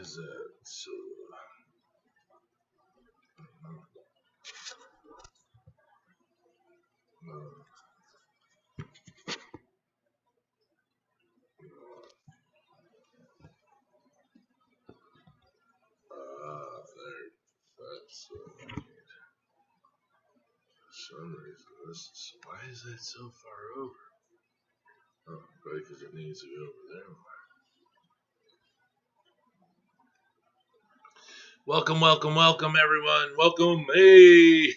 is that? So, there. That's for some reason. Why is that so far over? Oh, probably because it needs to be over there. Welcome, everyone. Welcome. Hey!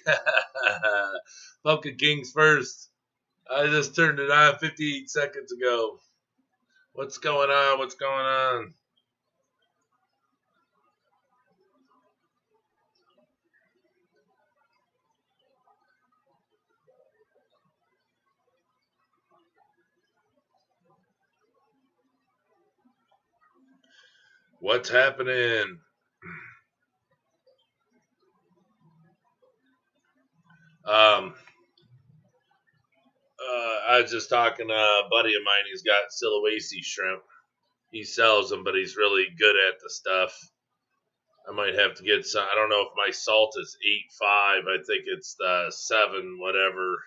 Pumpkin Kings first. I just turned it on 58 seconds ago. What's going on? What's happening? I was just talking to a buddy of mine. He's got Sulawesi shrimp. He sells them, but he's really good at the stuff. I might have to get some. I don't know if my salt is 8.5. I think it's the 7, whatever.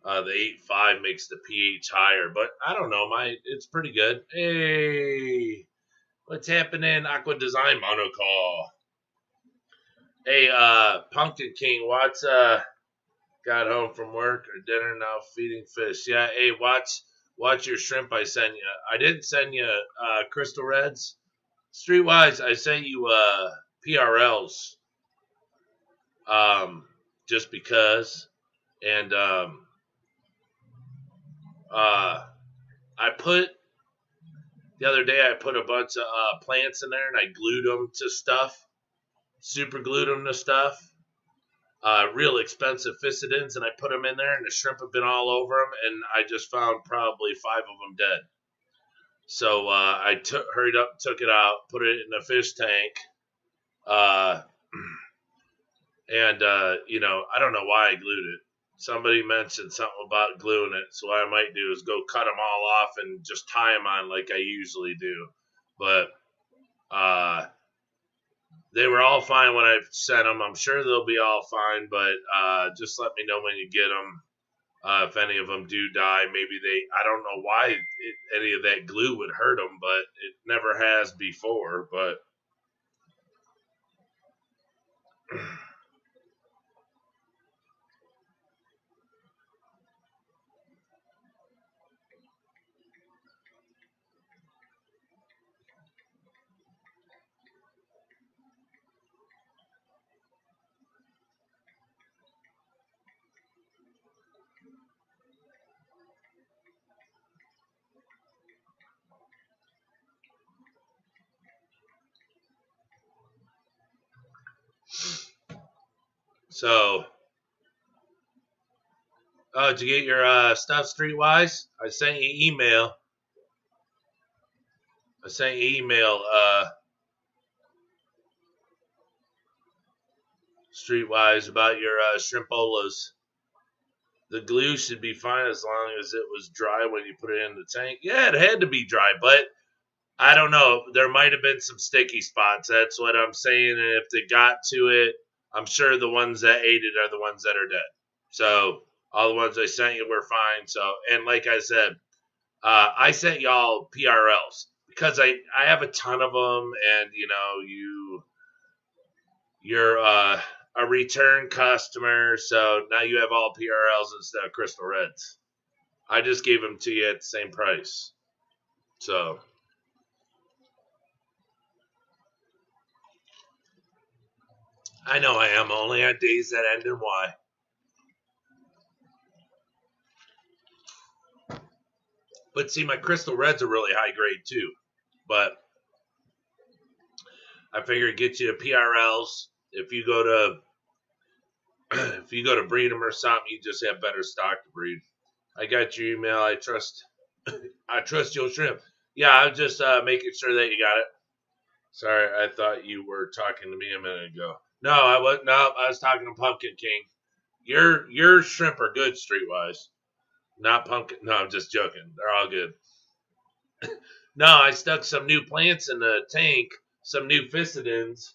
The 8.5 makes the pH higher, but I don't know. It's pretty good. Hey, what's happening? Aqua Design Monocall. Hey, Pumpkin King, what's got home from work or dinner now feeding fish? Yeah, hey, watch your shrimp I sent you. I didn't send you Crystal Reds. Streetwise, I sent you PRLs. Just because. And the other day I put a bunch of plants in there and I glued them to stuff. Super glued them to stuff. Real expensive Physidins, and I put them in there, and the shrimp have been all over them, and I just found probably 5 of them dead. So I hurried up, took it out, put it in a fish tank, and I don't know why I glued it. Somebody mentioned something about gluing it, so what I might do is go cut them all off and just tie them on like I usually do. But they were all fine when I sent them. I'm sure they'll be all fine, but just let me know when you get them. If any of them do die, maybe I don't know why any of that glue would hurt them, but it never has before. But so, did you get your stuff Streetwise? I sent you email. Streetwise about your shrimpolas. The glue should be fine as long as it was dry when you put it in the tank. Yeah, it had to be dry, but I don't know. There might have been some sticky spots. That's what I'm saying. And if they got to it, I'm sure the ones that ate it are the ones that are dead. So all the ones I sent you were fine. So, and like I said, I sent y'all PRLs because I have a ton of them, and you're a return customer, so now you have all PRLs instead of Crystal Reds. I just gave them to you at the same price. So I know I am only on days that end in Y. But see, my Crystal Reds are really high grade too. But I figured get you PRLs. If you go to breed them or something, you just have better stock to breed. I got your email. I trust your shrimp. Yeah, I'm just making sure that you got it. Sorry, I thought you were talking to me a minute ago. No, I was talking to Pumpkin King. Your shrimp are good Streetwise. Not Pumpkin. No, I'm just joking. They're all good. No, I stuck some new plants in the tank some new Ficidins,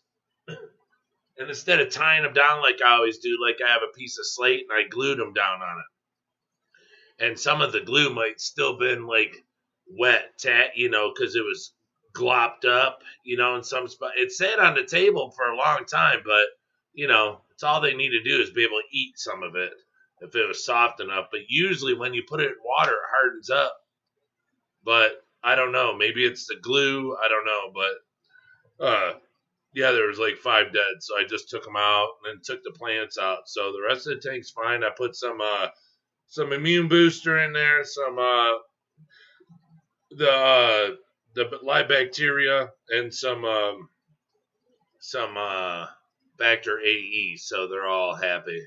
and instead of tying them down like I always do, like I have a piece of slate and I glued them down on it. And some of the glue might still been like wet, because it was glopped up, in some spot. It sat on the table for a long time, but it's all they need to do is be able to eat some of it if it was soft enough. But usually when you put it in water, it hardens up. But I don't know. Maybe it's the glue. I don't know. But yeah, there was like 5 dead, so I just took them out and then took the plants out. So the rest of the tank's fine. I put some immune booster in there, some the live bacteria, and some Bacter AE, so they're all happy.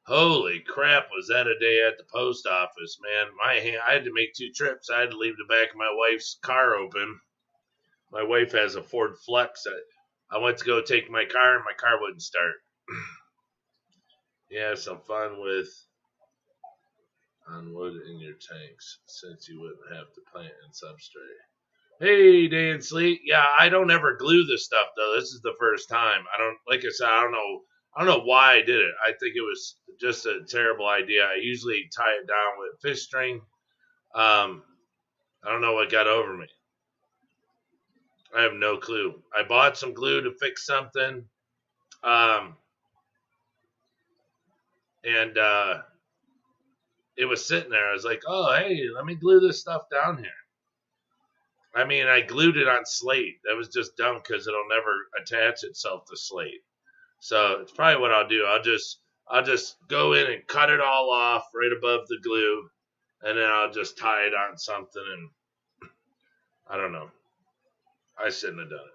Holy crap, was that a day at the post office, man. I had to make 2 trips. I had to leave the back of my wife's car open. My wife has a Ford Flex. I went to go take my car, and my car wouldn't start. Yeah, some fun with on wood in your tanks, since you wouldn't have to plant and substrate. Hey, Dan Sleet. Yeah, I don't ever glue this stuff, though. This is the first time. Like I said, I don't know why I did it. I think it was just a terrible idea. I usually tie it down with fish string. I don't know what got over me. I have no clue. I bought some glue to fix something. And it was sitting there. I was like, oh, hey, let me glue this stuff down here. I mean, I glued it on slate. That was just dumb because it'll never attach itself to slate. So it's probably what I'll do. I'll just go in and cut it all off right above the glue, and then I'll just tie it on something. And I don't know. I shouldn't have done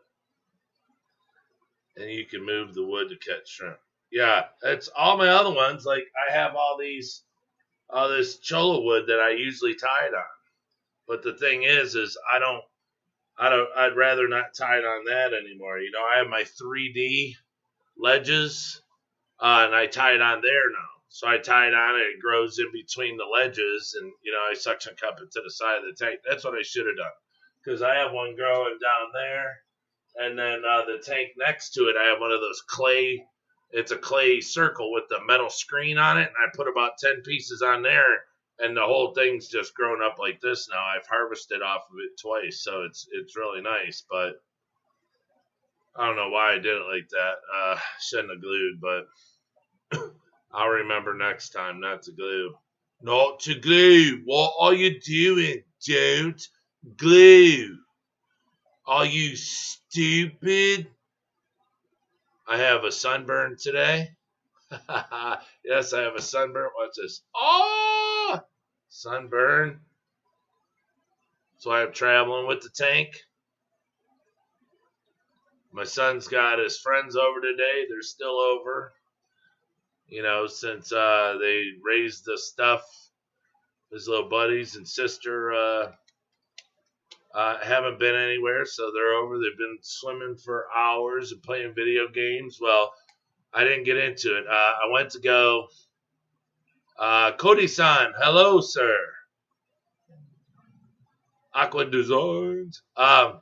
it. And you can move the wood to catch shrimp. Yeah, it's all my other ones. Like I have all this cholla wood that I usually tie it on. But the thing is I'd rather not tie it on that anymore. I have my 3D ledges, and I tie it on there now. So I tie it on, it grows in between the ledges, and I suction cup it to the side of the tank. That's what I should have done, because I have one growing down there, and then the tank next to it, I have one of those clay. It's a clay circle with the metal screen on it, and I put about 10 pieces on there. And the whole thing's just grown up like this now. I've harvested off of it twice, so it's really nice. But I don't know why I did it like that. Shouldn't have glued, but I'll remember next time not to glue. Not to glue. What are you doing? Don't glue. Are you stupid? I have a sunburn today. Yes, I have a sunburn. Watch this. Oh, sunburn. So I'm traveling with the tank. My son's got his friends over today. They're still over. Since they raised the stuff. His little buddies and sister haven't been anywhere, so they're over. They've been swimming for hours and playing video games. Well, I didn't get into it. I went to go. Cody-san, hello, sir. Aqua Designs. I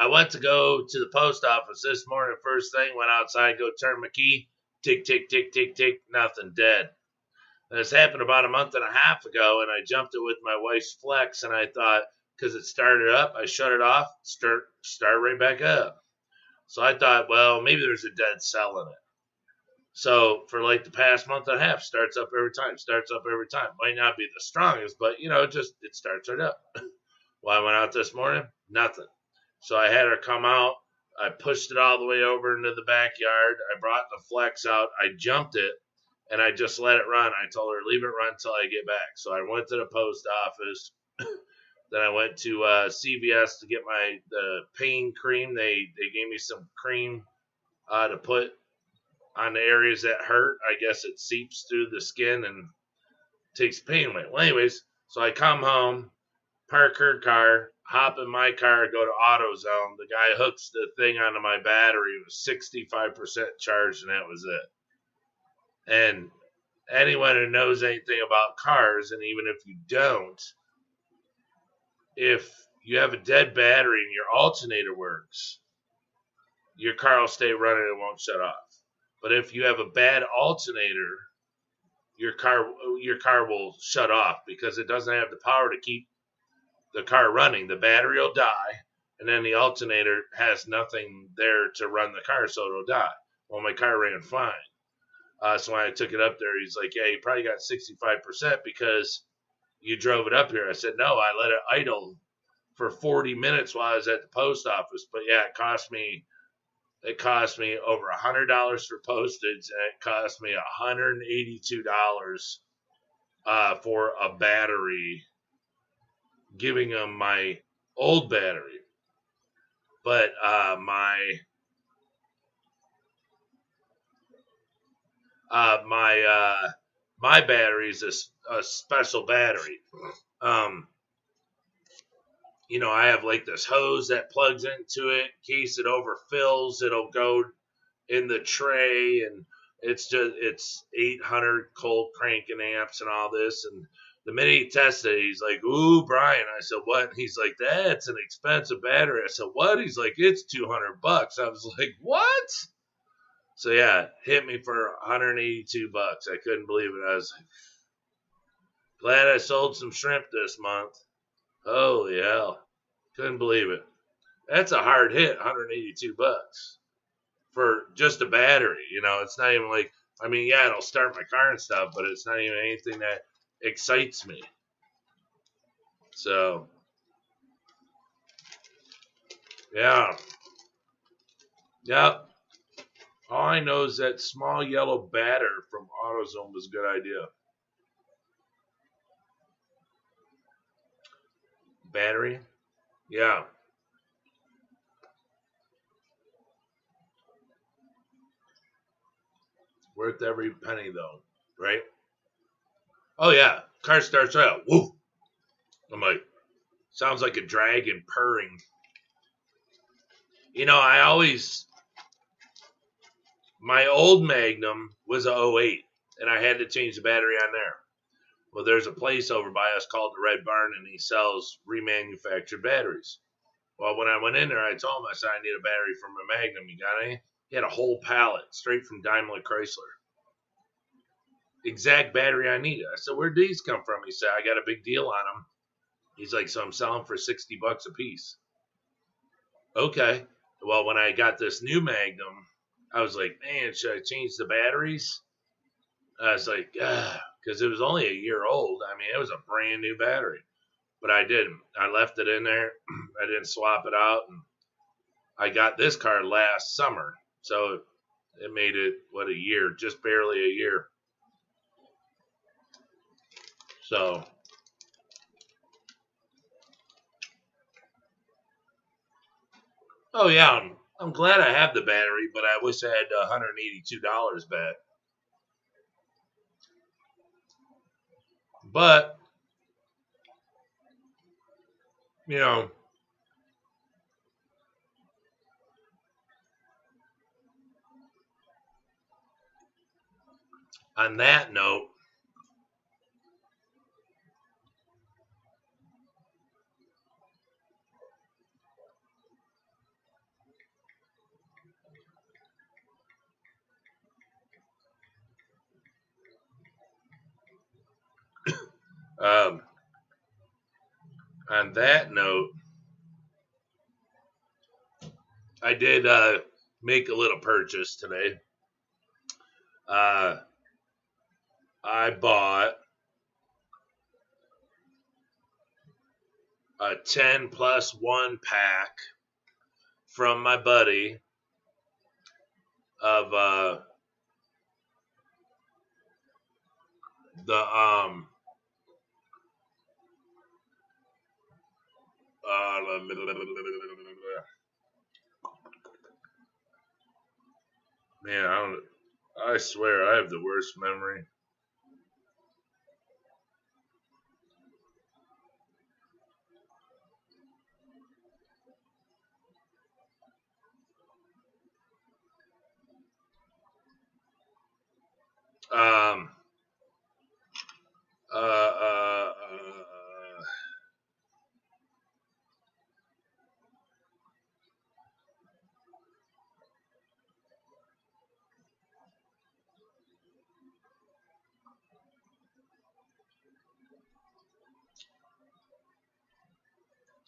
went to go to the post office this morning. First thing, went outside, go turn my key. Tick, tick, tick, tick, tick. Nothing, dead. And this happened about a month and a half ago, and I jumped it with my wife's Flex, and I thought, because it started up, I shut it off, start right back up. So I thought, well, maybe there's a dead cell in it. So for like the past month and a half, starts up every time. Might not be the strongest, but it starts right up. Well, I went out this morning, nothing. So I had her come out. I pushed it all the way over into the backyard. I brought the Flex out. I jumped it, and I just let it run. I told her, leave it run until I get back. So I went to the post office. Then I went to CVS to get the pain cream. They gave me some cream to put on the areas that hurt. I guess it seeps through the skin and takes pain away. Well, anyways, so I come home, park her car, hop in my car, go to AutoZone. The guy hooks the thing onto my battery. It was 65% charged, and that was it. And anyone who knows anything about cars, and even if you don't, if you have a dead battery and your alternator works, your car will stay running and won't shut off. But if you have a bad alternator, your car will shut off because it doesn't have the power to keep the car running. The battery will die, and then the alternator has nothing there to run the car, so it'll die. Well, my car ran fine. So when I took it up there, he's like, yeah, you probably got 65% because you drove it up here. I said, no, I let it idle for 40 minutes while I was at the post office. But yeah, it cost me over $100 for postage, and it cost me $182 for a battery, giving them my old battery. But my battery is a special battery. I have like this hose that plugs into it. In case it overfills, it'll go in the tray, and it's 800 cold cranking amps and all this. And the minute he tested it, he's like, "Ooh, Brian." I said, "What?" And he's like, "That's an expensive battery." I said, "What?" He's like, "It's $200." I was like, "What?" So yeah, hit me for $182. I couldn't believe it. I was like, glad I sold some shrimp this month. Holy hell. Couldn't believe it. That's a hard hit, $182 for just a battery. It's not even like, yeah, it'll start my car and stuff, but it's not even anything that excites me. So, yeah. Yep. All I know is that small yellow batter from AutoZone was a good idea. Battery? Yeah. Worth every penny, though, right? Oh, yeah. Car starts out. Woo! I'm like, sounds like a dragon purring. My old Magnum was a 08, and I had to change the battery on there. Well, there's a place over by us called the Red Barn, and he sells remanufactured batteries. Well, when I went in there, I told him, I said, I need a battery for my Magnum. You got any? He had a whole pallet straight from Daimler Chrysler. Exact battery I needed. I said, where'd these come from? He said, I got a big deal on them. He's like, so I'm selling for $60 a piece. Okay. Well, when I got this new Magnum, I was like, man, should I change the batteries? I was like, because it was only a year old. It was a brand new battery. But I didn't. I left it in there. I didn't swap it out. And I got this car last summer. So it made it, a year? Just barely a year. So, oh yeah, I'm glad I have the battery, but I wish I had $182 back. But, you know, on that note, um, on that note, I did make a little purchase today. I bought a 10+1 pack from my buddy of the man, I swear I have the worst memory. Um, uh, uh, uh,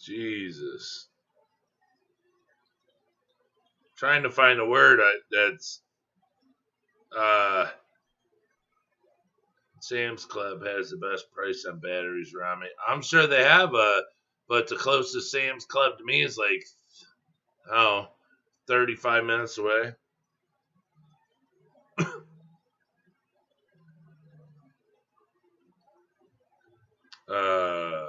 Jesus. Trying to find a word that's Sam's Club has the best price on batteries around me. I'm sure they have but the closest Sam's Club to me is like 35 minutes away. Uh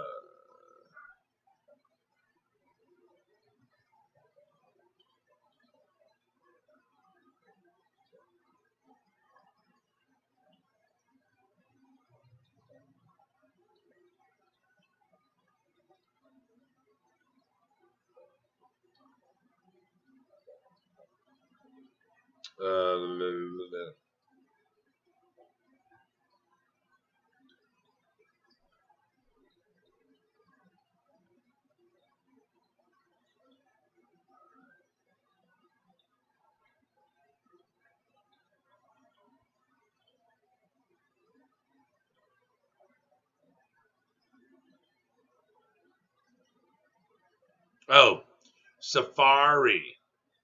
oh, Safari.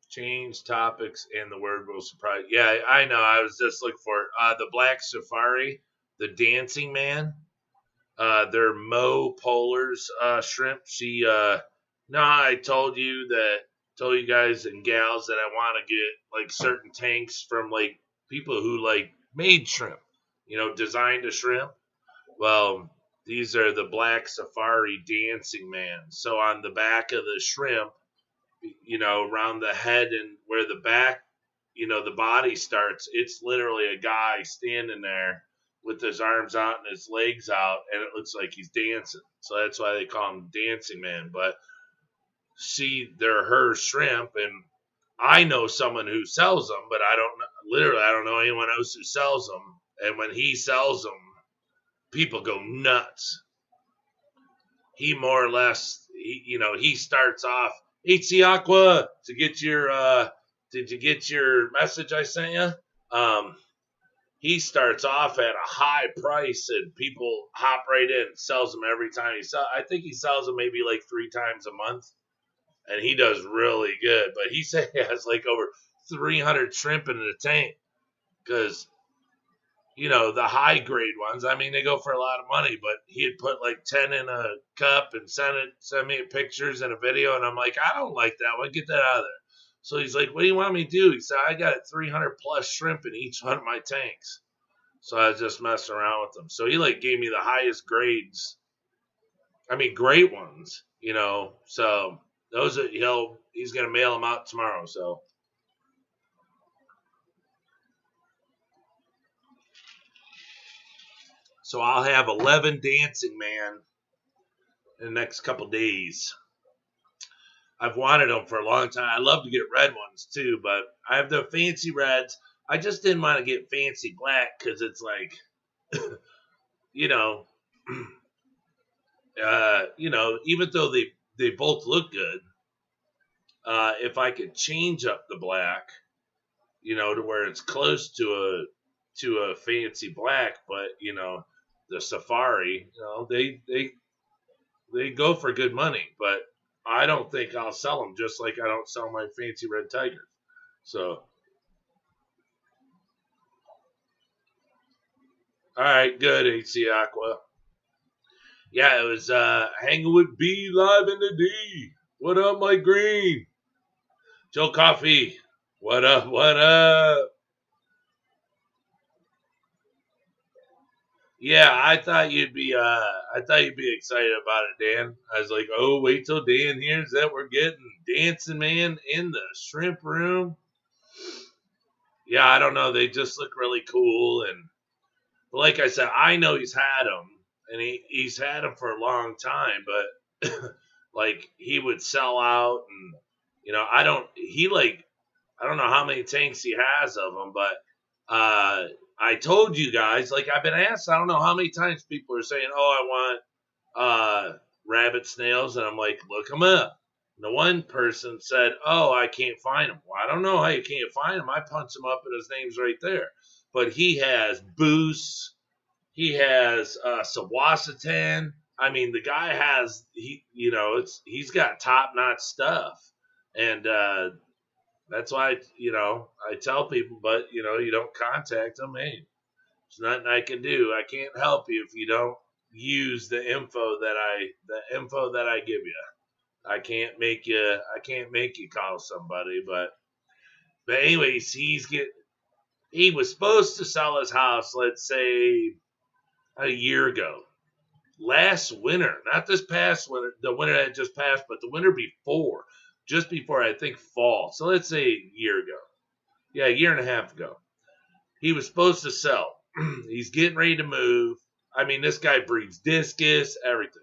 Change topics and the word will surprise. Yeah, I know. I was just looking for the Black Safari, the Dancing Man. They're Mo Polar's shrimp. She no, I told you guys and gals that I want to get like certain tanks from like people who like made shrimp, designed a shrimp. Well, these are the Black Safari Dancing Man. So on the back of the shrimp, around the head and where the back, the body starts, it's literally a guy standing there with his arms out and his legs out, and it looks like he's dancing. So that's why they call him Dancing Man. But see, they're her shrimp, and I know someone who sells them, but I don't know anyone else who sells them. And when he sells them, people go nuts. He more or less, he starts off, HC Aqua, to get your, did you get your message I sent you? He starts off at a high price and people hop right in and sells them every time I think he sells them maybe like 3 times a month, and he does really good. But he said he has like over 300 shrimp in the tank because, the high grade ones, I mean, they go for a lot of money, but he had put like 10 in a cup and sent me pictures and a video, and I'm like, I don't like that one. Get that out of there. So he's like, what do you want me to do? He said, I got 300 plus shrimp in each one of my tanks. So I was just messing around with them. So he like gave me the highest grades. I mean, great ones, So those are, he's going to mail them out tomorrow. So I'll have 11 Dancing Man in the next couple days. I've wanted them for a long time. I love to get red ones too, but I have the fancy reds. I just didn't want to get fancy black because it's like, even though they both look good, if I could change up the black, to where it's close to a fancy black, but the Safari, they go for good money, but I don't think I'll sell them, just like I don't sell my fancy red tigers. So, all right, good, HC Aqua. Yeah, it was hanging with B live in the D. What up, Mike Green? Joe Coffee. What up? What up? Yeah, I thought you'd be excited about it, Dan. I was like, oh, wait till Dan hears that we're getting Dancing Man in the shrimp room. Yeah, I don't know. They just look really cool, but like I said, I know he's had them, and he's had them for a long time. But like he would sell out, and I don't know how many tanks he has of them, but I told you guys, like I've been asked, I don't know how many times people are saying, oh, I want rabbit snails, and I'm like, look them up. And the one person said, oh, I can't find them. Well, I don't know how you can't find them. I punch him up and his name's right there. But he has Boost. He has Sawasatan. I mean, the guy has he's got top notch stuff, and that's why I tell people, but you don't contact them. Hey, there's nothing I can do. I can't help you if you don't use the info that I give you. I can't make you call somebody, but anyways, he was supposed to sell his house, let's say a year ago. Last winter, not this past winter, the winter that just passed, but the winter before, just before I think fall. So let's say a year ago. Yeah, a year and a half ago. He was supposed to sell. He's getting ready to move. I mean, this guy breeds discus, everything.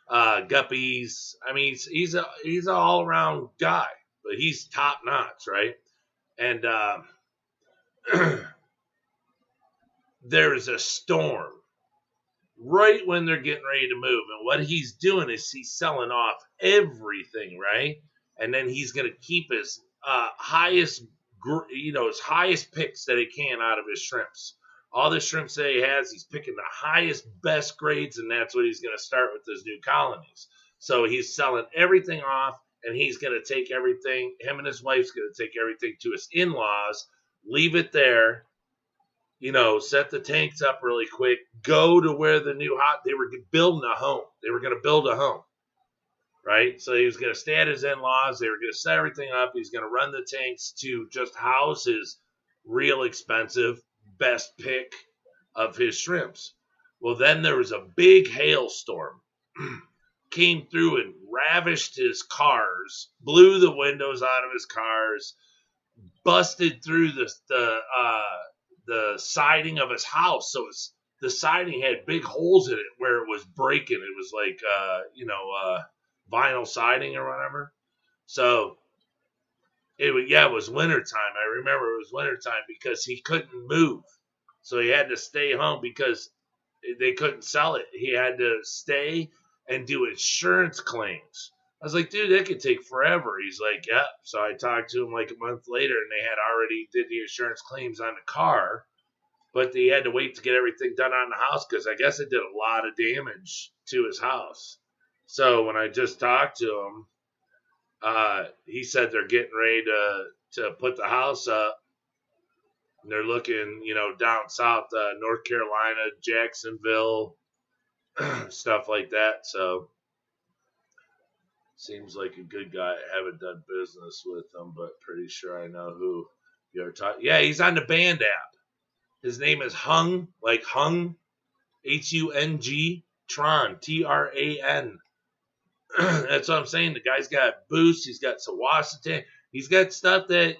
Guppies. I mean, he's an all around guy, but he's top notch, right? And there is a storm right when they're getting ready to move, and what he's doing is he's selling off everything, right? And then he's going to keep his his highest picks that he can out of his shrimps. All the shrimps that he has, he's picking the highest, best grades, and that's what he's going to start with his new colonies. So he's selling everything off, and he's going to take everything. Him and his wife's going to take everything to his in-laws, leave it there, set the tanks up really quick, go to where they were building a home. They were going to build a home, right? So he was going to stay at his in-laws. They were going to set everything up. He's going to run the tanks to just house his real expensive best pick of his shrimps. Well, then there was a big hailstorm. Came through and ravished his cars, blew the windows out of his cars, busted through the siding of his house. So the siding had big holes in it where it was breaking. It was like vinyl siding or whatever. So it was wintertime. I remember it was wintertime because he couldn't move. So he had to stay home because they couldn't sell it. He had to stay and do insurance claims. I was like, dude, that could take forever. He's like, yeah. So I talked to him like a month later, and they had already did the insurance claims on the car, but they had to wait to get everything done on the house because I guess it did a lot of damage to his house. So when I just talked to him, he said they're getting ready to put the house up. And they're looking, down south, North Carolina, Jacksonville, stuff like that. So seems like a good guy. I haven't done business with him, but pretty sure I know who you ever talk. Yeah, he's on the band app. His name is Hung, like Hung, Hung, Tran, Tran. That's what I'm saying. The guy's got Boost. He's got Sawasatan. He's got stuff that,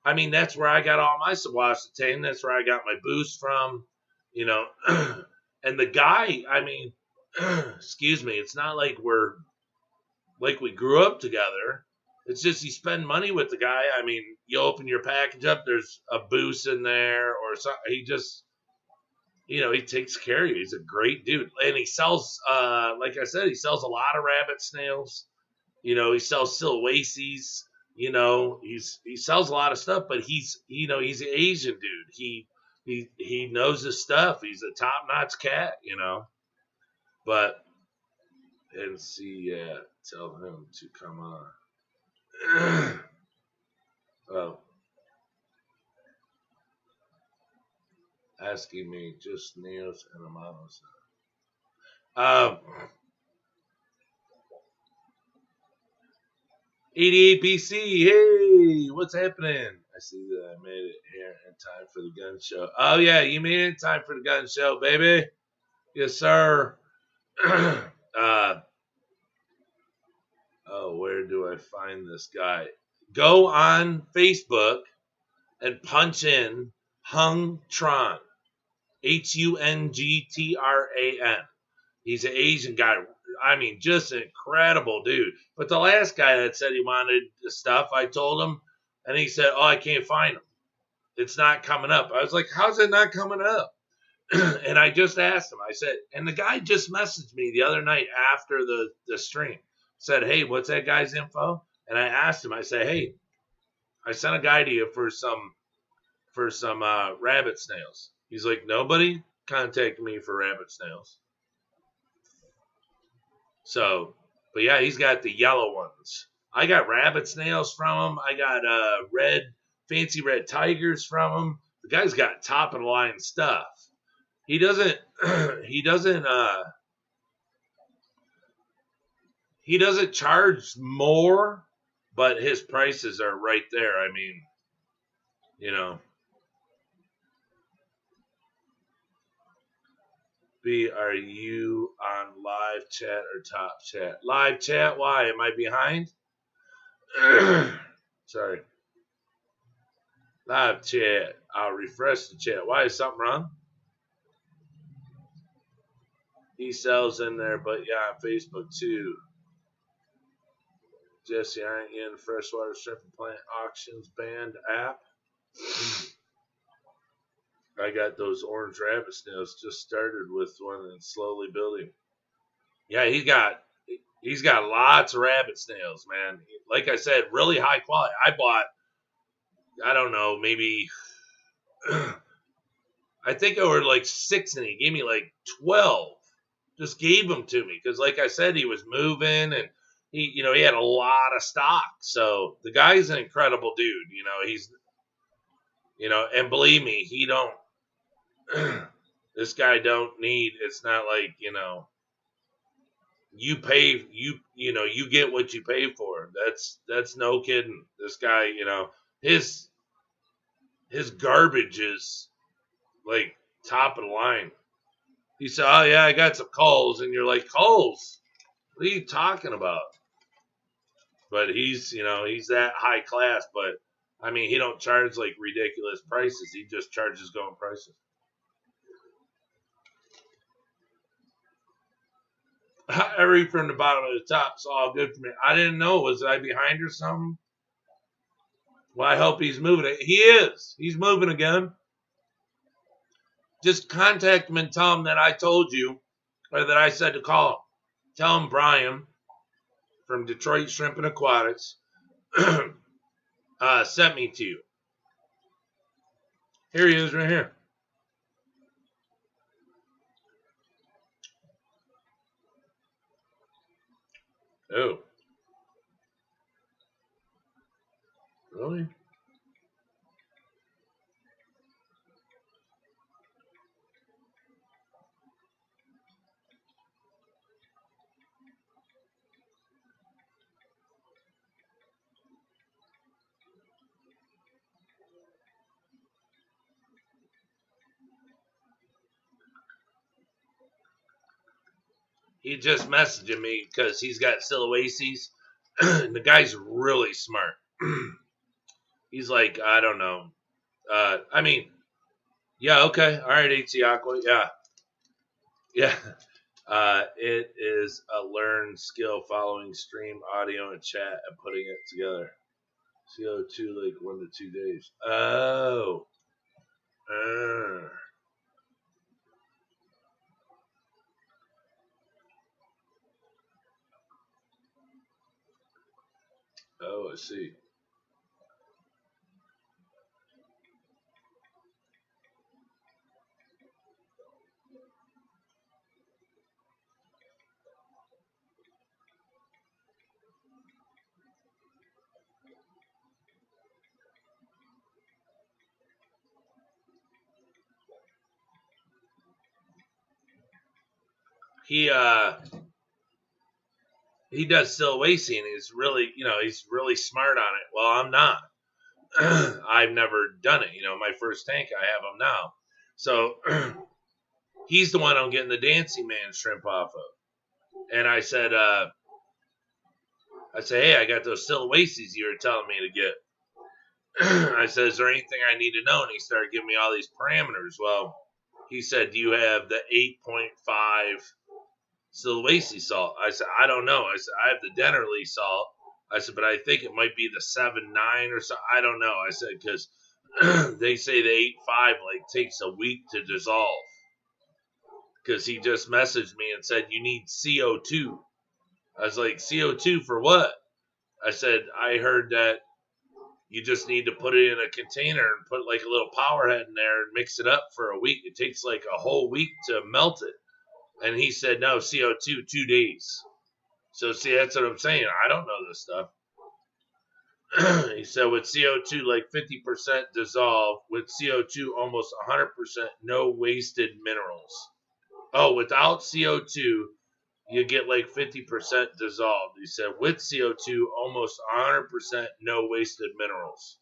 I mean, that's where I got all my Sawasatan. That's where I got my Boost from, And the guy, I mean, excuse me, it's not like we grew up together. It's just you spend money with the guy. I mean, you open your package up, there's a Boost in there or something. He just, he takes care of you. He's a great dude. And he sells, like I said, he sells a lot of rabbit snails. He sells Silwacies. He sells a lot of stuff, but he's an Asian dude. He knows his stuff. He's a top-notch cat, But, and see, tell him to come on. Oh. Asking me just nails and a mouse. ADAPC, hey, what's happening? I see that I made it here in time for the gun show. Oh, yeah, you made it in time for the gun show, baby. Yes, sir. Where do I find this guy? Go on Facebook and punch in Hung Tran. Hungtran. He's an Asian guy. I mean, just an incredible dude. But the last guy that said he wanted the stuff, I told him, and he said, I can't find him. It's not coming up. I was like, how's it not coming up? And I just asked him. I said, and the guy just messaged me the other night after the stream. Said, hey, what's that guy's info? And I asked him, I said, hey, I sent a guy to you for some rabbit snails. He's like, nobody contacted me for rabbit snails. So, but yeah, he's got the yellow ones. I got rabbit snails from him. I got fancy red tigers from him. The guy's got top of the line stuff. He doesn't he doesn't he doesn't charge more, but his prices are right there. I mean, you know, B, are you on live chat or top chat? Live chat, why? Am I behind? Sorry. Live chat. I'll refresh the chat. Why is something wrong? He sells in there, but yeah, on Facebook too. Jesse, aren't you in the Freshwater Shrimp and Plant Auctions Band app? I got those orange rabbit snails. Just started with one and slowly building. Yeah, he's got lots of rabbit snails, man. Like I said, really high quality. I bought, I don't know, maybe I think there were like 6, and he gave me like 12. Just gave them to me because, like I said, he was moving and he had a lot of stock. So the guy's an incredible dude. He's, and believe me, he don't. This guy don't need. It's not like you pay you get what you pay for. That's no kidding. This guy, his garbage is like top of the line. He said, "Oh yeah, I got some Coles," and you're like, "Coles? What are you talking about?" But he's that high class. But I mean, he don't charge like ridiculous prices. He just charges going prices. I read from the bottom to the top. It's all good for me. I didn't know. Was I behind or something? Well, I hope he's moving it. He is. He's moving again. Just contact him and tell him that I told you, or that I said to call him. Tell him Brian from Detroit Shrimp and Aquatics sent me to you. Here he is right here. Oh. Really? He just messaged me because he's got Siloaces. The guy's really smart. He's like, I don't know. I mean, yeah, okay. All right, HC Aqua. Yeah. Yeah. It is a learned skill following stream audio and chat and putting it together. CO2 like 1 to 2 days. Oh. Oh, I see. He does Siloace, and he's really smart on it. Well, I'm not. I've never done it. My first tank, I have him now. So he's the one I'm getting the Dancing Man shrimp off of. And I said, hey, I got those Siloaces you were telling me to get. I said, is there anything I need to know? And he started giving me all these parameters. Well, he said, do you have the 8.5 Siloace salt? I said, I don't know. I said, I have the Dennerly salt. I said, but I think it might be the 7.9 or so. I don't know. I said, because they say the 8.5 like takes a week to dissolve. Because he just messaged me and said, you need CO2. I was like, CO2 for what? I said, I heard that you just need to put it in a container and put like a little power head in there and mix it up for a week. It takes like a whole week to melt it. And he said, no, CO2, 2 days. So see, that's what I'm saying. I don't know this stuff. He said with CO2 like 50% dissolved, with CO2 almost 100% no wasted minerals. Oh, without CO2, you get like 50% dissolved. He said with CO2, almost 100% no wasted minerals.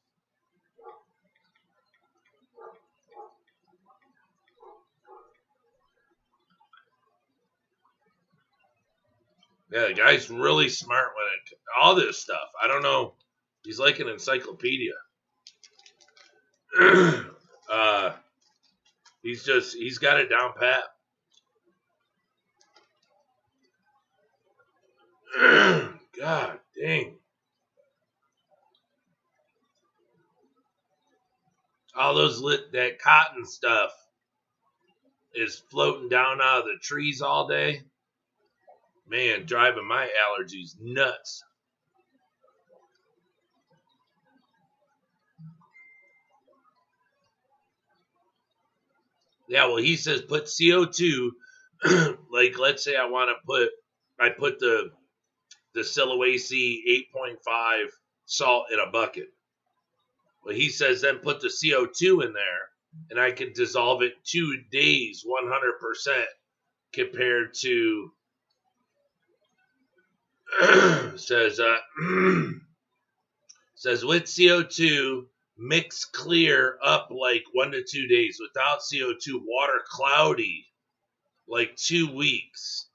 Yeah, the guy's really smart when it all this stuff. I don't know. He's like an encyclopedia. He's got it down pat. God dang. All that cotton stuff is floating down out of the trees all day. Man, driving my allergies nuts. Yeah, well, he says put CO2. Like, let's say I put the Sulawesi 8.5 salt in a bucket. Well, he says then put the CO2 in there, and I can dissolve it 2 days, 100%, compared to says says with CO2 mix clear up like 1 to 2 days. Without CO2, water cloudy like 2 weeks.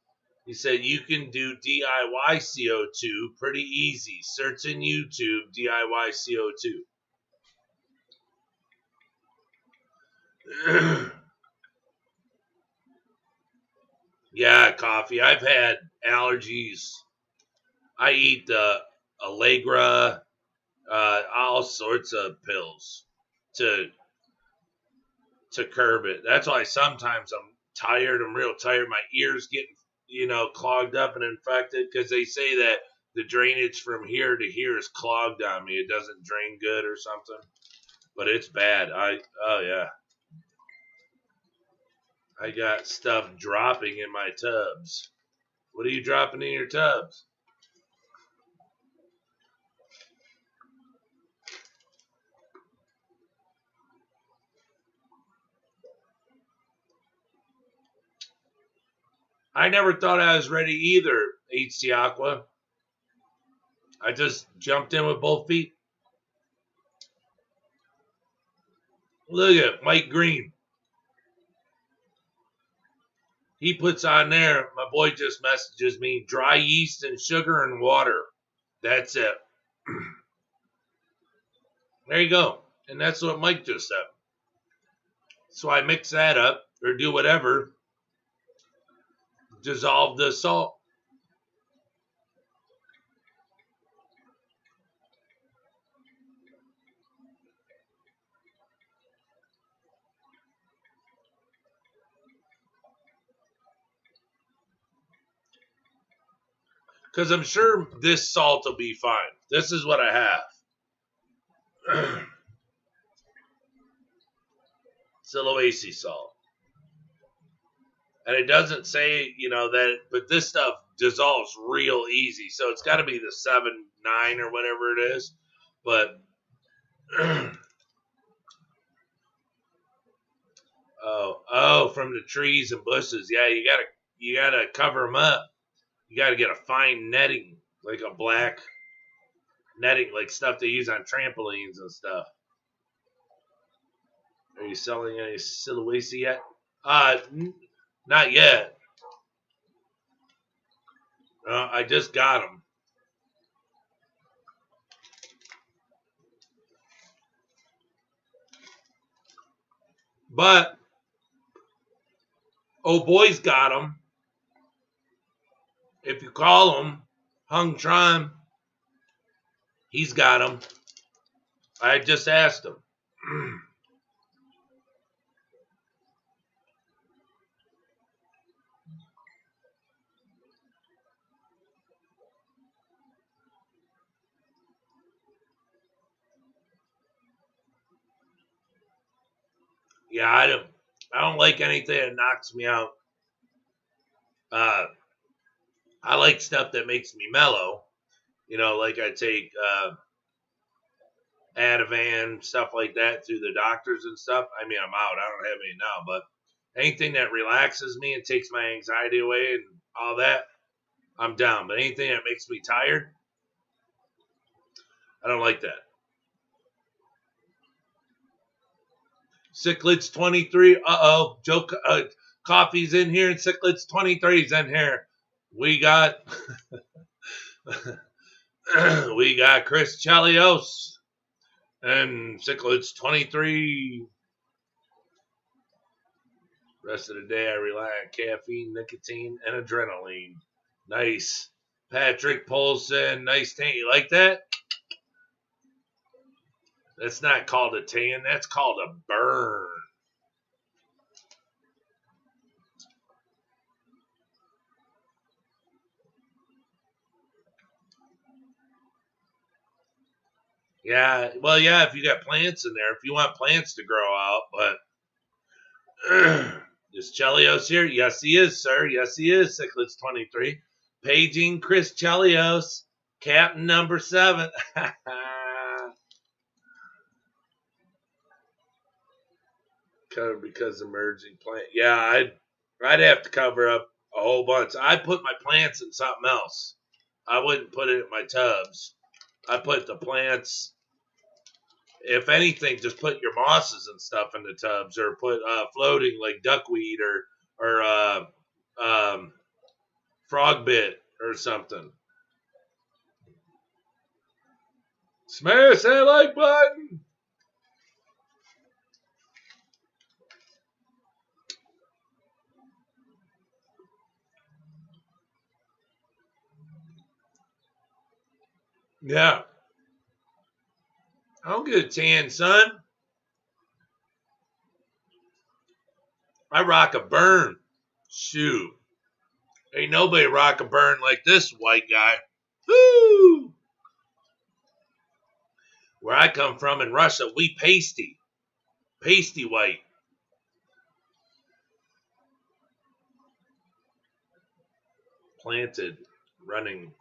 He said you can do DIY CO2 pretty easy. Search in YouTube DIY CO2. Yeah, coffee. I've had allergies. I eat Allegra, all sorts of pills to curb it. That's why sometimes I'm tired. I'm real tired. My ears getting clogged up and infected because they say that the drainage from here to here is clogged on me. It doesn't drain good or something. But it's bad. Oh yeah. I got stuff dropping in my tubs. What are you dropping in your tubs? I never thought I was ready either, HC Aqua. I just jumped in with both feet. Look at Mike Green. He puts on there, my boy just messages me, dry yeast and sugar and water. That's it. There you go. And that's what Mike just said. So I mix that up or do whatever. Dissolve the salt. Because I'm sure this salt will be fine. This is what I have. Sulawesi salt. And it doesn't say, that, but this stuff dissolves real easy. So it's got to be the 7-9 or whatever it is. But, from the trees and bushes. Yeah, you gotta cover them up. You gotta get a fine netting, like a black netting, like stuff they use on trampolines and stuff. Are you selling any Sulawesi yet? Not yet. I just got them. But oh boy's got them. If you call him, Hung Tron, he's got them. I just asked him. Yeah, I don't like anything that knocks me out. I like stuff that makes me mellow. Like I take Ativan, stuff like that through the doctors and stuff. I mean, I'm out. I don't have any now, but anything that relaxes me and takes my anxiety away and all that, I'm down. But anything that makes me tired, I don't like that. Cichlids 23. Joe Coffee's in here and Cichlids 23's in here. We got we got Chris Chelios and Cichlids 23. Rest of the day I rely on caffeine, nicotine, and adrenaline. Nice. Patrick Polson, nice tan. You like that? That's not called a tan. That's called a burn. Yeah, well, yeah, if you got plants in there, if you want plants to grow out, but is Chelios here? Yes, he is, sir. Yes, he is. Cichlids 23. Paging Chris Chelios, Captain number 7. Covered because emerging plant. Yeah, I'd have to cover up a whole bunch. I'd put my plants in something else. I wouldn't put it in my tubs. I put the plants. If anything, just put your mosses and stuff in the tubs, or put floating like duckweed or frog bit or something. Smash that like button. Yeah. I don't get a tan, son. I rock a burn. Shoot. Ain't nobody rock a burn like this white guy. Woo! Where I come from in Russia, we pasty. Pasty white. Planted. Running.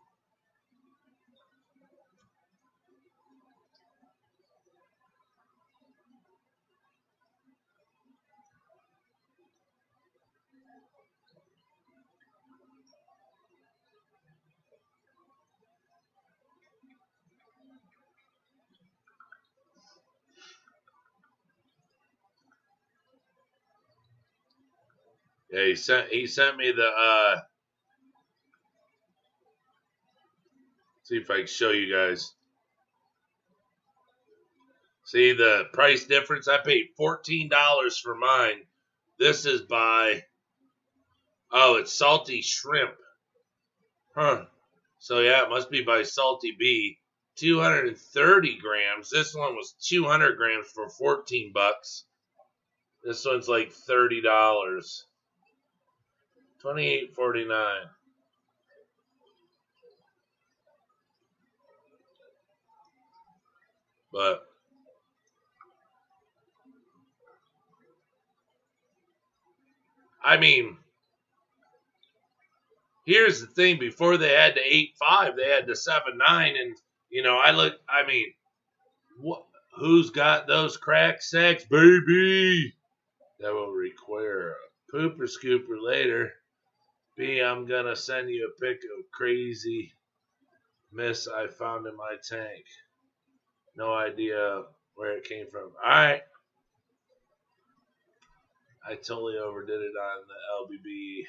Yeah, he sent me the see if I can show you guys. See the price difference? I paid $14 for mine. This is by it's Salty Shrimp. Huh. So yeah, it must be by Salty Bee. 230 grams. This one was 200 grams for 14 bucks. This one's like $30. $28.49. But I mean, here's the thing: before they had the 8.5, they had the 7.9, and I mean, who's got those crack sacks, baby? That will require a pooper scooper later. B, I'm gonna send you a pic of crazy mess I found in my tank. No idea where it came from. All right. I totally overdid it on the LBB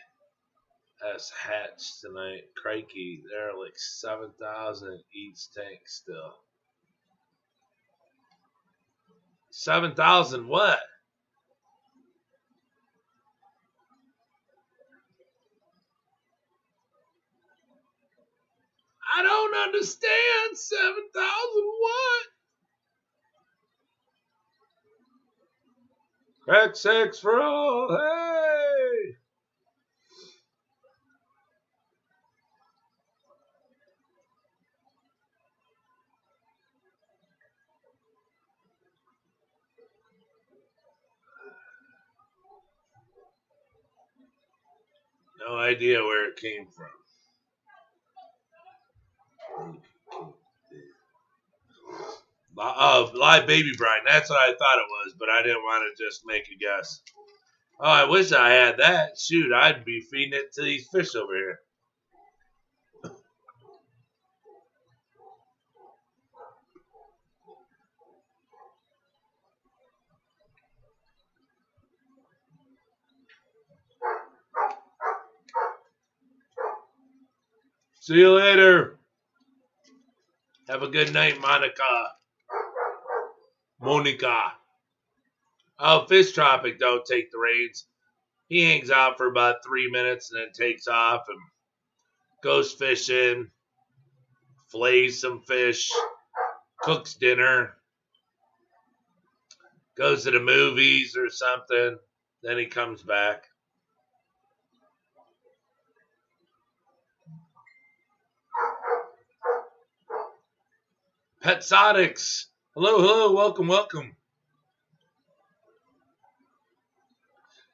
hatch tonight. Crikey, they're like 7,000 each tank still. 7,000 what? I don't understand. 7,000 what? Crack sacks for all. Hey! No idea where it came from. Oh, live baby brine. That's what I thought it was, but I didn't want to just make a guess. Oh, I wish I had that. Shoot, I'd be feeding it to these fish over here. See you later. Have a good night, Monica. Monica. Oh, Fish Tropic don't take the reins. He hangs out for about 3 minutes and then takes off and goes fishing, fillets some fish, cooks dinner, goes to the movies or something. Then he comes back. Petsotics. Hello, hello, welcome, welcome.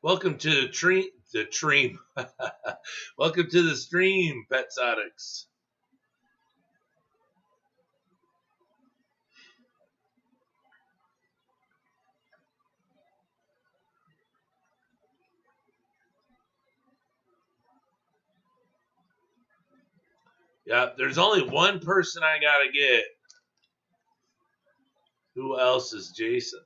Welcome to the stream. Welcome to the stream, Petsotics. Yeah, there's only one person I gotta get. Who else is Jason?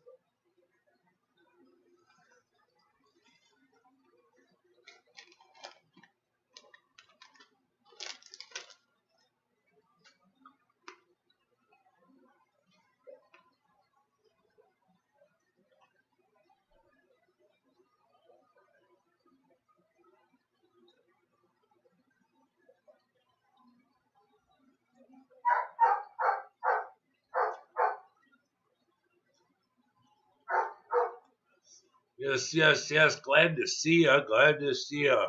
Yes, yes, yes. Glad to see ya. Glad to see ya.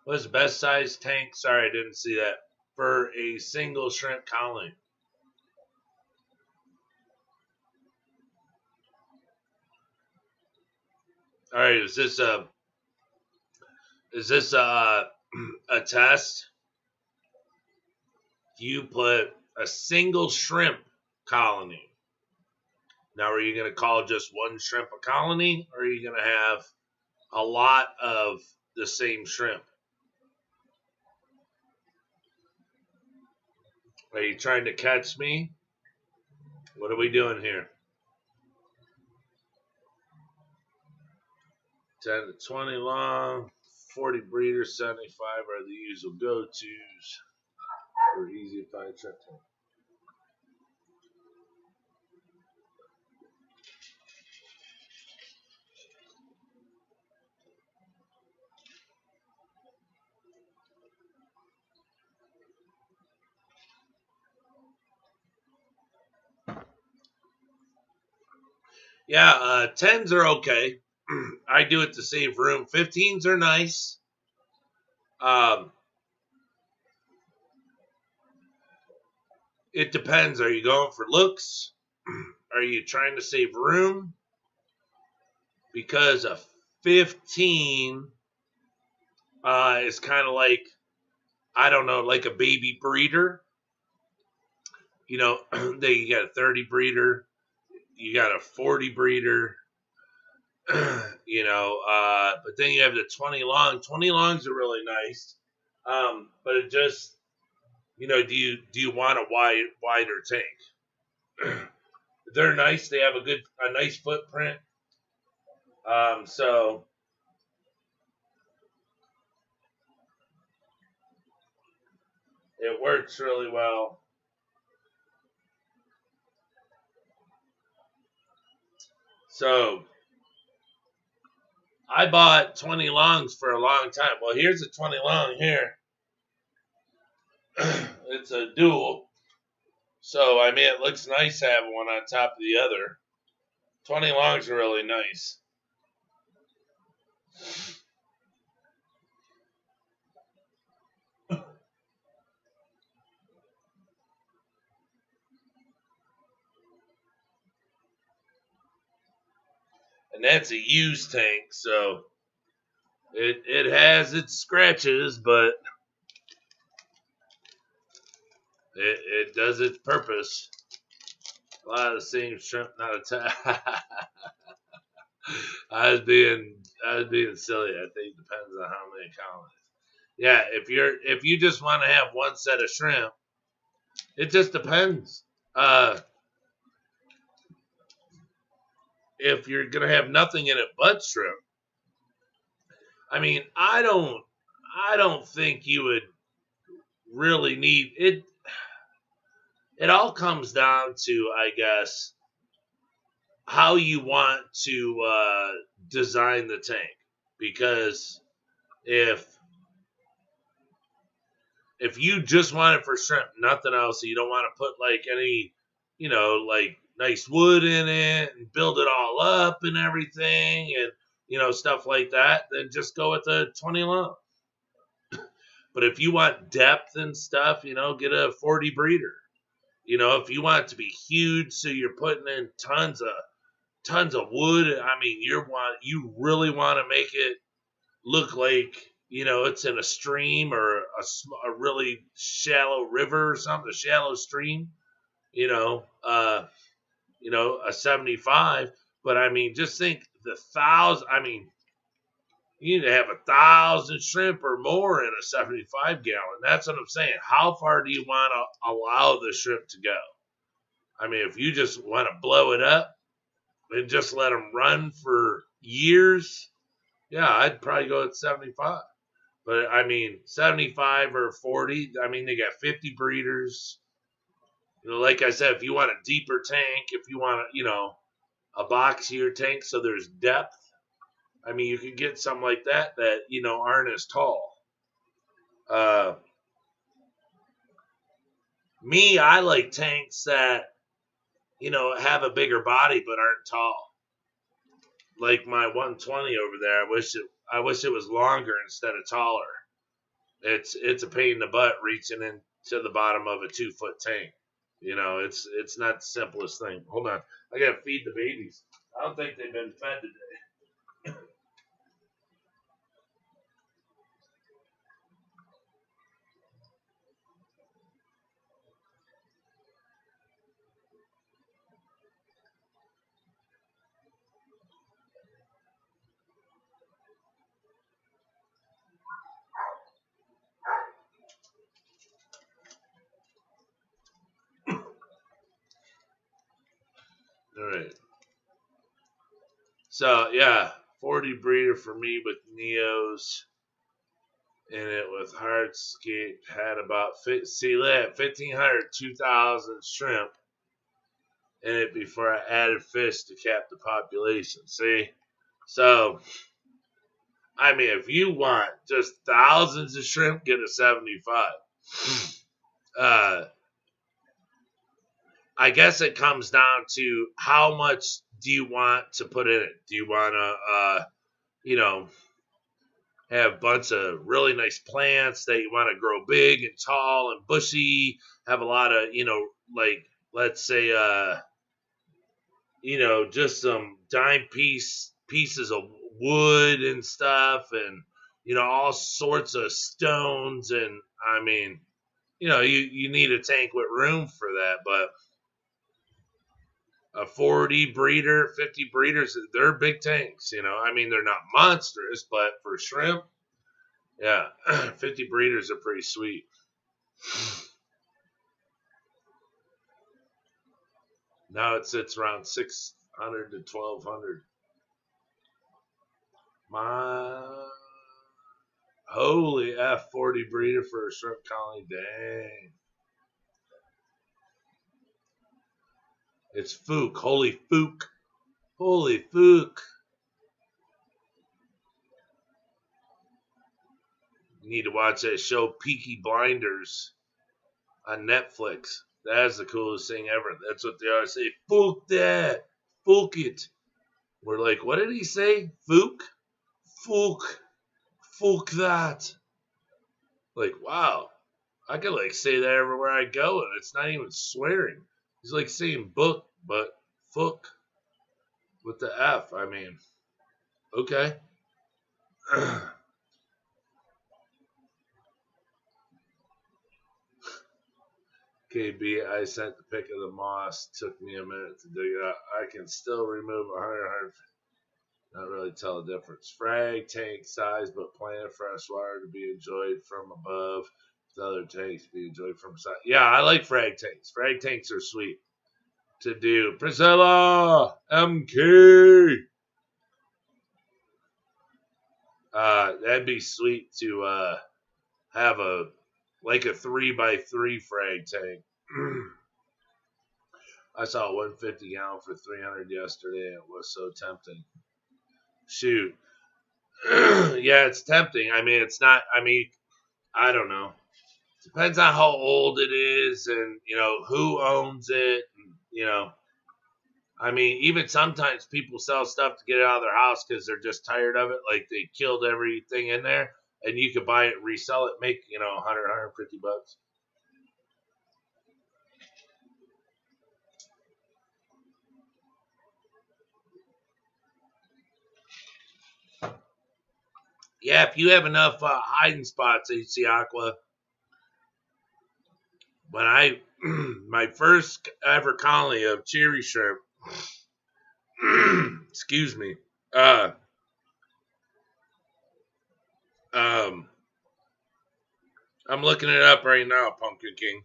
What's the best size tank? Sorry, I didn't see that. For a single shrimp colony. All right, is this a a test? You put a single shrimp colony. Now, are you going to call just one shrimp a colony, or are you going to have a lot of the same shrimp? Are you trying to catch me? What are we doing here? 10 to 20 long, 40 breeders, 75 are the usual go-tos for easy to find shrimp tank. Yeah, 10s are okay. I do it to save room. 15s are nice. It depends. Are you going for looks? Are you trying to save room? Because a 15 is kind of like, I don't know, like a baby breeder. You know, you got a 30 breeder, you got a 40 breeder, you know, but then you have the 20 long. 20 longs are really nice. But it just, you know, do you want a wider tank? They're nice. They have a nice footprint. So it works really well. So I bought 20 longs for a long time. Well, here's a 20 long here. It's a dual. So, I mean, it looks nice having one on top of the other. 20 longs are really nice. and that's a used tank, so it has its scratches, but it does its purpose. A lot of the same shrimp, not a time. I was being silly. I think it depends on how many colonies. Yeah, if you just want to have one set of shrimp, it just depends. If you're gonna have nothing in it but shrimp, I mean, I don't think you would really need it. It all comes down to, I guess, how you want to design the tank. Because if you just want it for shrimp, nothing else, you don't want to put like any, like nice wood in it and build it all up and everything and stuff like that, then just go with a 20 lump. But if you want depth and stuff, get a 40 breeder. If you want it to be huge, so you're putting in tons of wood. I mean, you really want to make it look like it's in a stream or a really shallow river or something, a shallow stream. A 75. But I mean, just think the 1,000. I mean, you need to have 1,000 shrimp or more in a 75 gallon. That's what I'm saying. How far do you want to allow the shrimp to go? I mean, if you just want to blow it up and just let them run for years, yeah, I'd probably go at 75. But I mean, 75 or 40, I mean, they got 50 breeders. Like I said, if you want a deeper tank, if you want a boxier tank so there's depth, I mean, you can get something like that aren't as tall. I like tanks that, have a bigger body but aren't tall. Like my 120 over there, I wish it was longer instead of taller. It's a pain in the butt reaching into the bottom of a 2-foot tank. It's not the simplest thing. Hold on, I gotta feed the babies. I don't think they've been fed today. All right. So yeah, 40 breeder for me with Neos in it with hardscape had about 1,500, 2,000 shrimp in it before I added fish to cap the population. See, so I mean, if you want just thousands of shrimp, get a 75. I guess it comes down to how much do you want to put in it? Do you want to, have a bunch of really nice plants that you want to grow big and tall and bushy? Have a lot of, like let's say, just some dime pieces of wood and stuff, and all sorts of stones. And I mean, you need a tank with room for that, but a 40 breeder, 50 breeders, they're big tanks, I mean, they're not monstrous, but for shrimp, yeah, 50 breeders are pretty sweet. Now it sits around 600 to 1,200. My holy F40 breeder for a shrimp colony, dang. It's Fook. Holy Fook. Holy Fook. You need to watch that show Peaky Blinders on Netflix. That's the coolest thing ever. That's what they always say. Fook that. Fook it. We're like, what did he say? Fook? Fook. Fook that. Like, wow. I could like say that everywhere I go, and it's not even swearing. It's like saying book, but fook with the F. I mean, Okay. KB, I sent the pic of the moss. Took me a minute to dig it out. I can still remove 100, not really tell the difference. Frag tank size, but plant fresh water to be enjoyed from above. The other tanks be enjoyed from side. Yeah, I like frag tanks. Frag tanks are sweet to do. Priscilla MK. That'd be sweet to have a 3x3 frag tank. I saw a 150 gallon for 300 yesterday. And it was so tempting. Shoot. Yeah, it's tempting. I mean, it's not. I mean, I don't know. Depends on how old it is, and who owns it. And, I mean, even sometimes people sell stuff to get it out of their house because they're just tired of it. Like they killed everything in there, and you could buy it, resell it, make 100, 150 bucks. Yeah, if you have enough hiding spots, HC Aqua. When I my first ever colony of cherry shrimp, excuse me, um, I'm looking it up right now, Pumpkin King.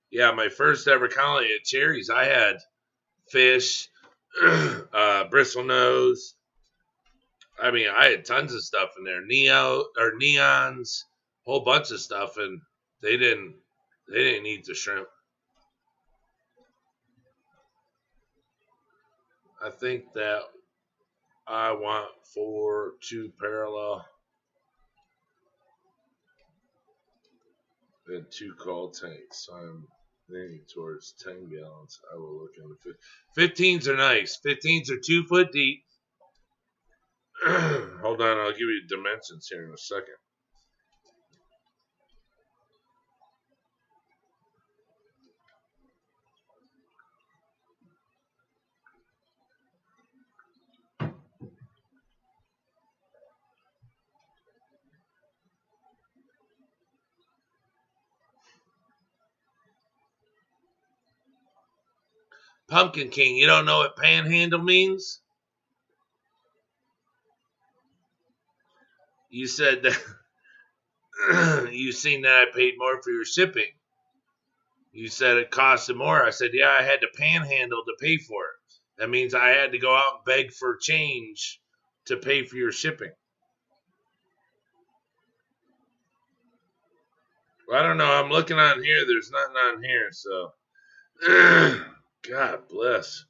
Yeah, my first ever colony of cherries, I had fish, bristlenose. I mean, I had tons of stuff in there, neons, whole bunch of stuff, and they didn't eat the shrimp. I think that I want 2 parallel and 2 cold tanks. So I'm leaning towards 10 gallons. I will look into 15s are nice. 15s are 2 foot deep. Hold on, I'll give you dimensions here in a second. Pumpkin King, you don't know what panhandle means? You said that you seen that I paid more for your shipping. You said it costed more. I said, yeah, I had to panhandle to pay for it. That means I had to go out and beg for change to pay for your shipping. Well, I don't know. I'm looking on here. There's nothing on here, so God bless.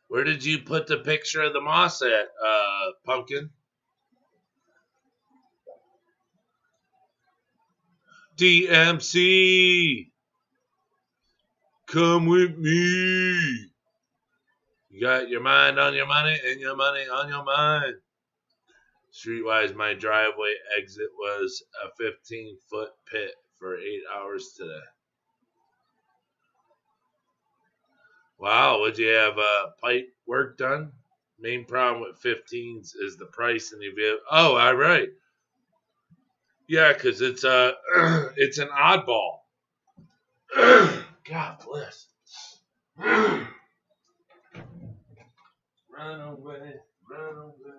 Where did you put the picture of the moss at, Pumpkin? DMC, come with me. You got your mind on your money and your money on your mind. Streetwise, my driveway exit was a 15-foot pit for 8 hours today. Wow, would you have pipe work done? Main problem with 15s is the price and the availability. Oh, all right. Yeah, because it's it's an oddball. God bless. Run away, run away.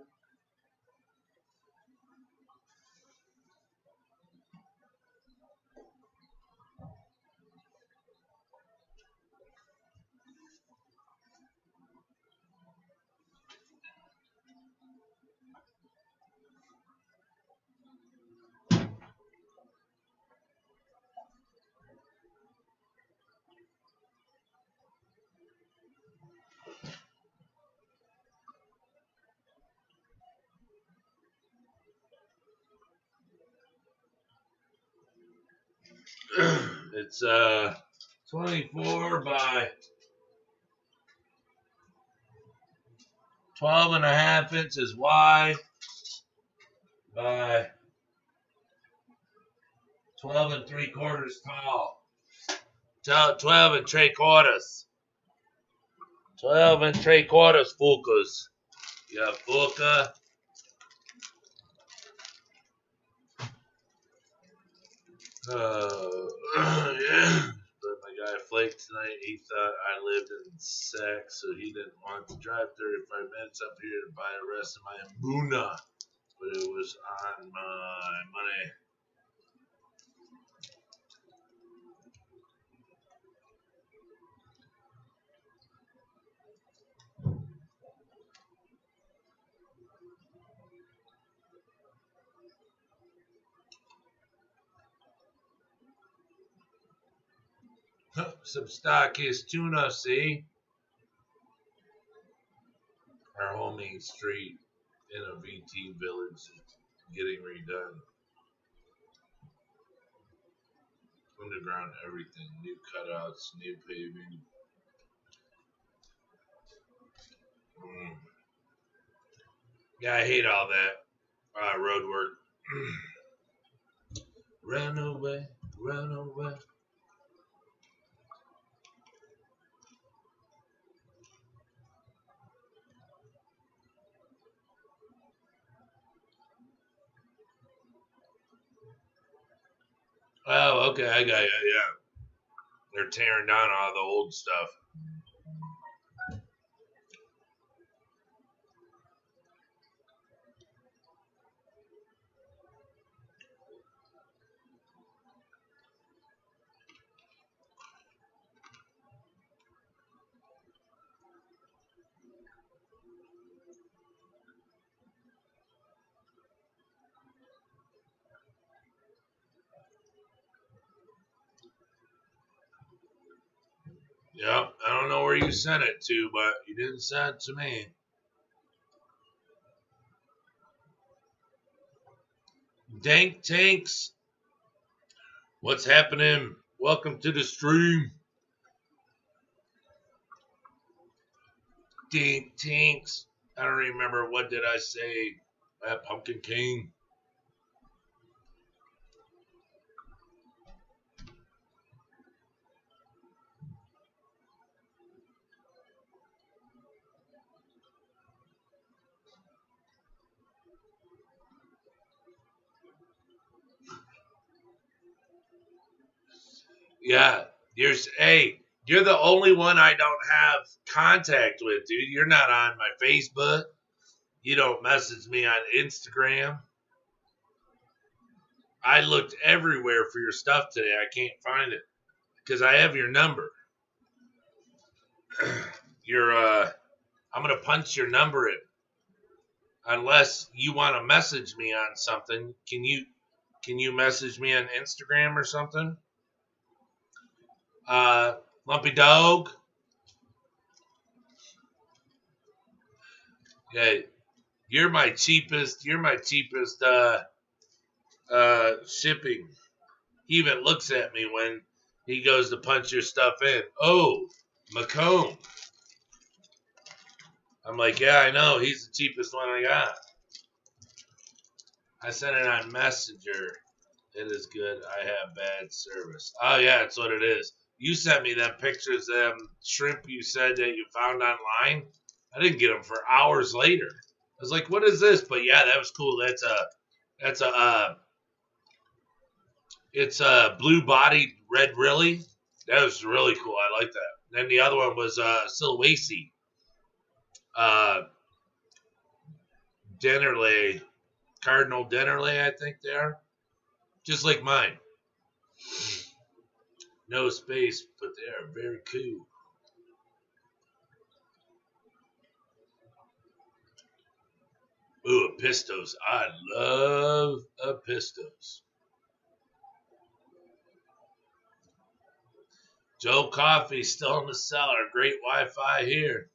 It's 24 by 12.5 inches wide by 12 3/4 tall. 12 3/4. 12 3/4 Fukas. You got Fuka. Yeah. But my guy Flake tonight, he thought I lived in Sac, so he didn't want to drive 35 minutes up here to buy the rest of my Muna. But it was on my money. Some Stockiest tuna, see? Our whole main street in a VT village is getting redone. Underground everything, new cutouts, new paving. Yeah, I hate all that road work. Run away, run away. Oh, okay, I got you. Yeah, they're tearing down all the old stuff. Yep, I don't know where you sent it to, but you didn't send it to me. Dank Tanks, what's happening? Welcome to the stream. Dank Tanks. I don't remember, what did I say? Pumpkin King. Yeah, you're the only one I don't have contact with, dude. You're not on my Facebook. You don't message me on Instagram. I looked everywhere for your stuff today. I can't find it because I have your number. I'm gonna punch your number in. Unless you want to message me on something, can you message me on Instagram or something? Lumpy Dog. Yeah, you're my cheapest. You're my cheapest shipping. He even looks at me when he goes to punch your stuff in. Oh, Macomb. I'm like, yeah, I know. He's the cheapest one I got. I sent it on Messenger. It is good. I have bad service. Oh, yeah, that's what it is. You sent me them pictures of them shrimp you said that you found online. I didn't get them for hours later. I was like, what is this? But yeah, that was cool. It's a blue-bodied red Riley. That was really cool. I like that. Then the other one was Sulawesi. Dennerley, Cardinal Dennerley, I think they are. Just like mine. No space, but they are very cool. Ooh, a Pistos. I love a Pistos. Joe Coffee still in the cellar. Great Wi-Fi here.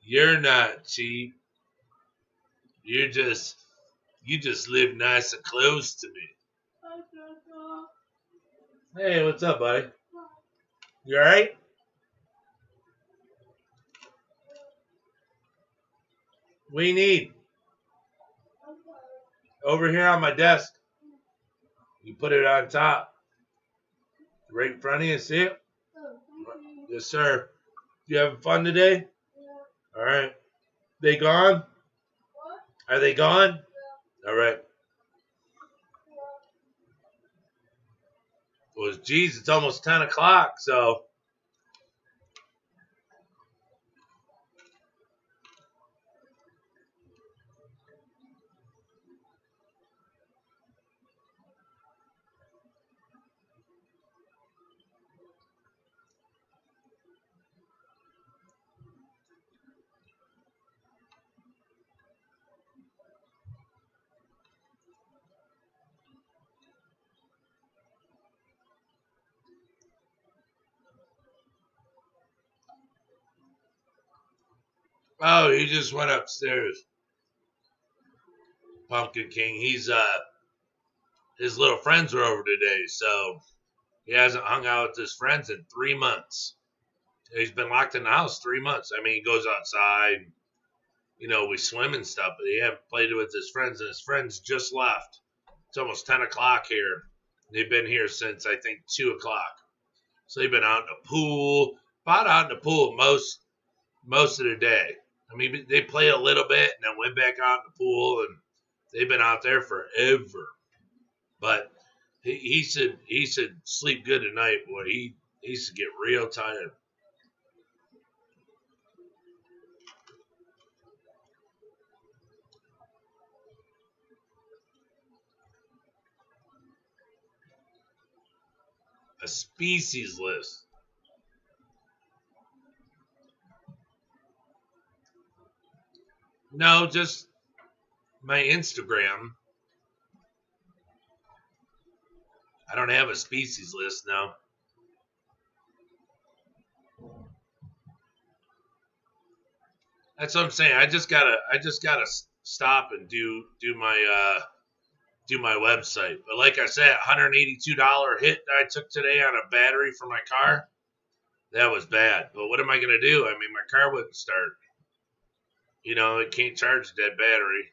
You're not cheap. You just live nice and close to me. Hey, what's up, buddy? You alright? What do you need? Over here on my desk. You put it on top. Right in front of you, see it? Yes, sir. You having fun today? Alright. They gone? Are they gone? Alright. Well, geez, it's almost 10 o'clock, so. Oh, he just went upstairs. Pumpkin King. He's his little friends were over today, so he hasn't hung out with his friends in 3 months. He's been locked in the house 3 months. I mean, he goes outside, you know, we swim and stuff, but he hasn't played with his friends, and his friends just left. It's almost 10 o'clock here. They've been here since, I think, 2 o'clock. So they've been out in the pool, about out in the pool most of the day. I mean, they play a little bit and then went back out in the pool, and they've been out there forever. But he should sleep good tonight, boy. He should get real tired. A species list. No, just my Instagram. I don't have a species list now. That's what I'm saying. I just gotta stop and do my website. But like I said, $182 hit that I took today on a battery for my car. That was bad. But what am I gonna do? I mean, my car wouldn't start. You know, it can't charge that battery.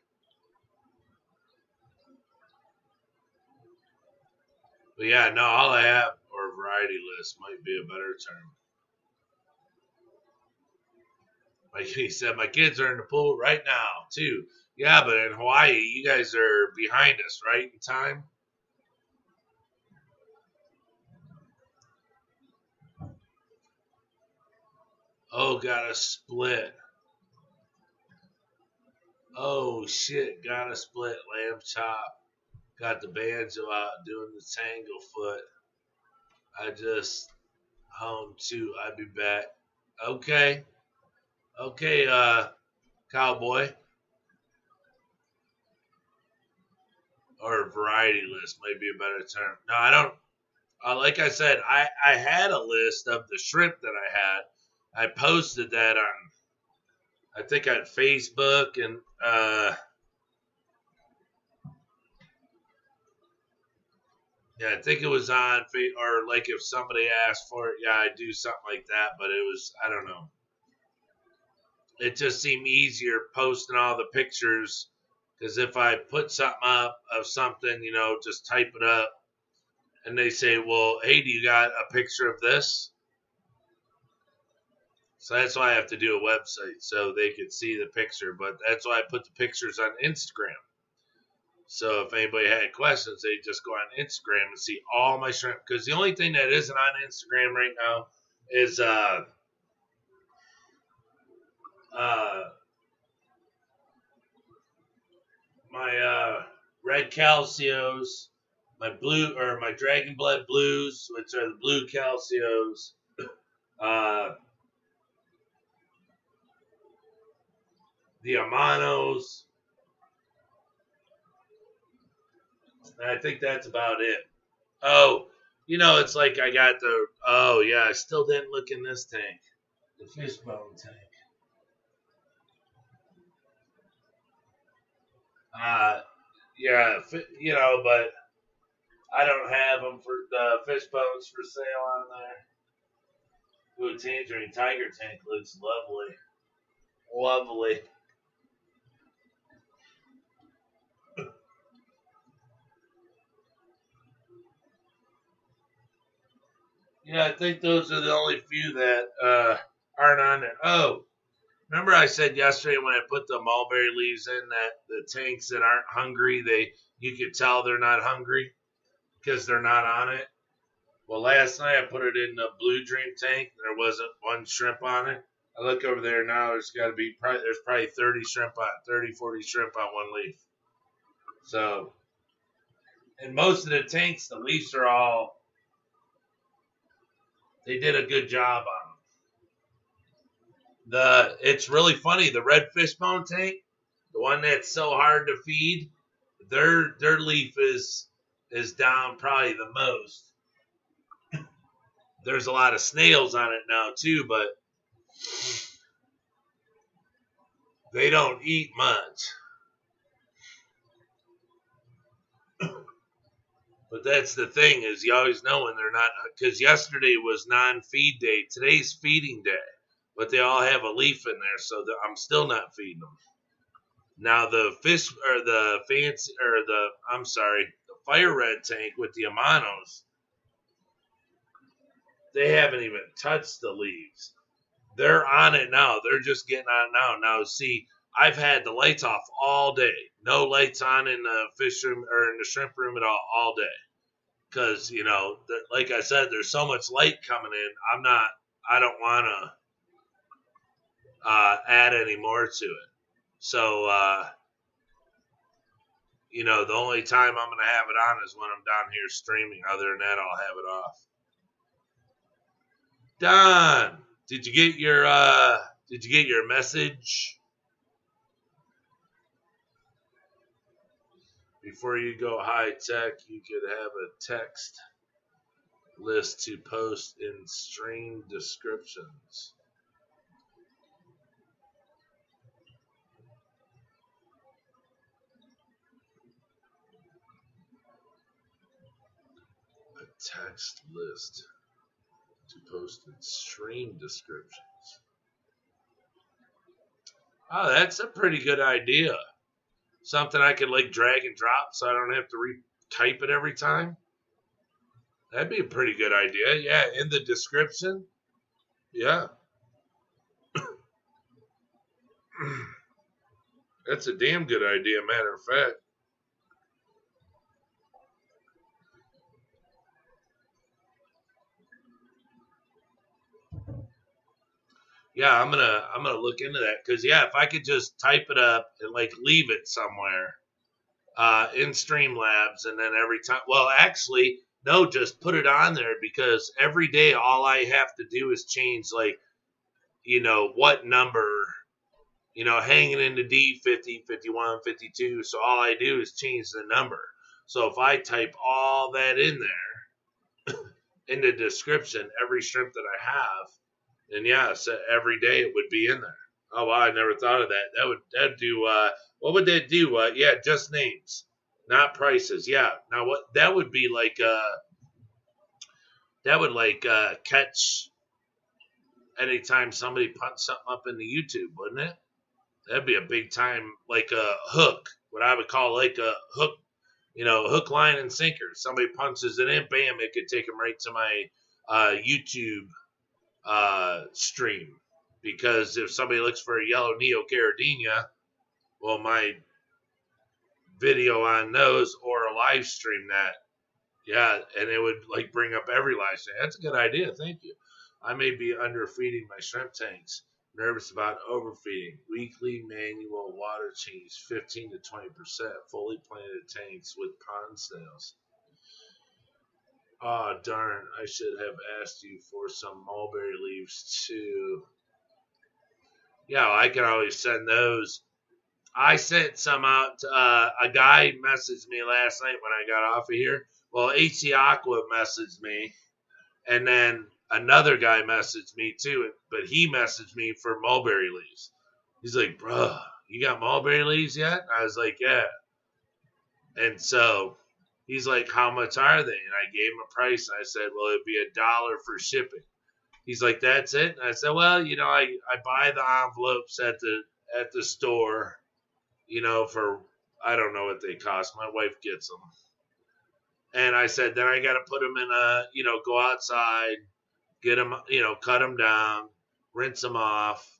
But yeah, no, all I have, or variety list might be a better term. Like he said, my kids are in the pool right now, too. Yeah, but in Hawaii, you guys are behind us, right, in time? Oh, got a split. Oh, shit, got a split. Lamb chop. Got the banjo out doing the tanglefoot. I just home too. I'll be back. Okay. Okay, cowboy. Or variety list might be a better term. No, I don't. Like I said, I had a list of the shrimp that I had. I posted that on, I think on Facebook, and yeah, I think it was on, or like if somebody asked for it, yeah, I do something like that. But it was, I don't know. It just seemed easier posting all the pictures, because if I put something up of something, you know, just type it up, and they say, well, hey, do you got a picture of this? So that's why I have to do a website so they could see the picture. But that's why I put the pictures on Instagram. So if anybody had questions, they just go on Instagram and see all my shrimp. Because the only thing that isn't on Instagram right now is my red calcios, my blue or my dragon blood blues, which are the blue calcios. The Amanos. And I think that's about it. Oh, you know, it's like I got the. Oh, yeah, I still didn't look in this tank. The fishbone tank. Yeah, but I don't have them for the fish bones for sale on there. Ooh, Tangerine Tiger Tank looks lovely. Lovely. Yeah, I think those are the only few that aren't on there. Oh, remember I said yesterday when I put the mulberry leaves in that the tanks that aren't hungry, you could tell they're not hungry because they're not on it. Well, last night I put it in the Blue Dream tank. There wasn't one shrimp on it. I look over there now. There's probably 40 shrimp on one leaf. So, and most of the tanks, the leaves are all. They did a good job on them. It's really funny. The red fishbone tank, the one that's so hard to feed, their leaf is down probably the most. There's a lot of snails on it now too, but they don't eat much. But that's the thing is you always know when they're not, because yesterday was non-feed day. Today's feeding day, but they all have a leaf in there, so I'm still not feeding them. Now the fish or the fancy or the fire red tank with the Amanos, they haven't even touched the leaves. They're on it now. They're just getting on it now. Now see, I've had the lights off all day. No lights on in the fish room or in the shrimp room at all day. Because like I said, there's so much light coming in. I don't want to add any more to it. So the only time I'm gonna have it on is when I'm down here streaming. Other than that, I'll have it off. Don, did you get your message? Before you go high tech, you could have a text list to post in stream descriptions. A text list to post in stream descriptions. Oh, that's a pretty good idea. Something I could like drag and drop so I don't have to retype it every time. That'd be a pretty good idea. Yeah, in the description. Yeah. That's a damn good idea, matter of fact. Yeah, I'm gonna look into that because yeah, if I could just type it up and like leave it somewhere in Streamlabs, and then every time, well, actually, no, just put it on there because every day all I have to do is change like what number, hanging into D 50, 51, 52. So all I do is change the number. So if I type all that in there in the description, every shrimp that I have, then yeah, so every day it would be in there. Oh wow, I never thought of that. That'd do what would that do? Yeah, just names, not prices. Yeah. Now what that would be like that would like catch anytime somebody puts something up in the YouTube, wouldn't it? That'd be a big time like a hook, what I would call like a hook, hook, line, and sinker. Somebody punches it in, bam, it could take them right to my YouTube stream. Because if somebody looks for a yellow neocaridina, well, my video on those or a live stream that, yeah, and it would like bring up every live stream. That's a good idea. Thank you. I may be underfeeding my shrimp tanks. Nervous about overfeeding. Weekly manual water change 15 to 20%. Fully planted tanks with pond snails. Oh, darn. I should have asked you for some mulberry leaves too. Yeah, well, I can always send those. I sent some out. A guy messaged me last night when I got off of here. Well, HC Aqua messaged me. And then another guy messaged me too, but he messaged me for mulberry leaves. He's like, bro, you got mulberry leaves yet? I was like, yeah. And so he's like, how much are they? And I gave him a price. And I said, well, it'd be $1 for shipping. He's like, that's it. And I said, well, I buy the envelopes at the store, for I don't know what they cost. My wife gets them. And I said, then I got to put them in go outside, get them, cut them down, rinse them off,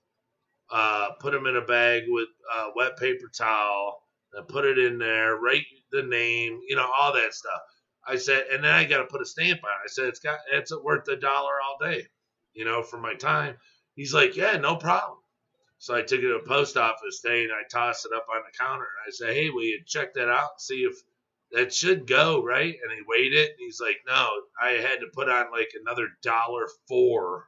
put them in a bag with wet paper towel, and put it in there, write the name, all that stuff. I said, and then I got to put a stamp on it. I said, it's worth $1 all day, for my time. He's like, yeah, no problem. So I took it to a post office day and I tossed it up on the counter. And I said, hey, will you check that out and see if that should go, right? And he weighed it and he's like, no, I had to put on like another $1.04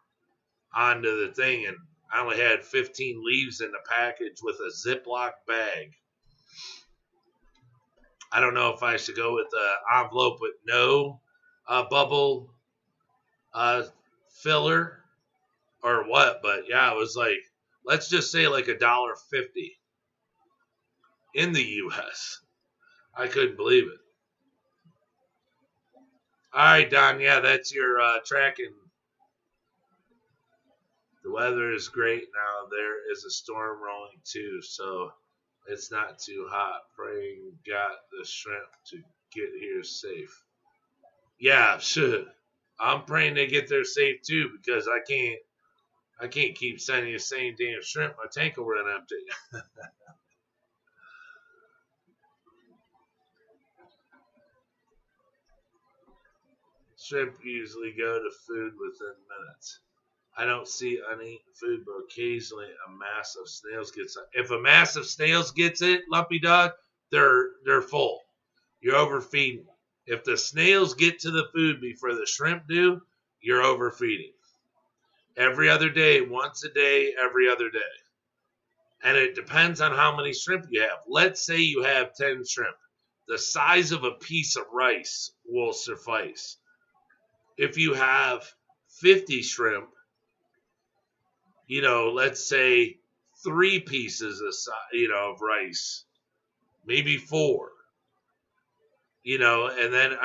onto the thing. And I only had 15 leaves in the package with a Ziploc bag. I don't know if I should go with an envelope with no bubble filler or what, but yeah, it was like, let's just say like $1.50 in the U.S. I couldn't believe it. All right, Don. Yeah, that's your tracking. The weather is great now. There is a storm rolling too, so it's not too hot. Praying got the shrimp to get here safe. Yeah, sure. I'm praying they get there safe too because I can't keep sending you the same damn shrimp. My tank will run empty. Shrimp usually go to food within minutes. I don't see uneaten food, but occasionally a mass of snails gets it. If a mass of snails gets it, Lumpy Dog, they're full. You're overfeeding. If the snails get to the food before the shrimp do, you're overfeeding. Every other day, once a day, every other day. And it depends on how many shrimp you have. Let's say you have 10 shrimp. The size of a piece of rice will suffice. If you have 50 shrimp, let's say 3 pieces of rice, maybe 4, and then,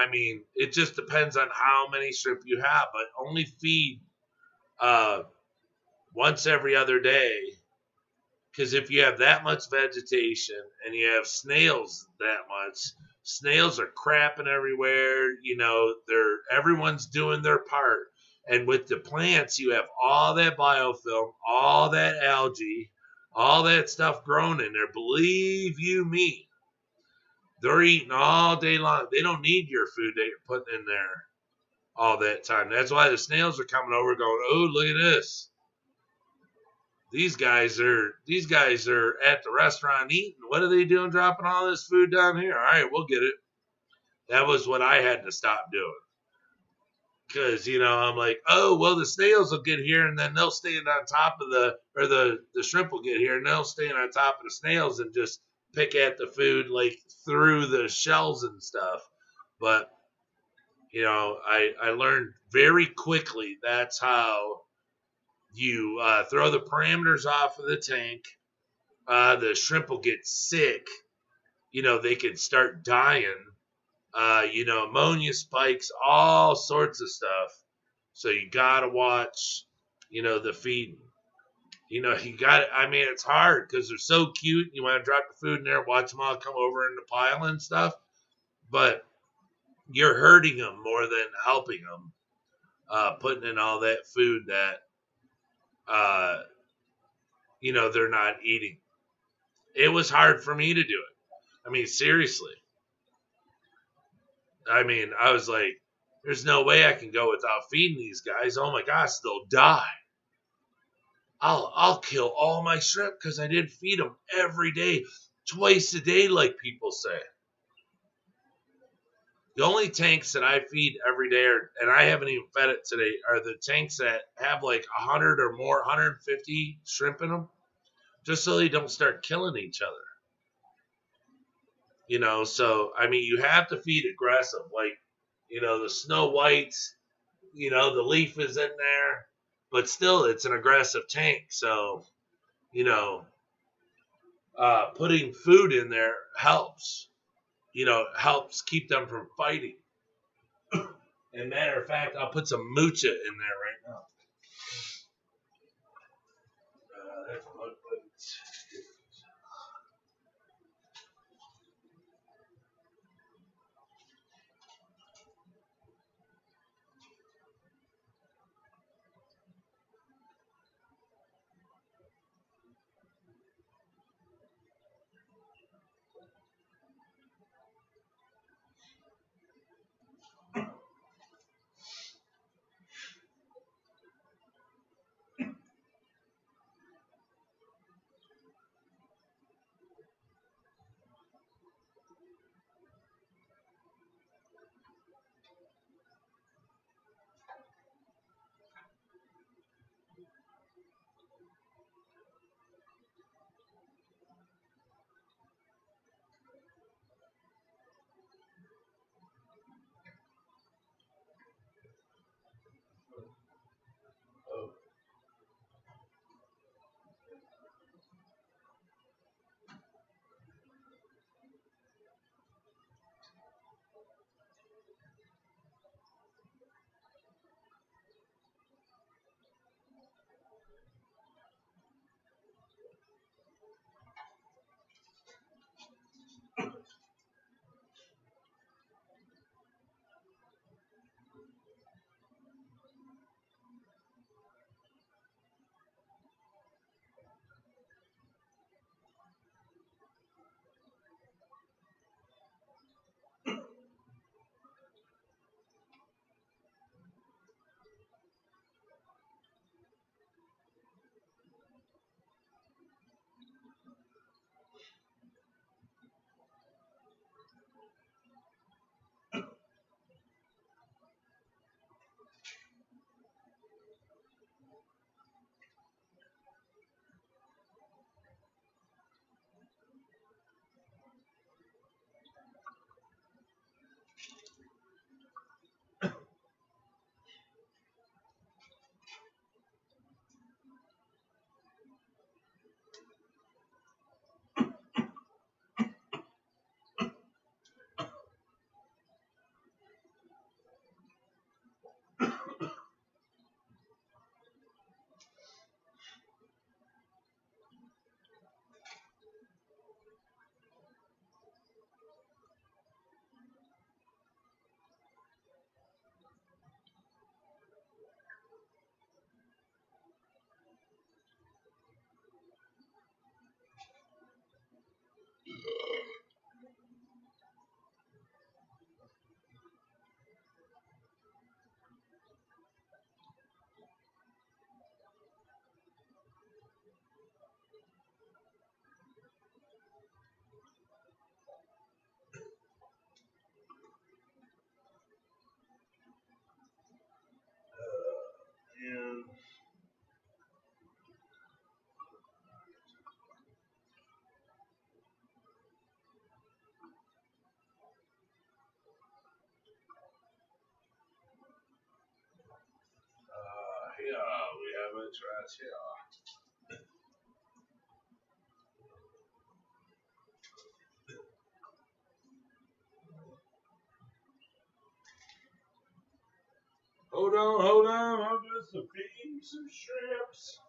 it just depends on how many shrimp you have, but only feed once every other day. Because if you have that much vegetation and you have snails that much, snails are crapping everywhere. Everyone's doing their part. And with the plants, you have all that biofilm, all that algae, all that stuff grown in there. Believe you me, they're eating all day long. They don't need your food that you're putting in there all that time. That's why the snails are coming over going, oh, look at this. These guys are at the restaurant eating. What are they doing dropping all this food down here? All right, we'll get it. That was what I had to stop doing. Because, I'm like, oh, well, the snails will get here and then they'll stand on top of the shrimp will get here and they'll stand on top of the snails and just pick at the food like through the shells and stuff. But, I learned very quickly that's how you throw the parameters off of the tank. The shrimp will get sick. They can start dying. Ammonia spikes, all sorts of stuff. So you gotta watch, the feeding. You got. It's hard because they're so cute. You want to drop the food in there, watch them all come over in the pile and stuff. But you're hurting them more than helping them. Putting in all that food that, they're not eating. It was hard for me to do it. Seriously. I was like, there's no way I can go without feeding these guys. Oh my gosh, they'll die. I'll kill all my shrimp because I didn't feed them every day, twice a day, like people say. The only tanks that I feed every day, and I haven't even fed it today, are the tanks that have like 100 or more, 150 shrimp in them, just so they don't start killing each other. So, you have to feed aggressive, like, the Snow Whites, the leaf is in there, but still it's an aggressive tank. So, putting food in there helps. helps keep them from fighting. And matter of fact, I'll put some mucha in there right now. That's what and yeah, we have it right here. Hold on. I'm just feeding some shrimps.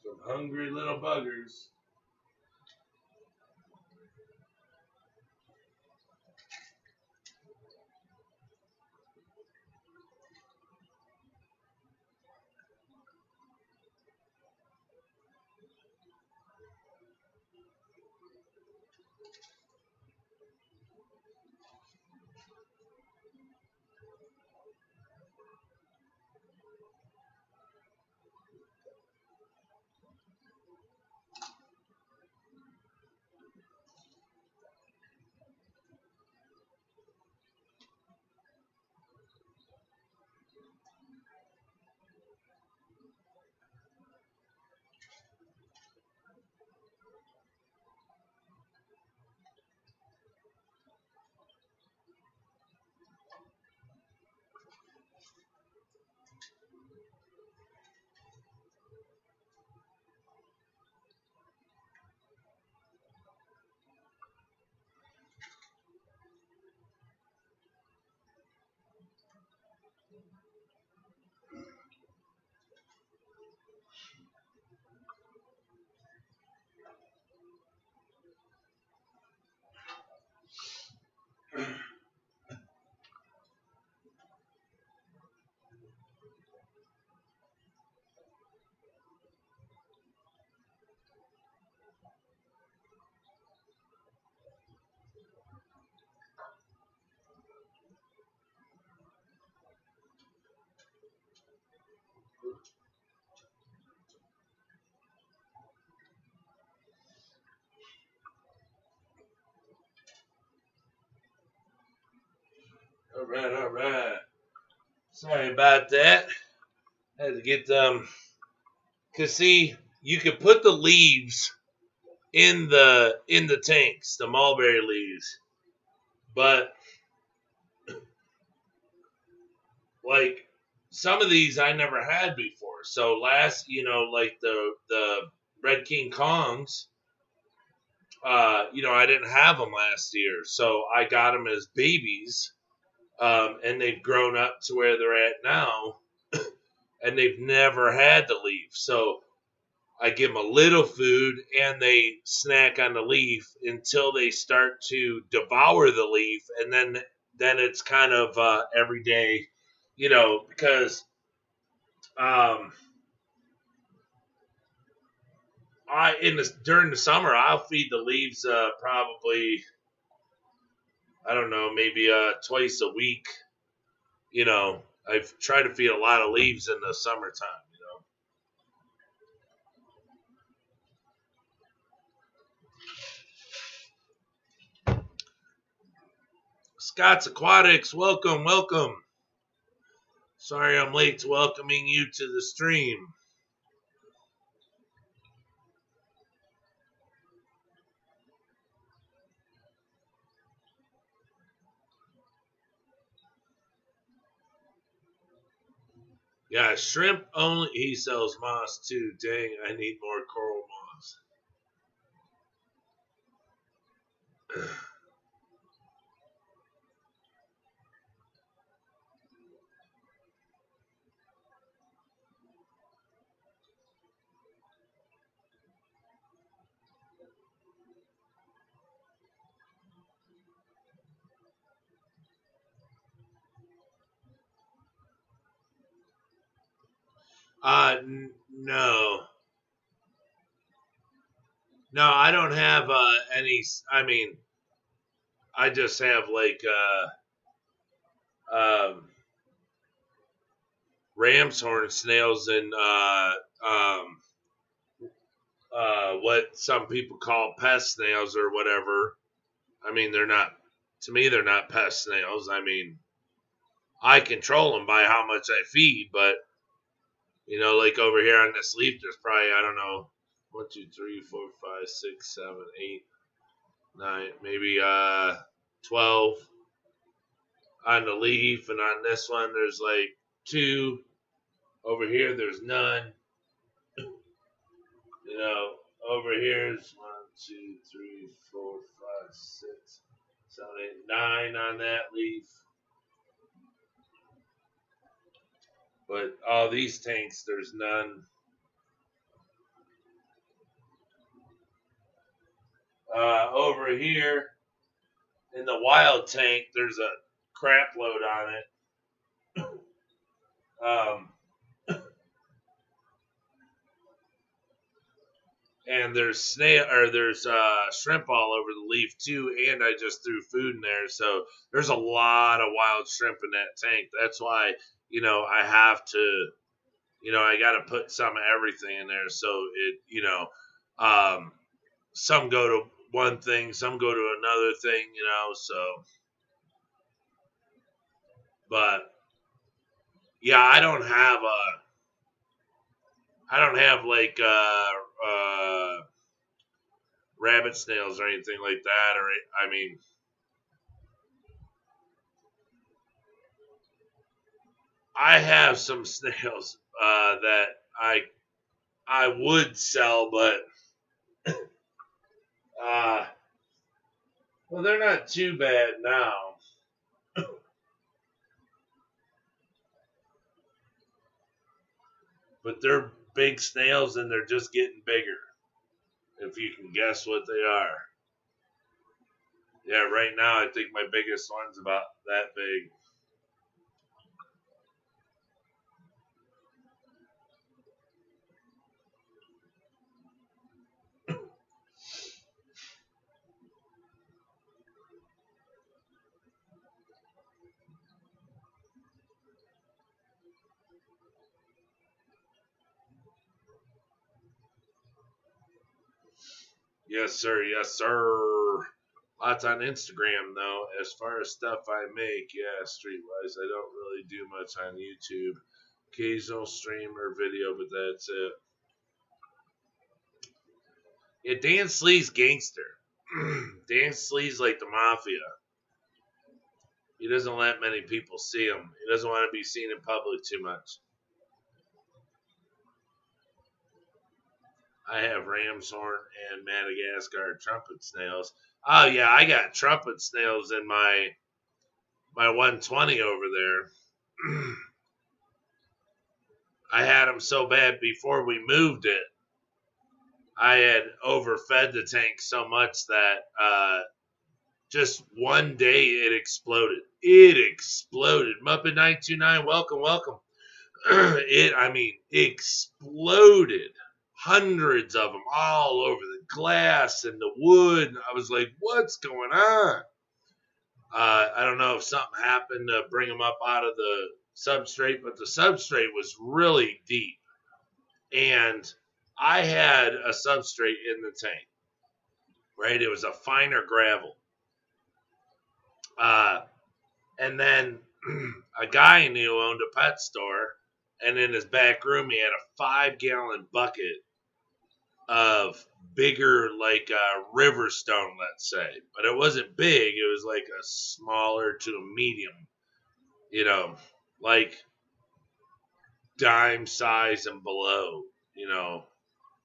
Some hungry little buggers. All right, all right. Sorry about that. Had to get them. Cause see, you could put the leaves in the tanks, the mulberry leaves, but like some of these I never had before. So last, like the Red King Kongs, I didn't have them last year, so I got them as babies, and they've grown up to where they're at now, and they've never had the leaf. So I give them a little food, and they snack on the leaf until they start to devour the leaf, and then it's kind of every day, because um, I in the during the summer I'll feed the leaves probably, I don't know, maybe twice a week. I've tried to feed a lot of leaves in the summertime. Scott's Aquatics, welcome, welcome. Sorry I'm late to welcoming you to the stream. Yeah, shrimp only. He sells moss too. Dang, I need more coral moss. No, no, I don't have any. I mean, I just have like ram's horn snails and what some people call pest snails or whatever. I mean, they're not. To me, they're not pest snails. I mean, I control them by how much I feed, but like over here on this leaf, there's probably, I don't know, 1, 2, 3, 4, 5, 6, 7, 8, 9, maybe 12 on the leaf, and on this one there's like 2. Over here there's none. Over here's 1, 2, 3, 4, 5, 6, 7, 8, 9 on that leaf. But all these tanks, there's none. Over here in the wild tank, there's a crap load on it. And there's shrimp all over the leaf too, and I just threw food in there, so there's a lot of wild shrimp in that tank. That's why I have to, I got to put some of everything in there, so some go to one thing, some go to another thing, so. But yeah, I don't have like rabbit snails or anything like that. Or I mean, I have some snails that I would sell, but uh, well, they're not too bad now. But they're big snails, and they're just getting bigger. If you can guess what they are. Yeah, right now I think my biggest one's about that big. Yes, sir. Yes, sir. Lots on Instagram, though. As far as stuff I make, yeah, streetwise, I don't really do much on YouTube. Occasional stream or video, but that's it. Yeah, Dan Slee's gangster. Dan Slee's like the mafia. He doesn't let many people see him. He doesn't want to be seen in public too much. I have ram's horn and Madagascar trumpet snails. Oh yeah, I got trumpet snails in my 120 over there. I had them so bad before we moved it. I had overfed the tank so much that just one day it exploded. It exploded. Muppet 929, welcome. It exploded. Hundreds of them all over the glass and the wood. And I was like, what's going on? I don't know if something happened to bring them up out of the substrate, but the substrate was really deep. And I had a substrate in the tank, right? It was a finer gravel. And then a guy I knew owned a pet store, and in his back room he had a 5-gallon bucket of bigger, like river stone, let's say. But it wasn't big. It was like a smaller to a medium, like dime size and below,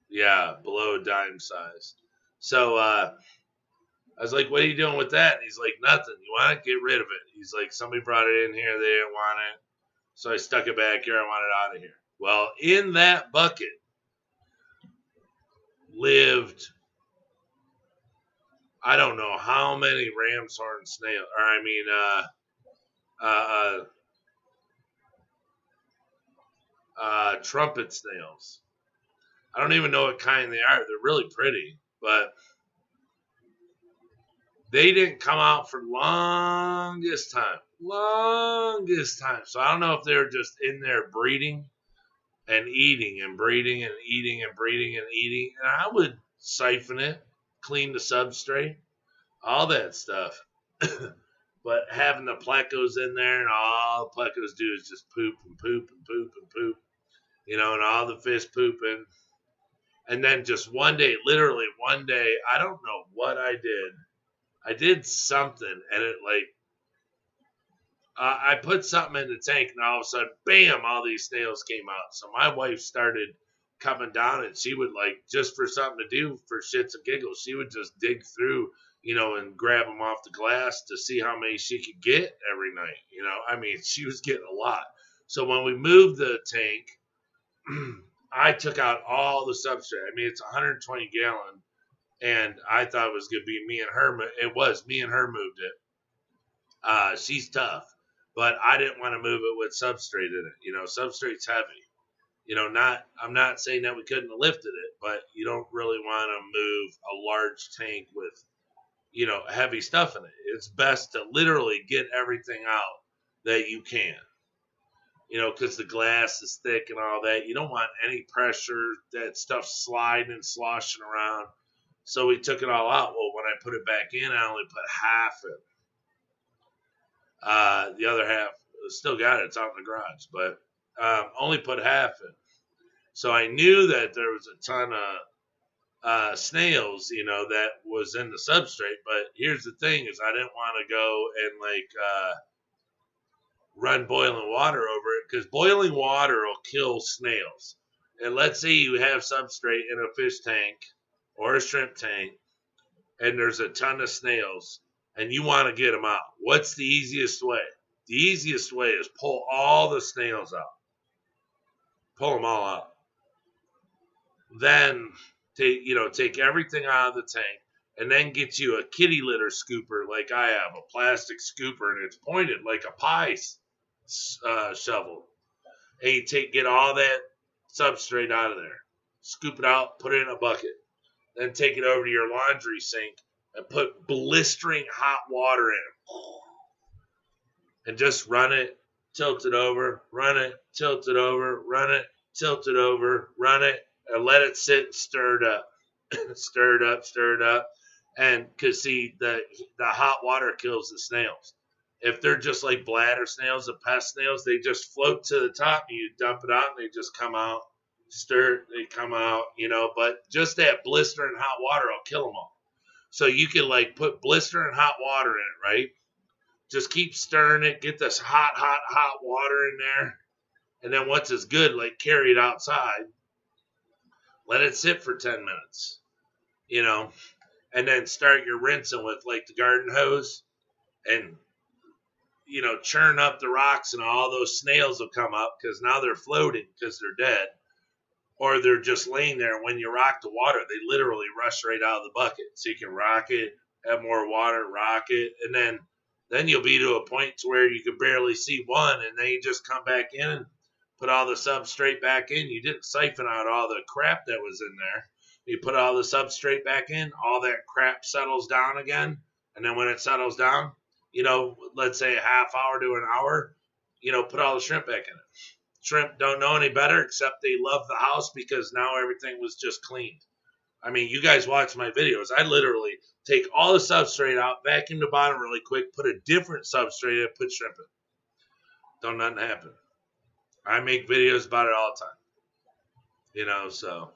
yeah, below dime size. So I was like, what are you doing with that? And he's like, nothing. You want it? Get rid of it. He's like, somebody brought it in here. They didn't want it. So I stuck it back here. I want it out of here. Well, in that bucket lived, I don't know how many ram's horn snails, trumpet snails. I don't even know what kind they are. They're really pretty, but they didn't come out for longest time. So I don't know if they're just in there breeding and eating and breeding and eating and breeding and eating. And I would siphon it, clean the substrate, all that stuff. But having the plecos in there, and all the plecos do is just poop and poop and poop and poop, and all the fish pooping. And then just one day, literally one day, I don't know what I did. I did something, and it I put something in the tank, and all of a sudden, bam, all these snails came out. So my wife started coming down, and she would, just for something to do, for shits and giggles, she would just dig through, and grab them off the glass to see how many she could get every night. She was getting a lot. So when we moved the tank, I took out all the substrate. It's 120 gallon, and I thought it was going to be me and her. It was. Me and her moved it. She's tough, but I didn't want to move it with substrate in it. Substrate's heavy. I'm not saying that we couldn't have lifted it, but you don't really want to move a large tank with, heavy stuff in it. It's best to literally get everything out that you can. Because the glass is thick and all that. You don't want any pressure, that stuff sliding and sloshing around. So we took it all out. Well, when I put it back in, I only put half in. The other half, still got it. It's out in the garage. But only put half in. So I knew that there was a ton of snails, that was in the substrate. But here's the thing is I didn't want to go and run boiling water over it, because boiling water will kill snails. And let's say you have substrate in a fish tank or a shrimp tank, and there's a ton of snails, and you want to get them out. What's the easiest way? The easiest way is pull all the snails out. Pull them all out. Then take everything out of the tank, and then get you a kitty litter scooper like I have, a plastic scooper, and it's pointed like a pie shovel. And you get all that substrate out of there, scoop it out, put it in a bucket, then take it over to your laundry sink and put blistering hot water in it, and just run it, tilt it over, run it, tilt it over, run it, tilt it over, run it, and let it sit and stir it up. Stir it up. And because see, the hot water kills the snails. If they're just like bladder snails, the pest snails, they just float to the top and you dump it out and they just come out, stir it, they come out, but just that blistering hot water will kill them all. So you can like put blistering hot water in it, right? Just keep stirring it, get this hot, hot, hot water in there. And then once it's good, like carry it outside, let it sit for 10 minutes, and then start your rinsing with like the garden hose and, churn up the rocks and all those snails will come up because now they're floating because they're dead or they're just laying there. When you rock the water, they literally rush right out of the bucket. So you can rock it, have more water, rock it, and then you'll be to a point to where you could barely see one, and then you just come back in and put all the substrate back in. You didn't siphon out all the crap that was in there. You put all the substrate back in, all that crap settles down again, and then when it settles down, let's say a half hour to an hour, put all the shrimp back in it. Shrimp don't know any better except they love the house because now everything was just cleaned. I mean, you guys watch my videos. I literally take all the substrate out, vacuum the bottom really quick, put a different substrate in, put shrimp in. Don't nothing happen. I make videos about it all the time. So.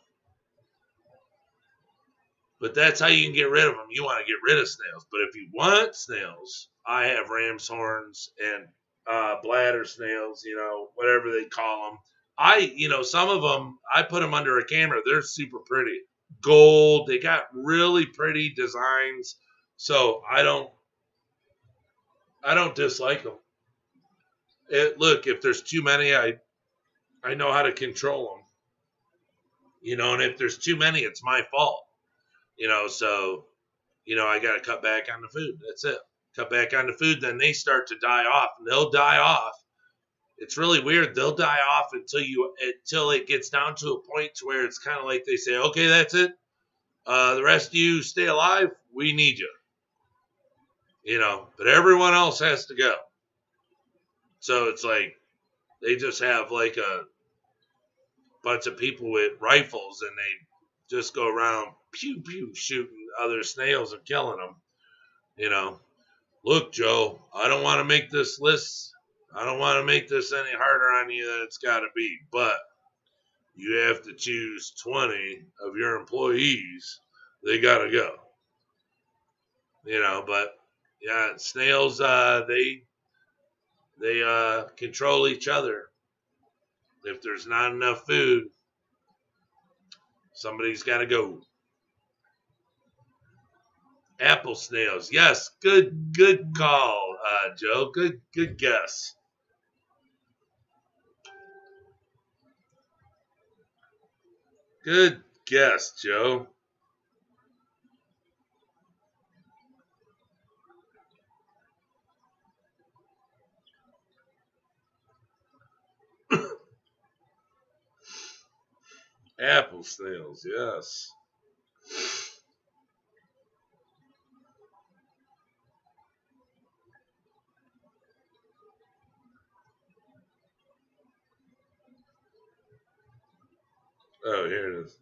But that's how you can get rid of them. You want to get rid of snails. But if you want snails, I have ram's horns and bladder snails, whatever they call them. Some of them, I put them under a camera. They're super pretty. Gold. They got really pretty designs. So I don't dislike them. Look, if there's too many, I know how to control them. And if there's too many, it's my fault. So, I got to cut back on the food. That's it. Cut back on the food. Then they start to die off. And they'll die off. It's really weird. They'll die off until it gets down to a point to where it's kind of like they say, okay, that's it. The rest of you stay alive. We need you. But everyone else has to go. So it's like they just have like a bunch of people with rifles and they just go around pew pew shooting other snails and killing them. Look, Joe, I don't want to make this list. I don't want to make this any harder on you than it's got to be, but you have to choose 20 of your employees. They got to go. But yeah, snails, they control each other. If there's not enough food, somebody's got to go. Apple snails. Yes, good call, Joe. Good guess. Good guess, Joe. Apple snails, yes. Oh, here it is.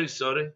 Sorry.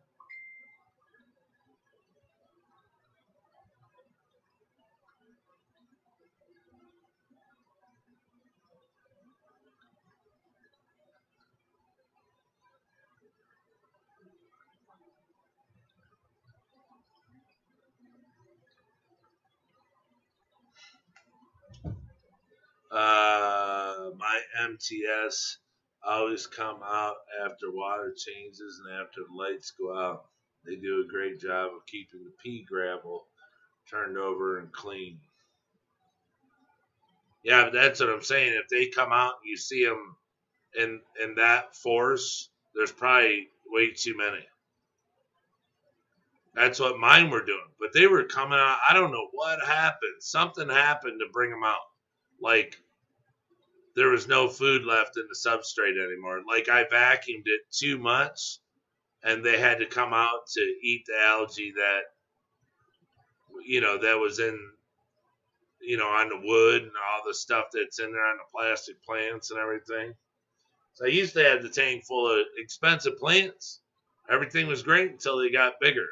My MTS always come out after water changes and after the lights go out. They do a great job of keeping the pea gravel turned over and clean. Yeah, but that's what I'm saying. If they come out and you see them in that force, there's probably way too many. That's what mine were doing. But they were coming out. I don't know what happened. Something happened to bring them out. Like there was no food left in the substrate anymore. Like I vacuumed it too much, and they had to come out to eat the algae that that was in on the wood and all the stuff that's in there on the plastic plants and everything. So I used to have the tank full of expensive plants. Everything was great until they got bigger.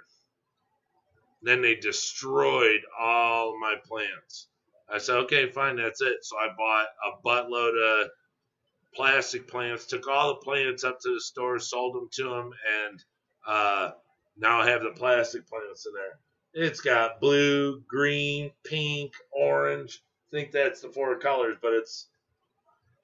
Then they destroyed all my plants. I said, okay, fine, that's it. So I bought a buttload of plastic plants, took all the plants up to the store, sold them to them, and now I have the plastic plants in there. It's got blue, green, pink, orange. I think that's the 4 colors, but it's,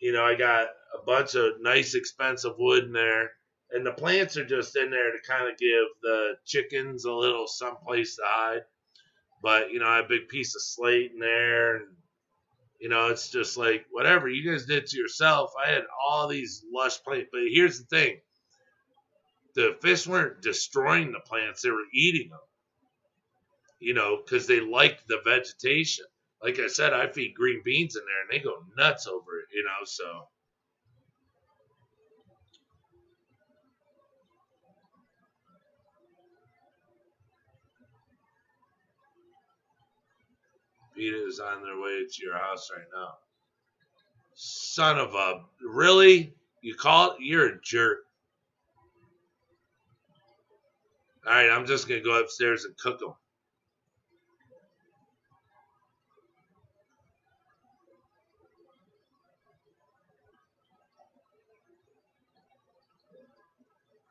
I got a bunch of nice, expensive wood in there. And the plants are just in there to kind of give the chickens a little someplace to hide. But, I have a big piece of slate in there. And, it's just like, whatever. You guys did to yourself. I had all these lush plants. But here's the thing. The fish weren't destroying the plants. They were eating them. Because they liked the vegetation. Like I said, I feed green beans in there, and they go nuts over it, so. PETA is on their way to your house right now. Son of a... Really? You call it? You're a jerk. All right, I'm just going to go upstairs and cook them.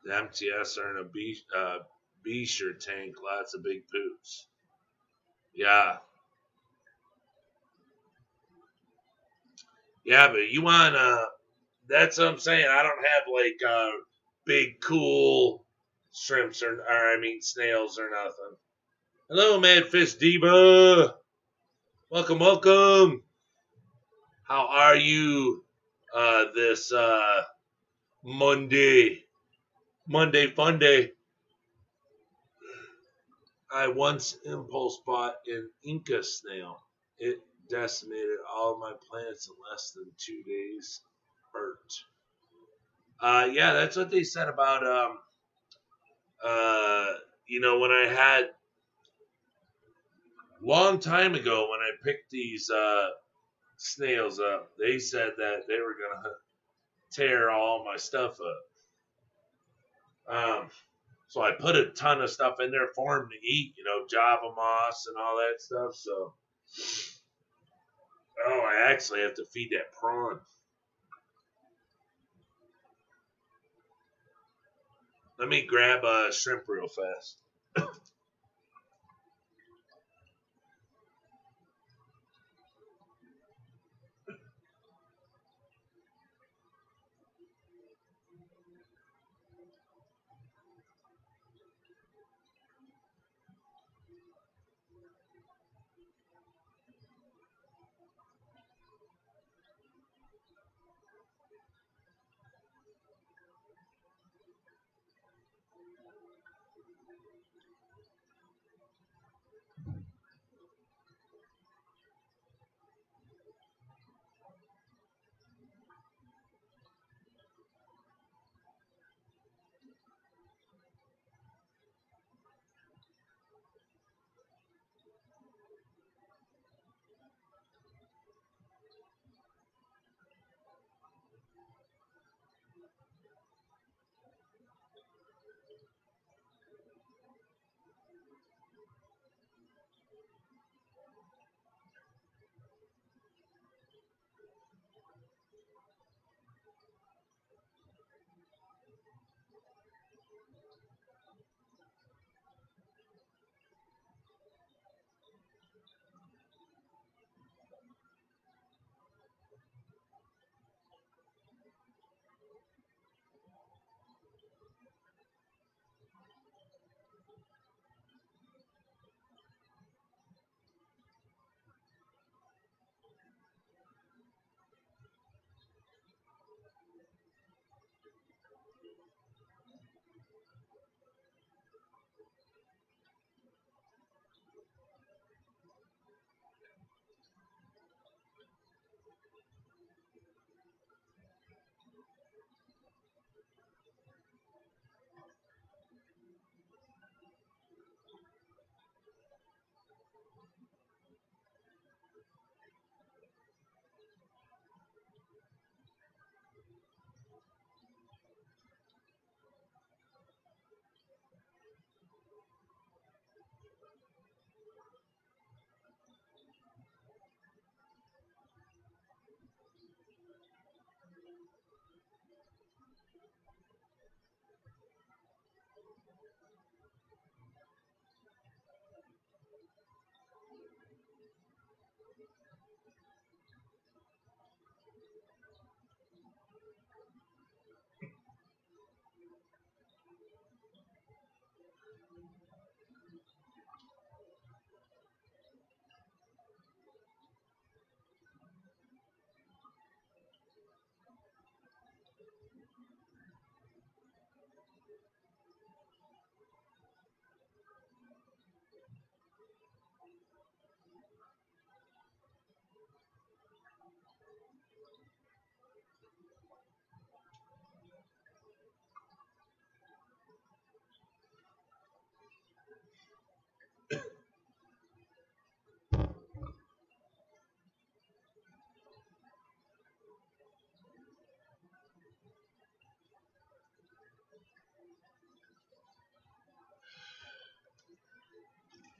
The MTS are in a Beecher tank, lots of big poops. Yeah. Yeah, but you want that's what I'm saying. I don't have like big cool shrimps or snails or nothing. Hello, Madfish Diva. Welcome, welcome. How are you this Monday fun day? I once impulse bought an Inca snail. It decimated all of my plants in less than 2 days. Burnt. Yeah, that's what they said about when I had long time ago when I picked these snails up, they said that they were gonna tear all my stuff up. So I put a ton of stuff in there for them to eat, Java moss and all that stuff. So, I actually have to feed that prawn. Let me grab a shrimp real fast.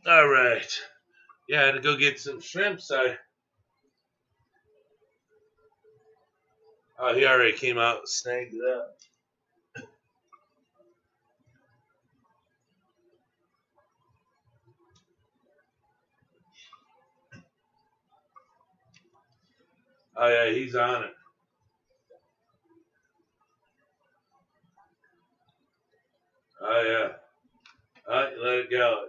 All right. Yeah, I had to go get some shrimps. He already came out and snagged it up. Oh yeah, he's on it. Oh yeah. Let it go.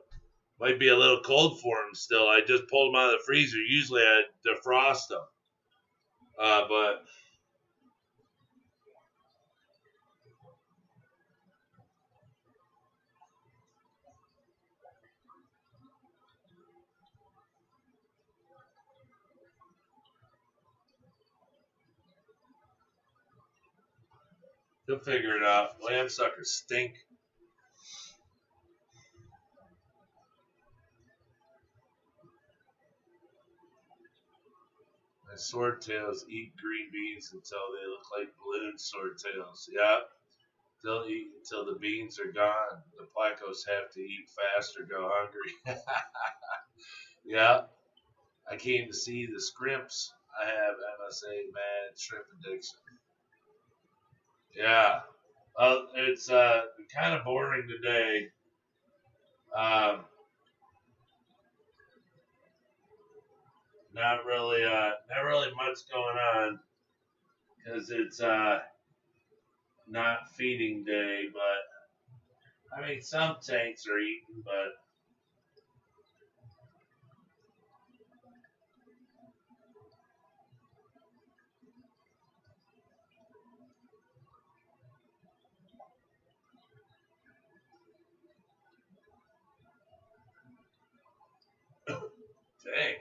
Might be a little cold for him still. I just pulled him out of the freezer. Usually I defrost them. But he'll figure it out. Lamb suckers stink. My swordtails eat green beans until they look like balloon swordtails. Yeah. They'll eat until the beans are gone. The placos have to eat fast or go hungry. Yeah. I came to see the scrimps. I have MSA mad shrimp addiction. Yeah. It's kind of boring today. Not really much going on because it's not feeding day. But I mean, some tanks are eating, but dang,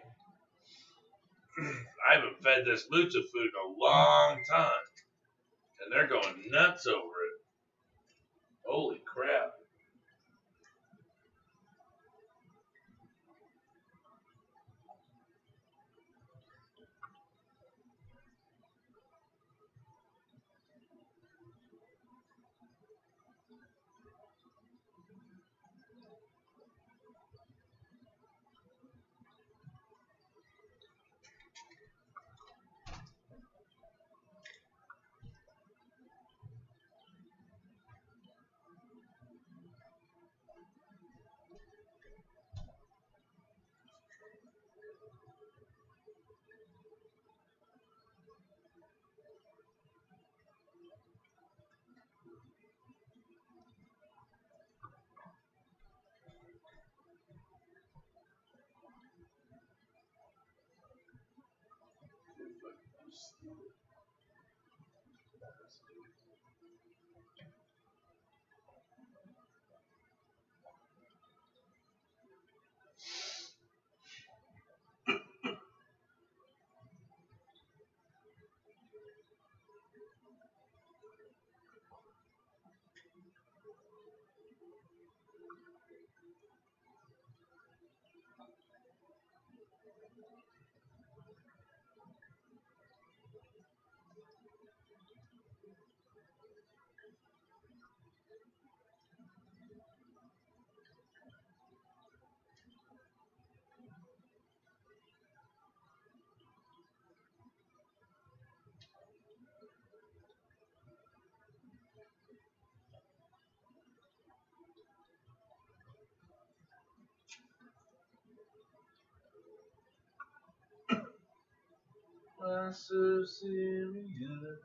I haven't fed this mucha food in a long time, and they're going nuts over it. Holy crap! Why so serious?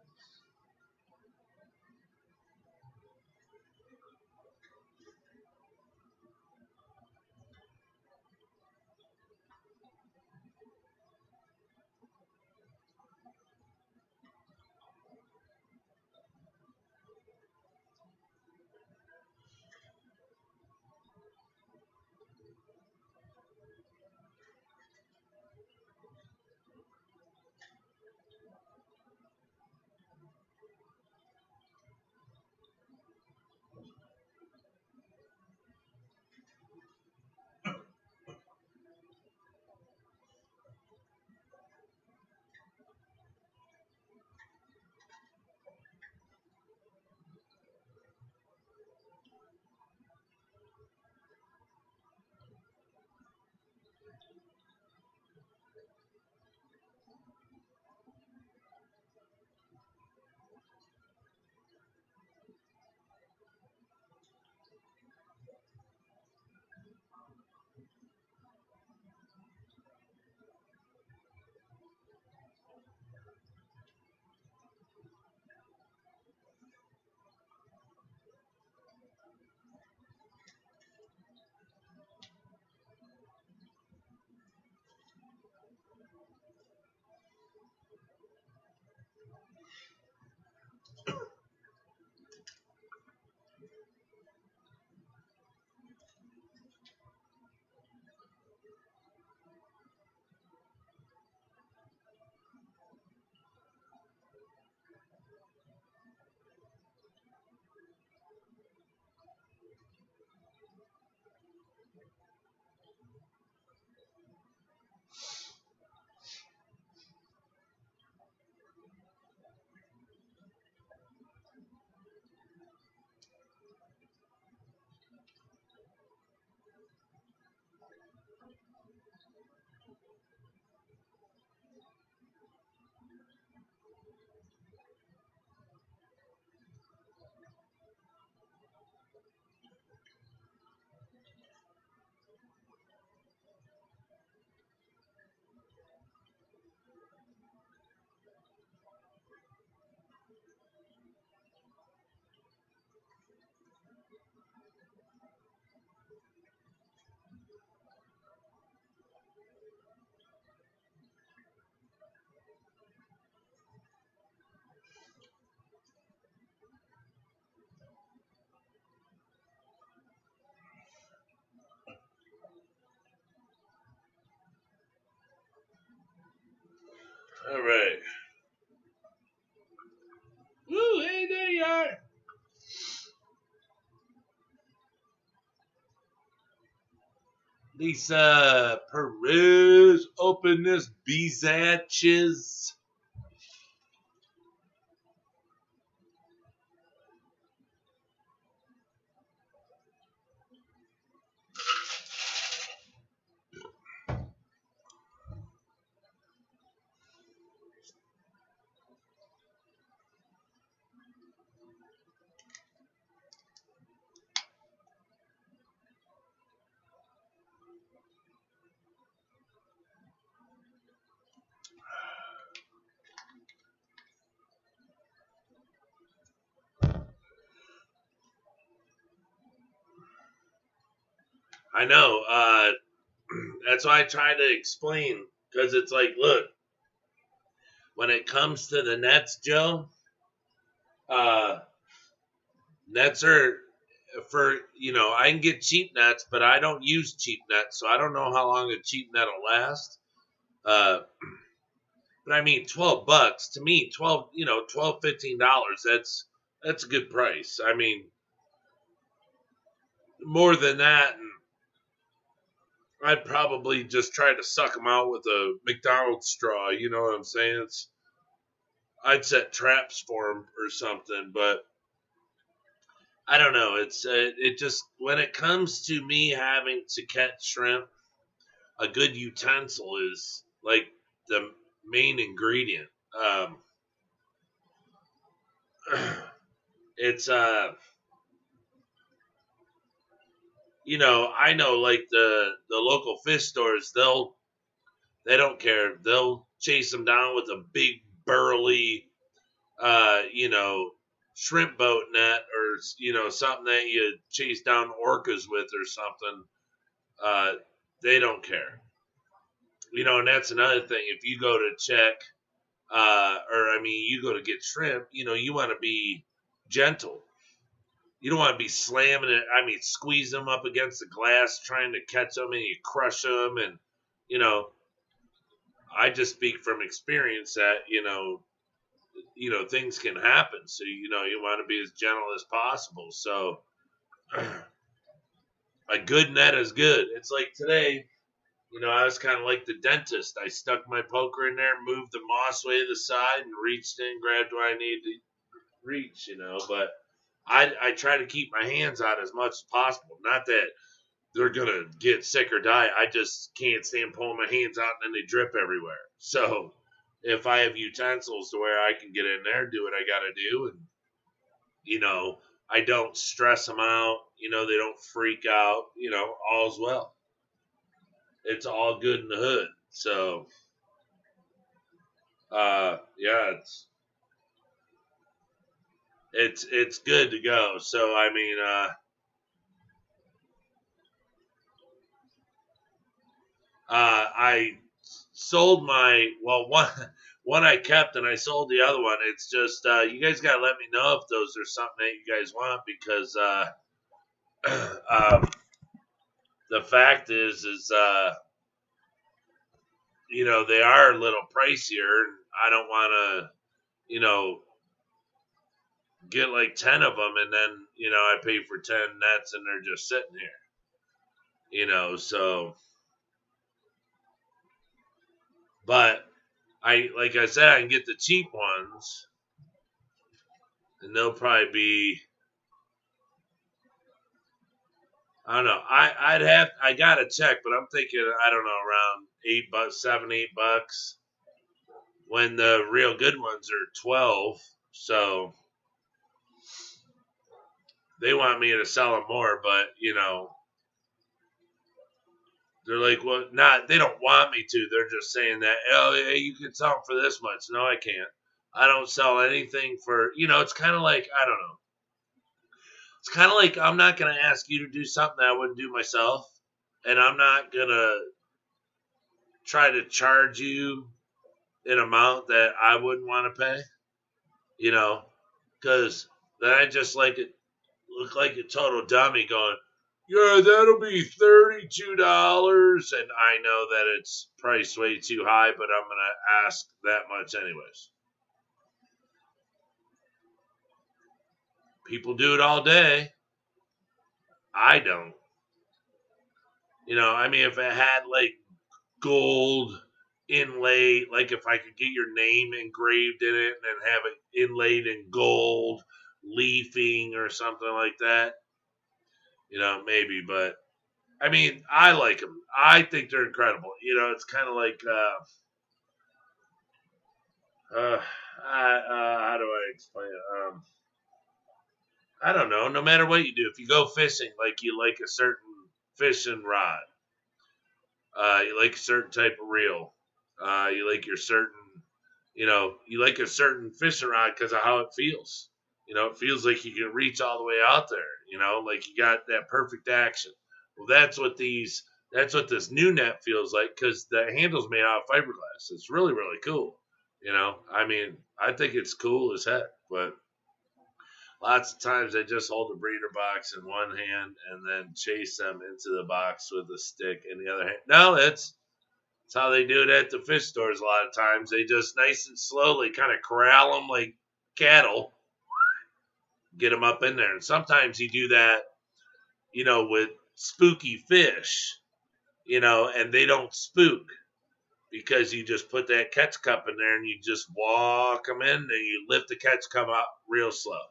All right. Woo, hey, there you are. Lisa Perez, open this Bizatches. I know. That's why I try to explain because it's like, look, when it comes to the Nets, Joe, uh, Nets are for I can get cheap nets, but I don't use cheap nets, so I don't know how long a cheap net will last. Uh, but I mean, $12 to me, 12, $12, $15. That's a good price. I mean, more than that, and I'd probably just try to suck them out with a McDonald's straw. You know what I'm saying? I'd set traps for them or something, but I don't know. It just when it comes to me having to catch shrimp, a good utensil is like the main ingredient. Um, it's I know like the local fish stores, they don't care. chase them down with a big burly, you know, shrimp boat net or, you know, something that you chase down orcas with or something. They don't care. You know, and that's another thing. If you go to check, or I mean, you go to get shrimp, you know, you want to be gentle. You don't want to be slamming it. I mean, squeeze them up against the glass, trying to catch them, and you crush them. And, you know, I just speak from experience that, you know, things can happen. So, you know, you want to be as gentle as possible. So, a good net is good. It's like today, you know, I was kind of like the dentist. I stuck my poker in there, moved the moss way to the side, and reached in, grabbed what I needed to reach, you know. But I try to keep my hands out as much as possible. Not that they're going to get sick or die. I just can't stand pulling my hands out and then they drip everywhere. So if I have utensils to where I can get in there, do what I got to do, and, you know, I don't stress them out, you know, they don't freak out, you know, all's well. It's all good in the hood. So, yeah, it's good to go. So, I mean, I sold my, well, one I kept and I sold the other one. It's just, you guys got to let me know if those are something that you guys want, because, the fact is, you know, they are a little pricier, and I don't want to, you know, get like 10 of them and then, you know, I pay for 10 nets and they're just sitting here, you know. So, but like I said, I can get the cheap ones and they'll probably be, I don't know. I gotta check, but I'm thinking, I don't know, around $8, $7, $8, when the real good ones are 12. So they want me to sell them more, but, you know, they're like, well, they don't want me to. They're just saying that, oh, yeah, you can sell them for this much. No, I can't. I don't sell anything for, you know, it's kind of like, I don't know. It's kind of like, I'm not going to ask you to do something that I wouldn't do myself. And I'm not going to try to charge you an amount that I wouldn't want to pay, you know, because then I just look like a total dummy going, yeah, that'll be $32, and I know that it's priced way too high, but I'm gonna ask that much anyways. People do it all day. I don't. You know, I mean, if it had like gold inlaid, like if I could get your name engraved in it and then have it inlaid in gold, leafing or something like that, you know, maybe. But I mean, I like them. I think they're incredible. You know, it's kind of like, how do I explain it? I don't know. No matter what you do, if you go fishing, like you like a certain fishing rod, you like a certain type of reel, you like your certain, you know, you like a certain fishing rod because of how it feels. You know, it feels like you can reach all the way out there. You know, like you got that perfect action. Well, that's what this new net feels like, because the handle's made out of fiberglass. It's really, really cool. You know, I mean, I think it's cool as heck, but lots of times I just hold the breeder box in one hand and then chase them into the box with a stick in the other hand. No, it's how they do it at the fish stores a lot of times. They just nice and slowly kind of corral them like cattle, get them up in there. And sometimes you do that, you know, with spooky fish, you know, and they don't spook because you just put that catch cup in there and you just walk them in and you lift the catch cup up real slow,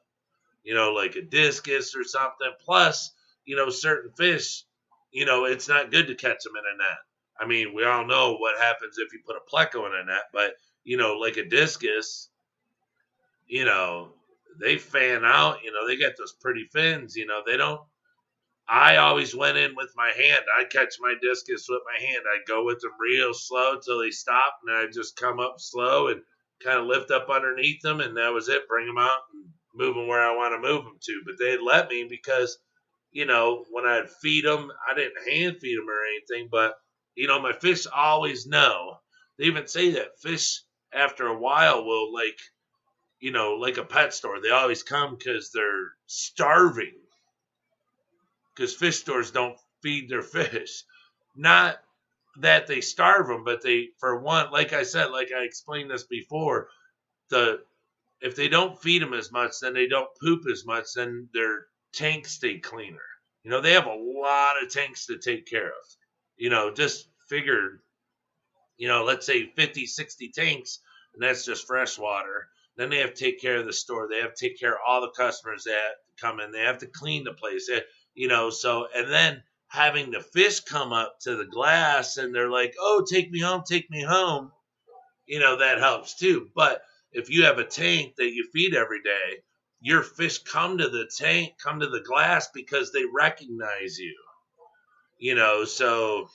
you know, like a discus or something. Plus, you know, certain fish, you know, it's not good to catch them in a net. I mean, we all know what happens if you put a pleco in a net, but, you know, like a discus, you know, they fan out, you know, they got those pretty fins, you know, they don't, I always went in with my hand. I'd catch my discus with my hand. I'd go with them real slow till they stopped, and I'd just come up slow and kind of lift up underneath them, and that was it. Bring them out and move them where I want to move them to. But they'd let me because, when I'd feed them, I didn't hand feed them or anything, but, my fish always know. They even say that fish after a while will, like a pet store, they always come because they're starving. Because fish stores don't feed their fish. Not that they starve them, but they, for one, like I said, like I explained this before, if they don't feed them as much, then they don't poop as much, then their tanks stay cleaner. They have a lot of tanks to take care of. Just figure, let's say 50, 60 tanks, and that's just fresh water. Then they have to take care of the store. They have to take care of all the customers that come in. They have to clean the place. And then having the fish come up to the glass and they're like, oh, take me home, take me home. That helps too. But if you have a tank that you feed every day, your fish come to the tank, come to the glass because they recognize you. So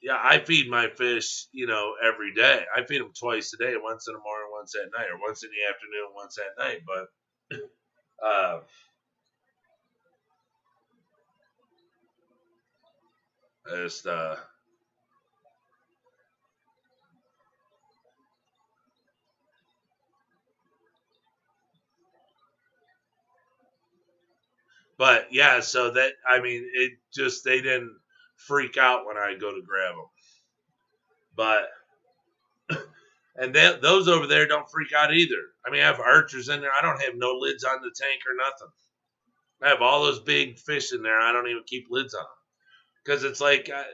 yeah, I feed my fish, every day. I feed them twice a day, once in the morning, once at night, or once in the afternoon, once at night. But just but yeah, so that, I mean, it just, they didn't freak out when I go to grab them. But and those over there don't freak out either. I mean, I have archers in there. I don't have no lids on the tank or nothing. I have all those big fish in there. I don't even keep lids on because it's like, I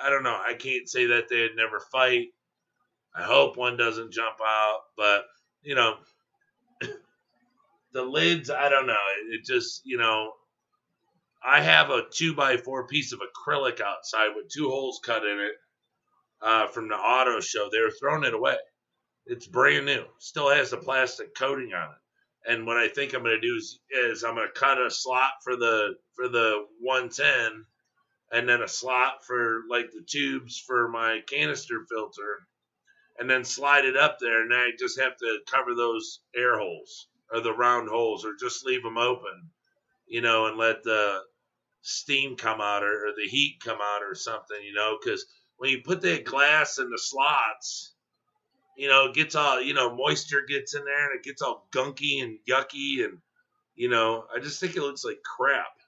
don't know. I can't say that they'd never fight. I hope one doesn't jump out, but you know, the lids, I don't know. It just, I have a 2x4 piece of acrylic outside with two holes cut in it from the auto show. They were throwing it away. It's brand new. Still has the plastic coating on it. And what I think I'm going to do is I'm going to cut a slot for the 110, and then a slot for like the tubes for my canister filter, and then slide it up there. And I just have to cover those air holes or the round holes, or just leave them open, and let the steam come out, or the heat come out or something, because when you put that glass in the slots, it gets all, moisture gets in there and it gets all gunky and yucky. And, I just think it looks like crap.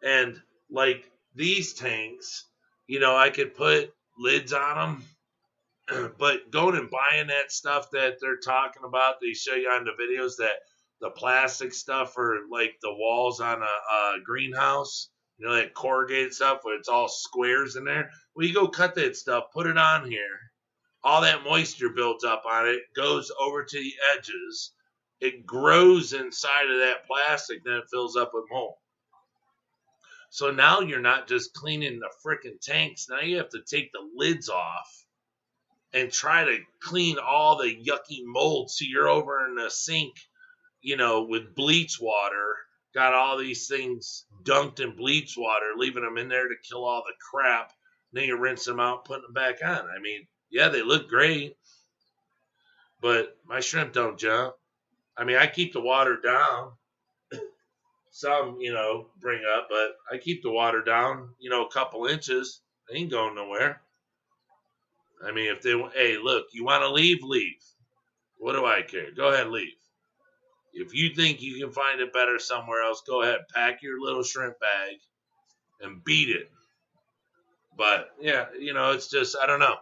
And like these tanks, I could put lids on them, but going and buying that stuff that they're talking about, they show you on the videos, that the plastic stuff for like the walls on a greenhouse, that corrugated stuff where it's all squares in there. Well, you go cut that stuff, put it on here. All that moisture builds up on it, goes over to the edges. It grows inside of that plastic, then it fills up with mold. So now you're not just cleaning the freaking tanks. Now you have to take the lids off and try to clean all the yucky mold. So you're over in the sink, with bleach water, got all these things dunked in bleach water, leaving them in there to kill all the crap. Then you rinse them out, putting them back on. I mean, yeah, they look great, but my shrimp don't jump. I mean, I keep the water down. Some, bring up, but I keep the water down, a couple inches. They ain't going nowhere. I mean, if they, hey, look, you want to leave, leave. What do I care? Go ahead, leave. If you think you can find it better somewhere else, go ahead, pack your little shrimp bag and beat it. But yeah, it's just, I don't know.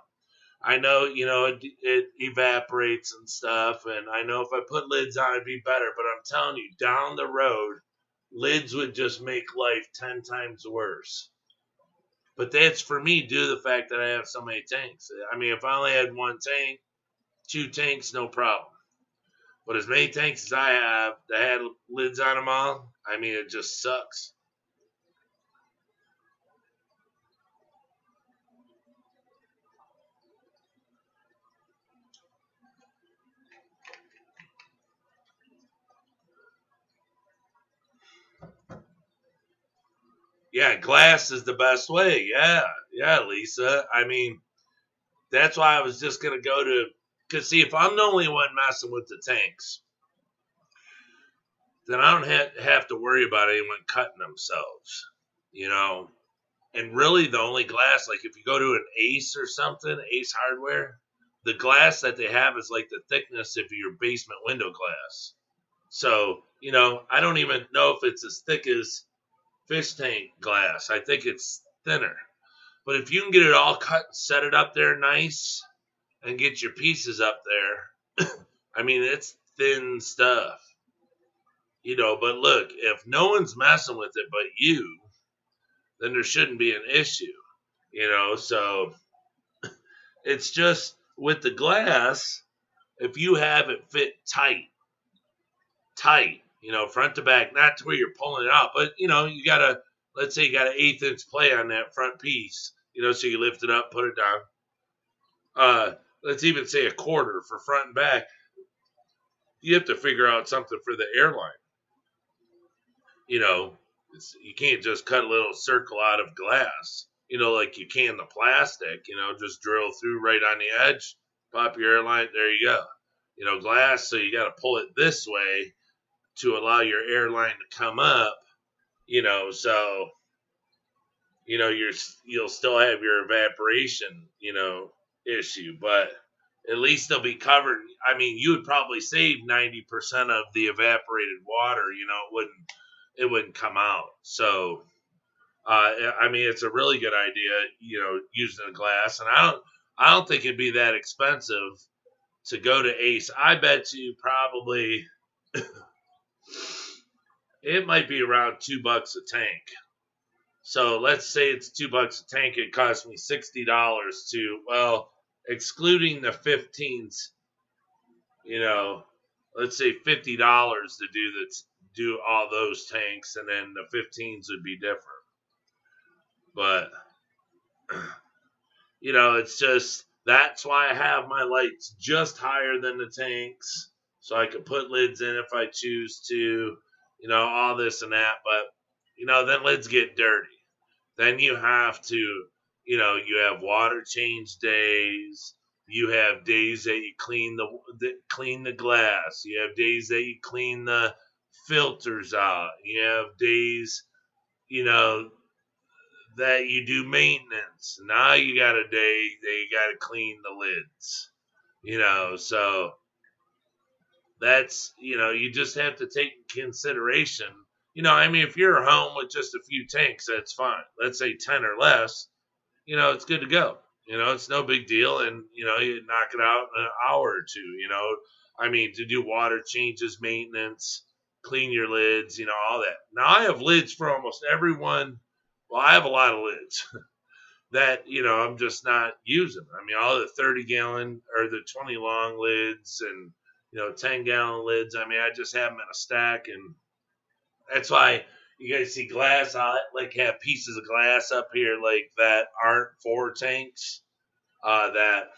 I know, it evaporates and stuff, and I know if I put lids on, it'd be better. But I'm telling you, down the road, lids would just make life 10 times worse. But that's for me due to the fact that I have so many tanks. I mean, if I only had one tank, 2 tanks, no problem. But as many tanks as I have that had lids on them all, I mean, it just sucks. Yeah, glass is the best way. Yeah, yeah, Lisa. I mean, that's why I was just gonna go to. Cause see, if I'm the only one messing with the tanks, then I don't have to worry about anyone cutting themselves. You know, and really the only glass, like if you go to an Ace or something, Ace Hardware, the glass that they have is like the thickness of your basement window glass. So, I don't even know if it's as thick as fish tank glass. I think it's thinner. But if you can get it all cut and set it up there nice and get your pieces up there, I mean, it's thin stuff. But look, if no one's messing with it but you, then there shouldn't be an issue. So it's just with the glass, if you have it fit tight, front to back, not to where you're pulling it out, but you got let's say you got an 1/8 inch play on that front piece, so you lift it up, put it down. Let's even say a quarter for front and back. You have to figure out something for the airline. You know, you can't just cut a little circle out of glass, like you can the plastic, just drill through right on the edge, pop your airline, there you go. Glass, so you got to pull it this way to allow your airline to come up, so you'll still have your evaporation, issue, but at least they'll be covered. I mean, you would probably save 90% of the evaporated water. It wouldn't come out. So, I mean, it's a really good idea. Using a glass, and I don't think it'd be that expensive to go to Ace. I bet you probably it might be around $2 a tank. So let's say it's $2 a tank. It cost me $60 excluding the 15s. Let's say $50 to do all those tanks, and then the 15s would be different. But it's just that's why I have my lights just higher than the tanks, so I could put lids in if I choose to. All this and that, but then lids get dirty. Then you have to, you have water change days. You have days that you clean the glass. You have days that you clean the filters out. You have days, you know, that you do maintenance. Now you got a day that you got to clean the lids. So that's, you just have to take consideration. I mean, if you're home with just a few tanks, that's fine. Let's say 10 or less, it's good to go. It's no big deal. And, you knock it out in an hour or two, I mean, to do water changes, maintenance, clean your lids, all that. Now, I have lids for almost everyone. Well, I have a lot of lids that, I'm just not using. I mean, all the 30-gallon or the 20 long lids and, 10-gallon lids. I mean, I just have them in a stack, and that's why you guys see glass. I like have pieces of glass up here like that aren't for tanks. That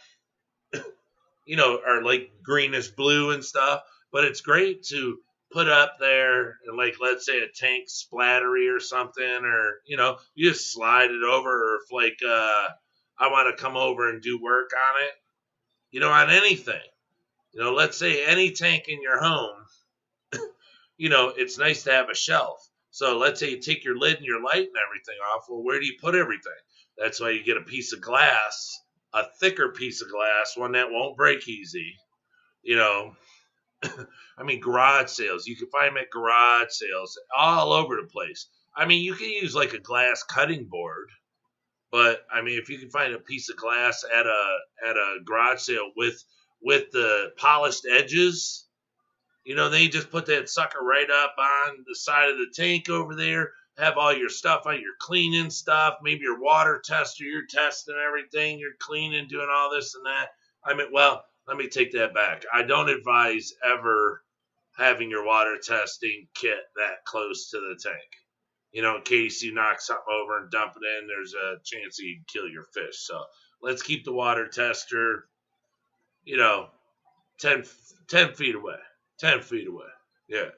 are like greenish blue and stuff. But it's great to put up there, and like let's say a tank splattery or something, or you just slide it over, or if like I want to come over and do work on it, on anything. Let's say any tank in your home, it's nice to have a shelf. So let's say you take your lid and your light and everything off. Well, where do you put everything? That's why you get a piece of glass, a thicker piece of glass, one that won't break easy. You know, I mean, garage sales. You can find them at garage sales all over the place. I mean, you can use like a glass cutting board, but I mean, if you can find a piece of glass at a garage sale with the polished edges, then you just put that sucker right up on the side of the tank over there. Have all your stuff on your cleaning stuff, maybe your water tester, you're testing everything, you're cleaning, doing all this and that. I mean, well, let me take that back. I don't advise ever having your water testing kit that close to the tank. In case you knock something over and dump it in, there's a chance that you can kill your fish. So let's keep the water tester, 10, 10 feet away. 10 feet away. Yeah.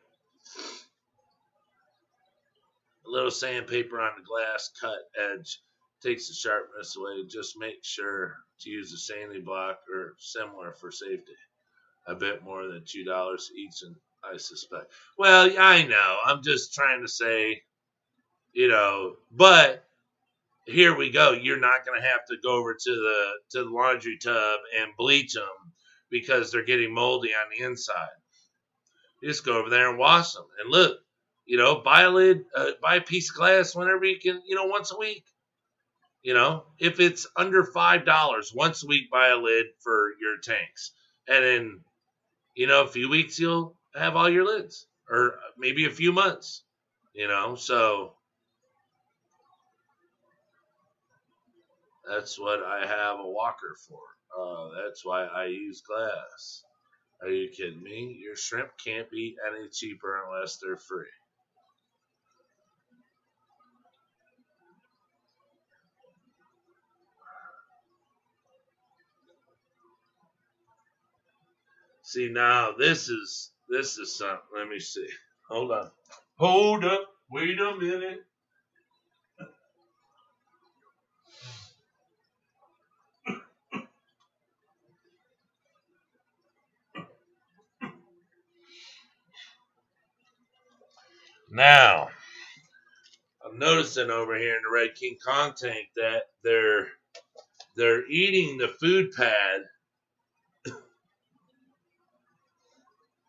A little sandpaper on the glass cut edge takes the sharpness away. Just make sure to use a sanding block or similar for safety. A bit more than $2 each, and I suspect. Well, I know. I'm just trying to say, but here we go. You're not going to have to go over to the laundry tub and bleach them because they're getting moldy on the inside. You just go over there and wash them. And look, buy a lid, buy a piece of glass whenever you can, once a week. If it's under $5, once a week, buy a lid for your tanks. And in, a few weeks, you'll have all your lids, or maybe a few months, so that's what I have a walker for. That's why I use glass. Are you kidding me? Your shrimp can't be any cheaper unless they're free. See, now this is something. Let me see. Hold on. Hold up. Wait a minute. Now, I'm noticing over here in the Red King Kong tank that they're eating the food pad,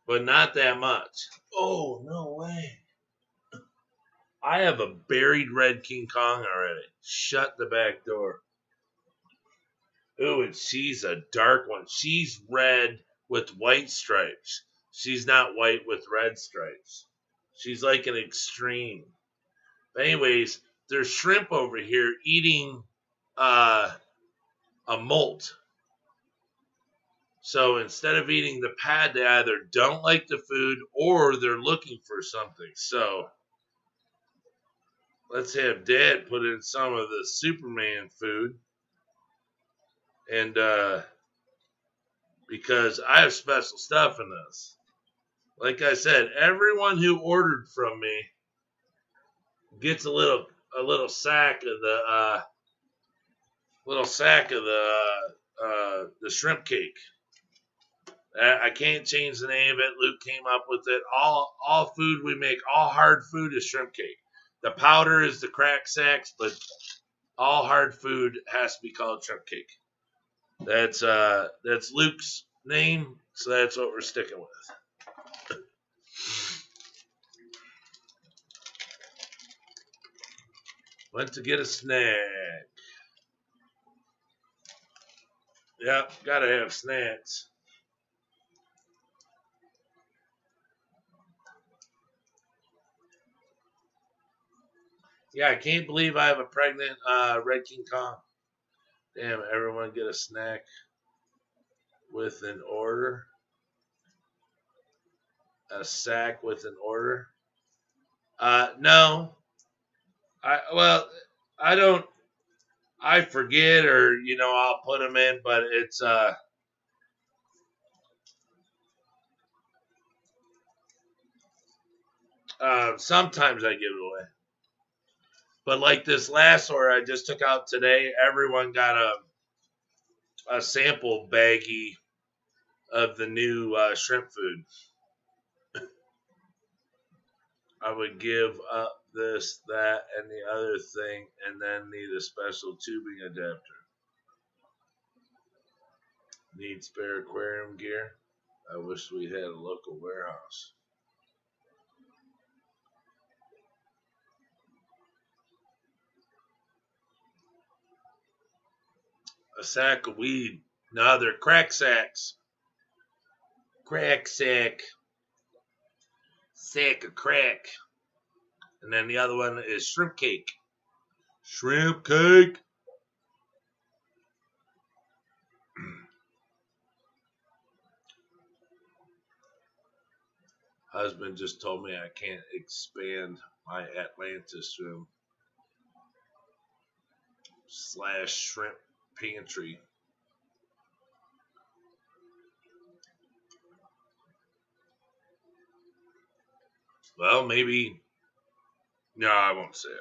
but not that much. Oh, no way. I have a buried Red King Kong already. Shut the back door. Ooh, and she's a dark one. She's red with white stripes. She's not white with red stripes. She's like an extreme. But anyways, there's shrimp over here eating a molt. So instead of eating the pad, they either don't like the food or they're looking for something. So let's have Dad put in some of the Superman food. And because I have special stuff in this. Like I said, everyone who ordered from me gets a little sack of the shrimp cake. I can't change the name of it. Luke came up with it. All food we make, all hard food is shrimp cake. The powder is the crack sacks, but all hard food has to be called shrimp cake. That's Luke's name, so that's what we're sticking with. Went to get a snack. Yep, gotta have snacks. Yeah, I can't believe I have a pregnant Red King Kong. Damn, everyone get a snack with an order. A sack with an order. No. I don't. I forget, or I'll put them in, but it's sometimes I give it away. But like this last order I just took out today, everyone got a sample baggie of the new shrimp food. I would give up this, that, and the other thing, and then need a special tubing adapter. Need spare aquarium gear? I wish we had a local warehouse. A sack of weed. No, they're crack sacks. Crack sack. Sack of crack. And then the other one is shrimp cake. Shrimp cake. Husband just told me I can't expand my Atlantis room / shrimp pantry. Well, maybe No, I won't say it.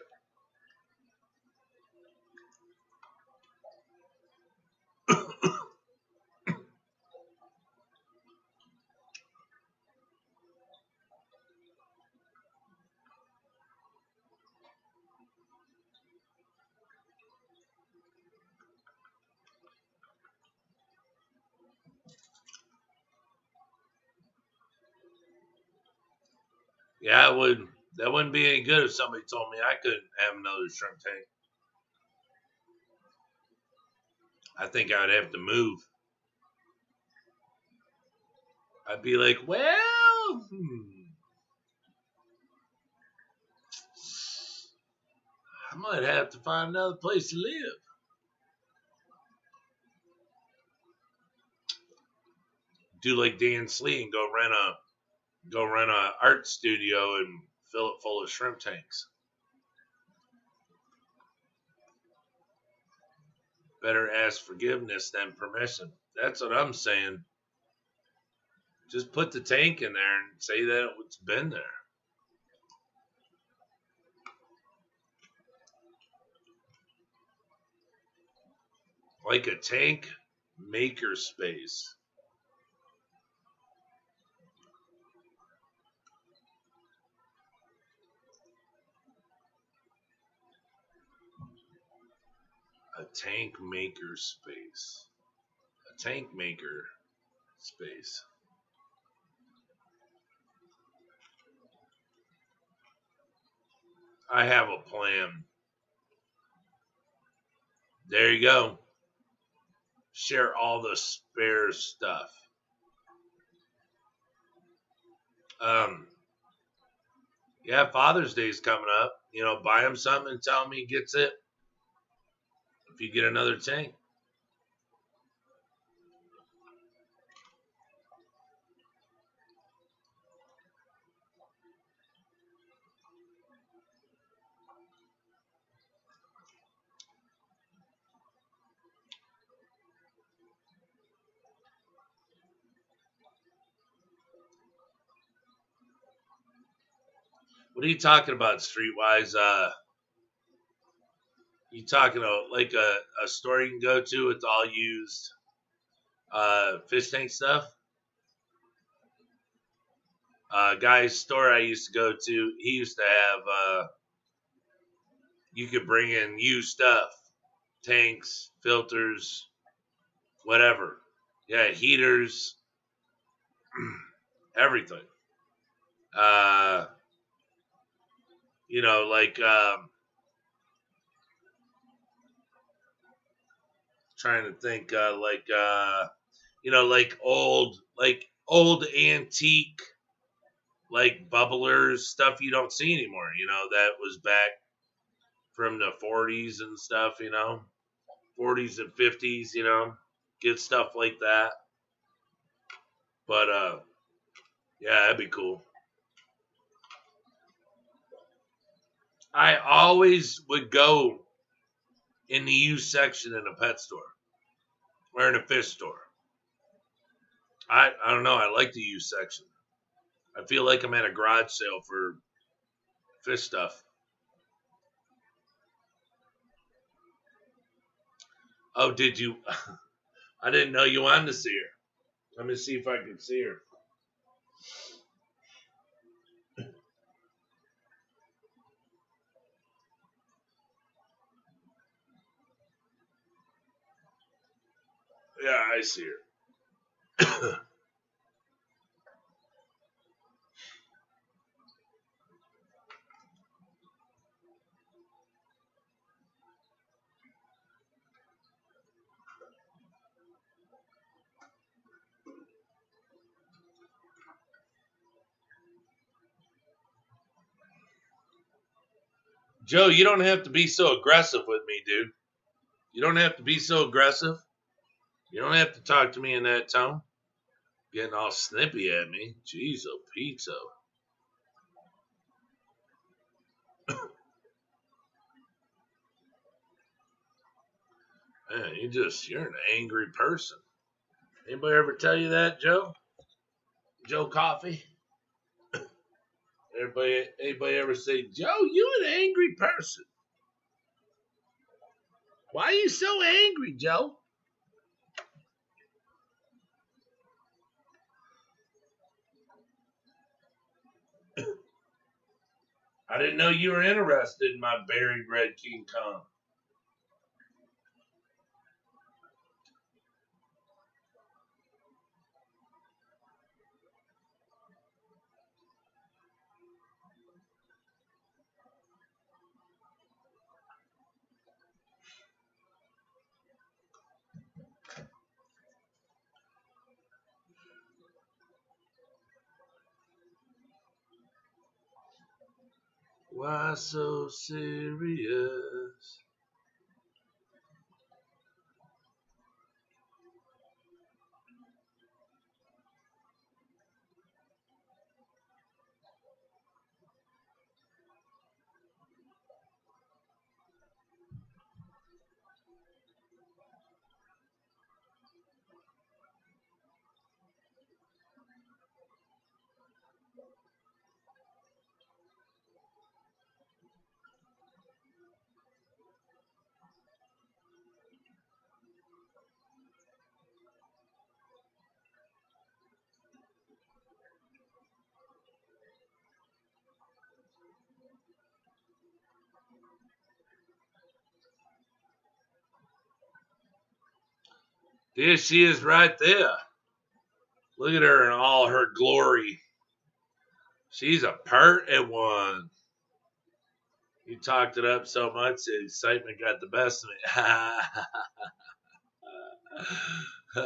Yeah, it would. That wouldn't be any good if somebody told me I couldn't have another shrimp tank. I think I'd have to move. I'd be like, well, I might have to find another place to live. Do like Dan Slee and go rent a art studio and fill it full of shrimp tanks. Better ask forgiveness than permission. That's what I'm saying. Just put the tank in there and say that it's been there. Like a tank maker space. A tank maker space. A tank maker space. I have a plan. There you go. Share all the spare stuff. Yeah, Father's Day's coming up. You know, buy him something and tell him he gets it if you get another tank. What are you talking about, Streetwise? You talking about like a store you can go to with all used fish tank stuff? Guy's store I used to go to, he used to have you could bring in used stuff, tanks, filters, whatever. Yeah, heaters, everything. Uh, you know, like trying to think, you know, like old antique, like bubblers stuff you don't see anymore. You know, that was back from the 40s and stuff. You know, 40s and 50s. You know, get stuff like that. But yeah, that'd be cool. I always would go in the used section in a pet store or in a fish store. I don't know. I like the used section. I feel like I'm at a garage sale for fish stuff. Oh, did you? I didn't know you wanted to see her. Let me see if I can see her. Yeah, I see her. Joe, you don't have to be so aggressive with me, dude. You don't have to be so aggressive. You don't have to talk to me in that tone. Getting all snippy at me. Jeez, oh, pizza. Man, you're an angry person. Anybody ever tell you that, Joe? Joe Coffee? Anybody ever say, Joe, you an angry person? Why are you so angry, Joe? I didn't know you were interested in my buried red King Kong. Why so serious? There she is right there. Look at her in all her glory. She's a pert at one. You talked it up so much, the excitement got the best of me.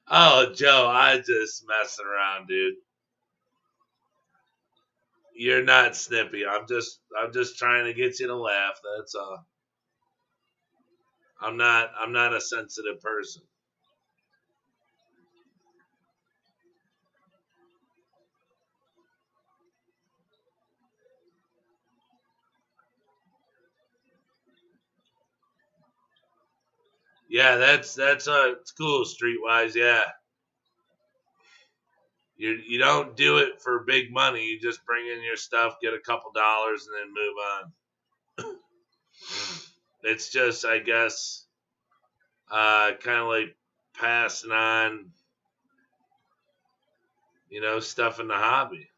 Oh, Joe, I just messing around, dude. You're not snippy. I'm just trying to get you to laugh. That's all. I'm not a sensitive person. Yeah, that's it's cool, Streetwise. Yeah, you don't do it for big money. You just bring in your stuff, get a couple dollars, and then move on. It's just, I guess, kind of like passing on, stuff in the hobby.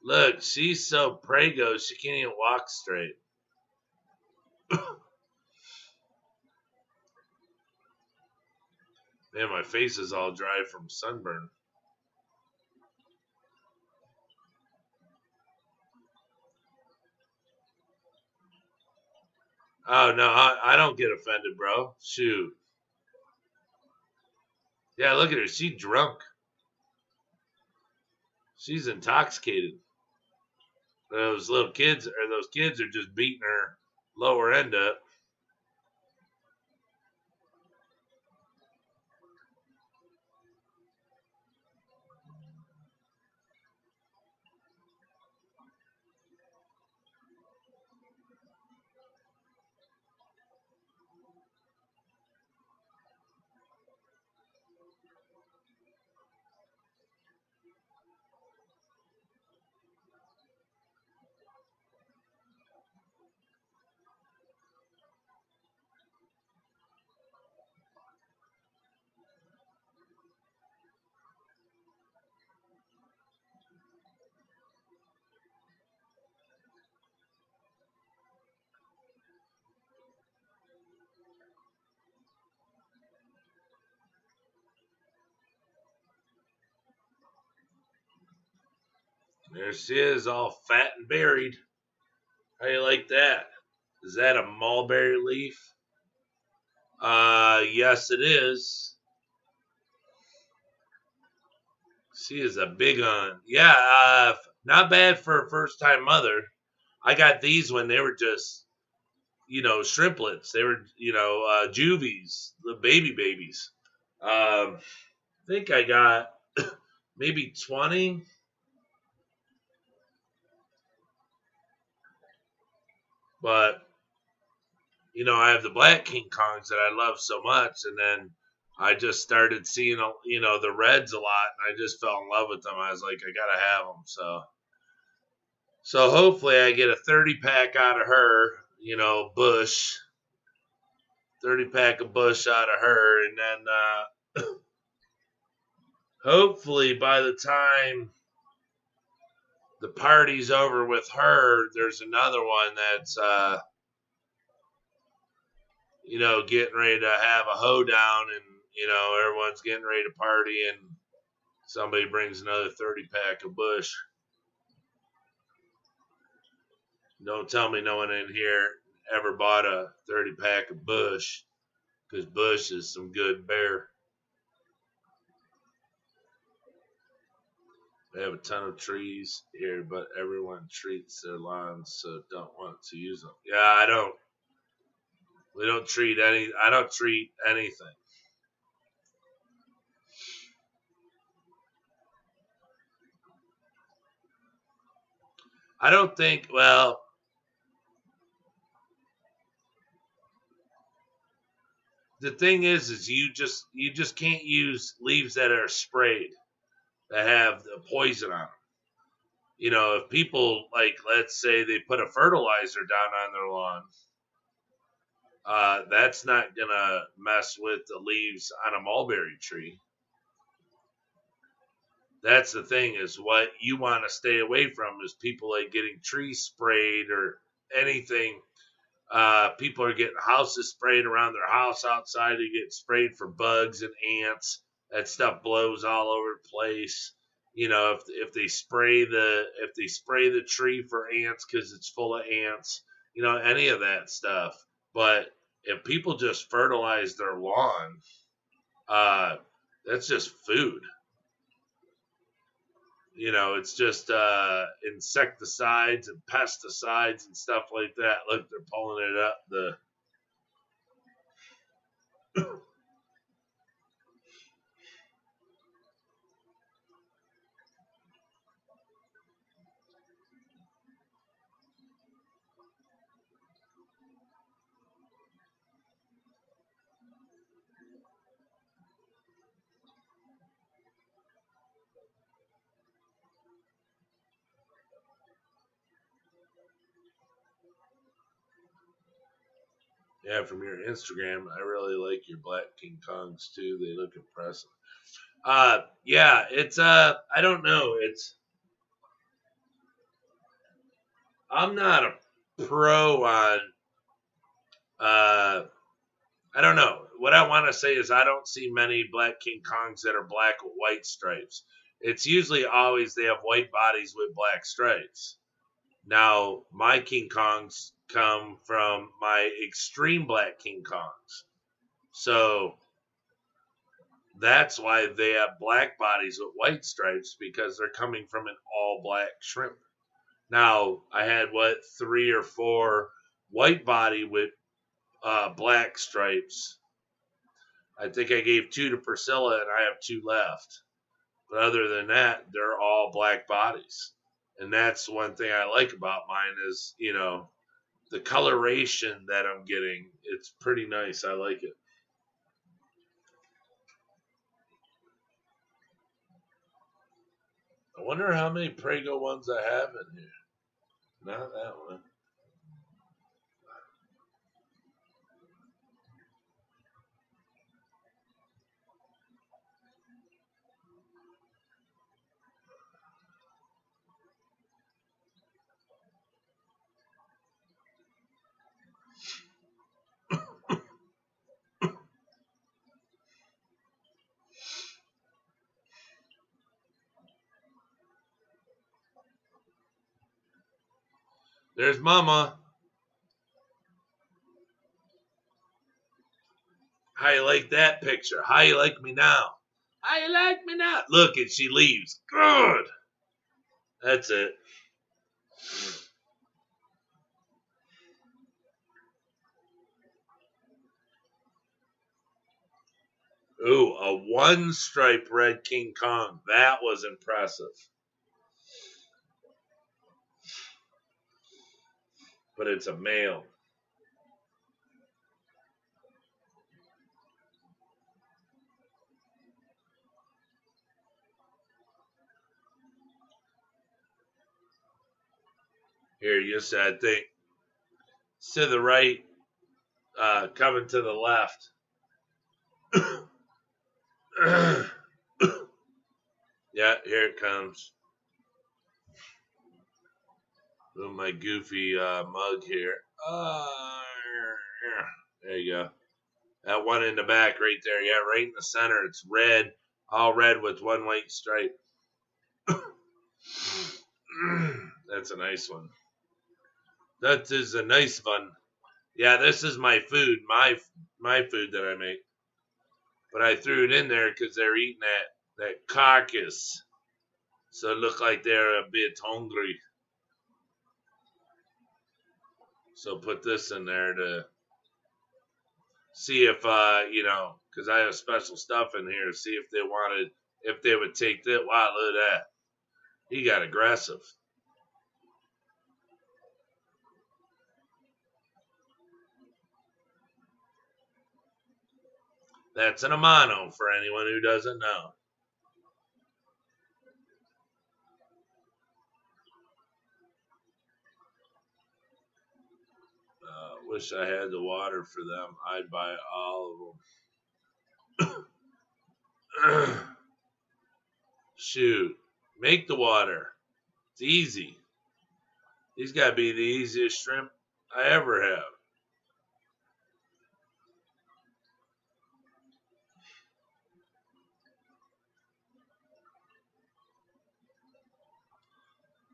Look, she's so prego she can't even walk straight. Man, my face is all dry from sunburn. Oh no, I don't get offended, bro. Shoot. Yeah, look at her. She's drunk. She's intoxicated. Those kids are just beating her lower end up. There she is, all fat and buried. How you like that? Is that a mulberry leaf? Yes, it is. She is a big one. Yeah, not bad for a first time mother. I got these when they were just, shrimplets. They were, juvies, the babies. I think I got maybe 20. But, I have the black King Kongs that I love so much. And then I just started seeing, the reds a lot, and I just fell in love with them. I was like, I gotta have them. So hopefully I get a 30 pack out of her, Bush, 30 pack of Bush out of her, and then hopefully by the time the party's over with her, there's another one that's getting ready to have a hoedown, and everyone's getting ready to party, and somebody brings another 30 pack of Bush. Don't tell me no one in here ever bought a 30 pack of Bush, because Bush is some good beer. They have a ton of trees here, but everyone treats their lawns, so don't want to use them. Yeah, I don't. We don't treat any. I don't treat anything. I don't think. Well, the thing is you just can't use leaves that are sprayed that have the poison on them. If people, like, let's say they put a fertilizer down on their lawn, that's not gonna mess with the leaves on a mulberry tree. That's the thing, is what you want to stay away from is people like getting trees sprayed or anything. People are getting houses sprayed around their house outside. They get sprayed for bugs and ants. That stuff blows all over the place. If they spray the tree for ants because it's full of ants, any of that stuff. But if people just fertilize their lawn, uh, that's just food. It's just insecticides and pesticides and stuff like that. Look, they're pulling it up. Yeah, from your Instagram, I really like your Black King Kongs too. They look impressive. Yeah, it's I don't know. I'm not a pro on uh I don't know. What I want to say is I don't see many Black King Kongs that are black with white stripes. It's usually always they have white bodies with black stripes. Now, my King Kongs come from my extreme Black King Kongs. So that's why they have black bodies with white stripes, because they're coming from an all black shrimp. Now, I had three or four white body with black stripes. I think I gave two to Priscilla, and I have two left. But other than that, they're all black bodies. And that's one thing I like about mine is, the coloration that I'm getting. It's pretty nice. I like it. I wonder how many Prego ones I have in here. Not that one. There's Mama. How you like that picture? How you like me now? How you like me now? Look, and she leaves. Good. That's it. Ooh, a one stripe red King Kong. That was impressive. But it's a male. Here, you said, I think. It's to the right, coming to the left. Yeah, here it comes. With my goofy mug here. There you go. That one in the back right there. Yeah, right in the center. It's red. All red with one white stripe. That's a nice one. That is a nice one. Yeah, this is my food. My food that I make. But I threw it in there because they're eating that carcass. So it looked like they're a bit hungry. So put this in there to see if, because I have special stuff in here, see if they would take that. Wow, look at that. He got aggressive. That's an Amano for anyone who doesn't know. Wish I had the water for them. I'd buy all of them. Shoot. Make the water. It's easy. These got to be the easiest shrimp I ever have.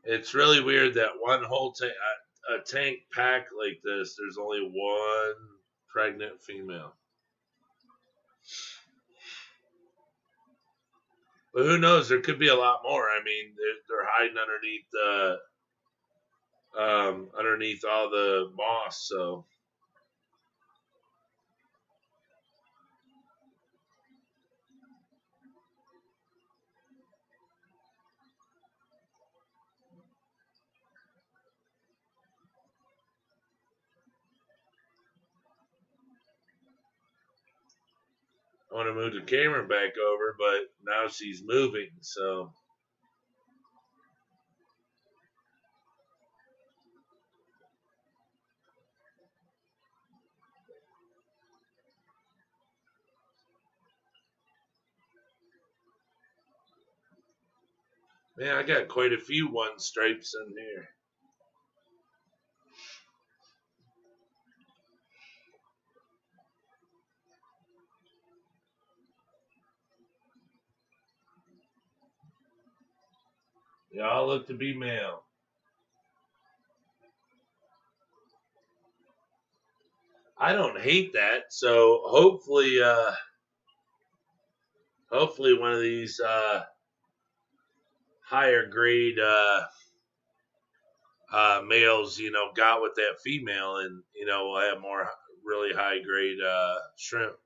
It's really weird that one whole tank, a tank pack like this, there's only one pregnant female. But who knows? There could be a lot more. I mean, they're hiding underneath all the moss. So I want to move the camera back over, but now she's moving. So man, I got quite a few one stripes in here. They all look to be male. I don't hate that. So hopefully one of these higher grade males, got with that female, and we'll have more really high grade shrimp.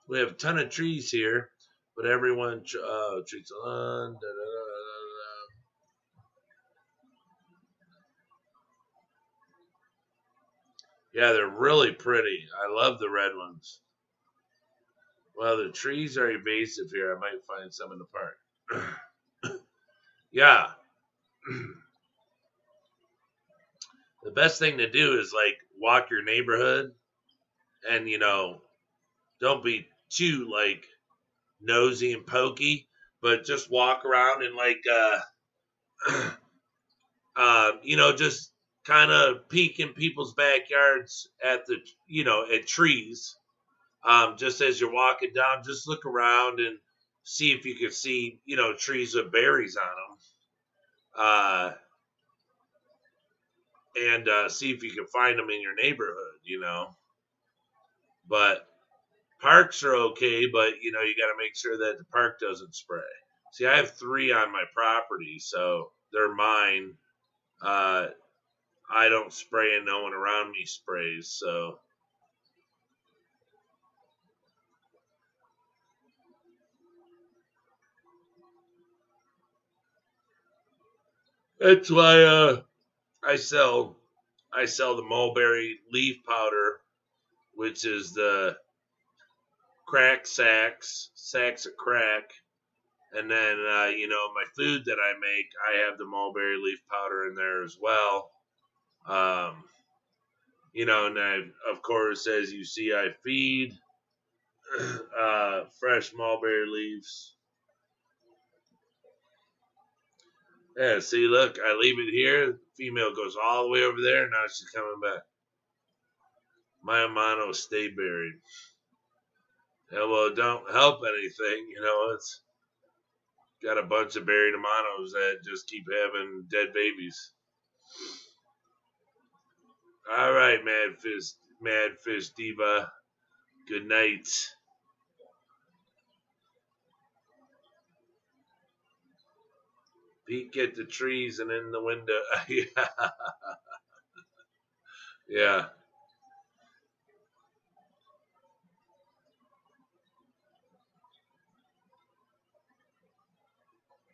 We have a ton of trees here, but everyone treats on. Yeah, they're really pretty. I love the red ones. Well, the trees are evasive here. I might find some in the park. Yeah. The best thing to do is like walk your neighborhood and, don't be too like nosy and pokey, but just walk around and like, just kind of peek in people's backyards at at trees. Just as you're walking down, just look around and see if you can see, trees with berries on them. And see if you can find them in your neighborhood. But parks are okay, but, you got to make sure that the park doesn't spray. See, I have 3 on my property, so they're mine. I don't spray and no one around me sprays, so. That's why I sell the mulberry leaf powder, which is the crack sacks of crack. And then, my food that I make, I have the mulberry leaf powder in there as well. And of course, as you see, I feed fresh mulberry leaves. Yeah, see, look, I leave it here. The female goes all the way over there. Now she's coming back. My Amano stay buried. Yeah, well, it don't help anything. It's got a bunch of buried Amanos that just keep having dead babies. All right, Mad Fish Diva. Good night. Peek at the trees and in the window. Yeah.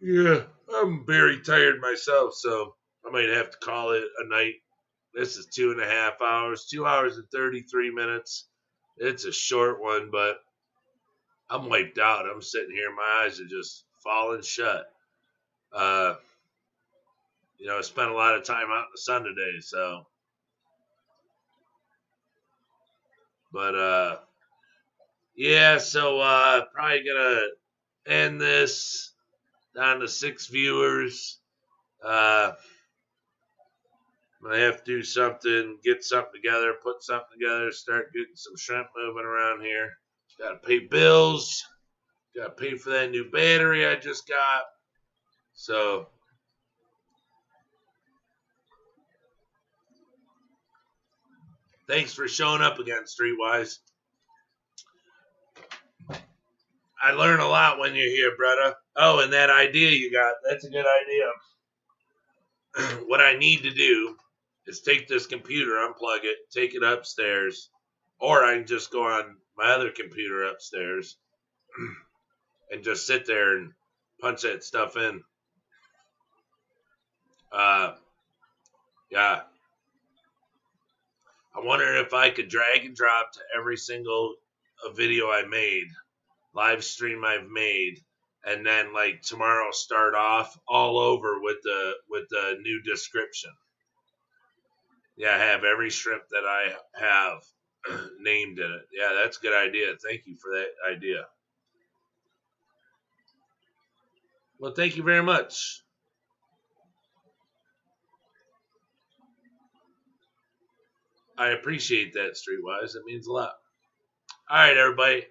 Yeah, I'm very tired myself, so I might have to call it a night. This is 2.5 hours, 2 hours and 33 minutes. It's a short one, but I'm wiped out. I'm sitting here, my eyes are just falling shut. I spent a lot of time out in the sun today, so. But, yeah, so probably gonna end this down to 6 viewers. I'm gonna have to do something, get something together, put something together, start getting some shrimp moving around here. Gotta pay bills. Gotta pay for that new battery I just got. So, thanks for showing up again, Streetwise. I learn a lot when you're here, brother. Oh, and that idea you got, that's a good idea. What I need to do is take this computer, unplug it, take it upstairs, or I can just go on my other computer upstairs and just sit there and punch that stuff in. Yeah. I wonder if I could drag and drop to every single video I made, live stream I've made, and then like tomorrow start off all over with the new description. Yeah, I have every shrimp that I have named in it. Yeah, that's a good idea. Thank you for that idea. Well, thank you very much. I appreciate that, Streetwise. It means a lot. All right, everybody.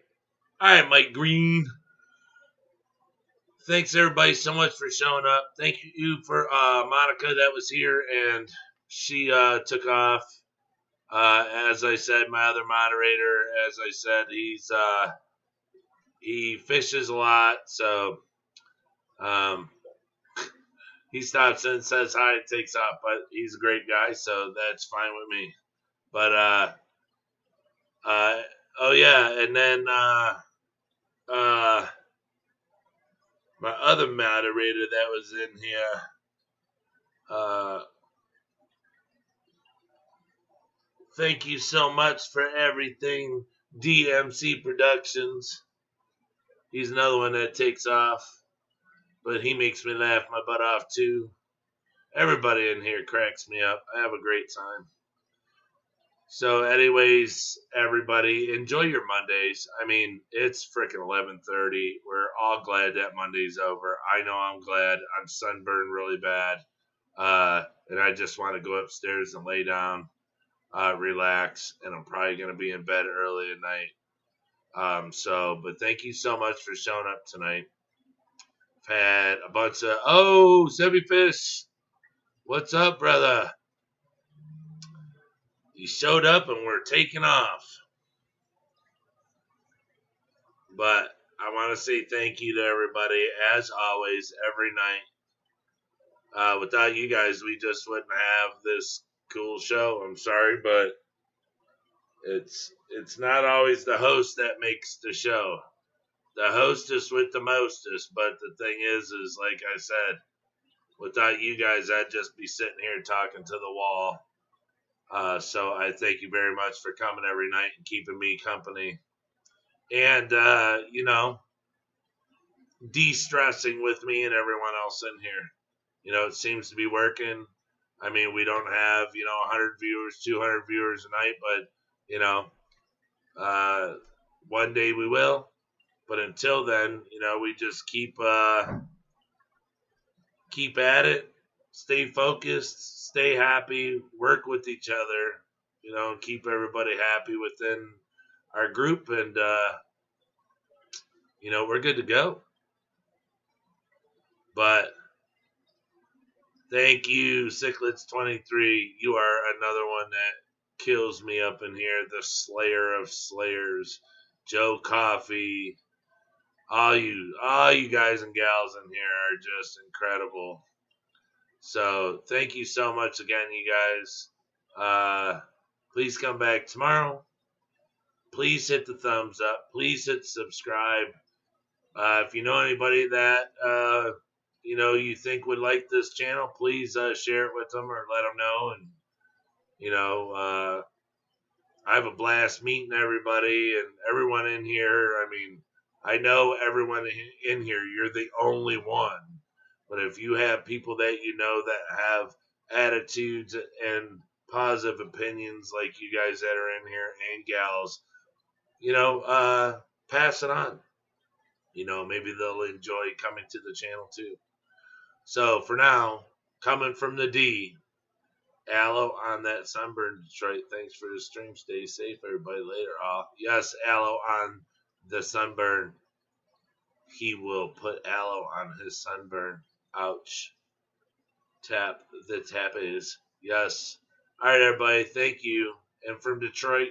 All right, Mike Green. Thanks, everybody, so much for showing up. Thank you for Monica that was here, and she took off. As I said, my other moderator, as I said, he fishes a lot, so he stops in, says hi, and takes off. But he's a great guy, so that's fine with me. But oh yeah, and then my other moderator that was in here, thank you so much for everything, DMC Productions. He's another one that takes off, but he makes me laugh my butt off too. Everybody in here cracks me up. I have a great time. So, anyways, everybody, enjoy your Mondays. I mean, it's freaking 11:30. We're all glad that Monday's over. I know I'm glad. I'm sunburned really bad, and I just want to go upstairs and lay down, relax, and I'm probably gonna be in bed early at night. But thank you so much for showing up tonight. I've had a bunch of Sebby Fish, what's up, brother? You showed up and we're taking off. But I want to say thank you to everybody, as always, every night. Without you guys, we just wouldn't have this cool show. I'm sorry, but it's not always the host that makes the show. The hostess with the mostest. But the thing is like I said, without you guys, I'd just be sitting here talking to the wall. So I thank you very much for coming every night and keeping me company. and de-stressing with me and everyone else in here. It seems to be working. I mean, we don't have 100 viewers, 200 viewers a night, but uh, one day we will. But until then, we just keep at it, stay focused, stay happy, work with each other, keep everybody happy within our group, and we're good to go. But thank you, Sicklets23. You are another one that kills me up in here. The Slayer of Slayers, Joe Coffee. All you guys and gals in here are just incredible. So thank you so much again, you guys. Please come back tomorrow. Please hit the thumbs up. Please hit subscribe. If you know anybody that you think would like this channel, please share it with them or let them know. And I have a blast meeting everybody and everyone in here. I mean, I know everyone in here. You're the only one, but if you have people that that have attitudes and positive opinions like you guys that are in here and gals, pass it on. Maybe they'll enjoy coming to the channel too. So for now, coming from the D, Aloe on that sunburn, Detroit. Thanks for the stream. Stay safe, everybody. Later. Yes, Aloe on the sunburn. He will put aloe on his sunburn. Ouch. The tap is. Yes. All right, everybody. Thank you. And from Detroit,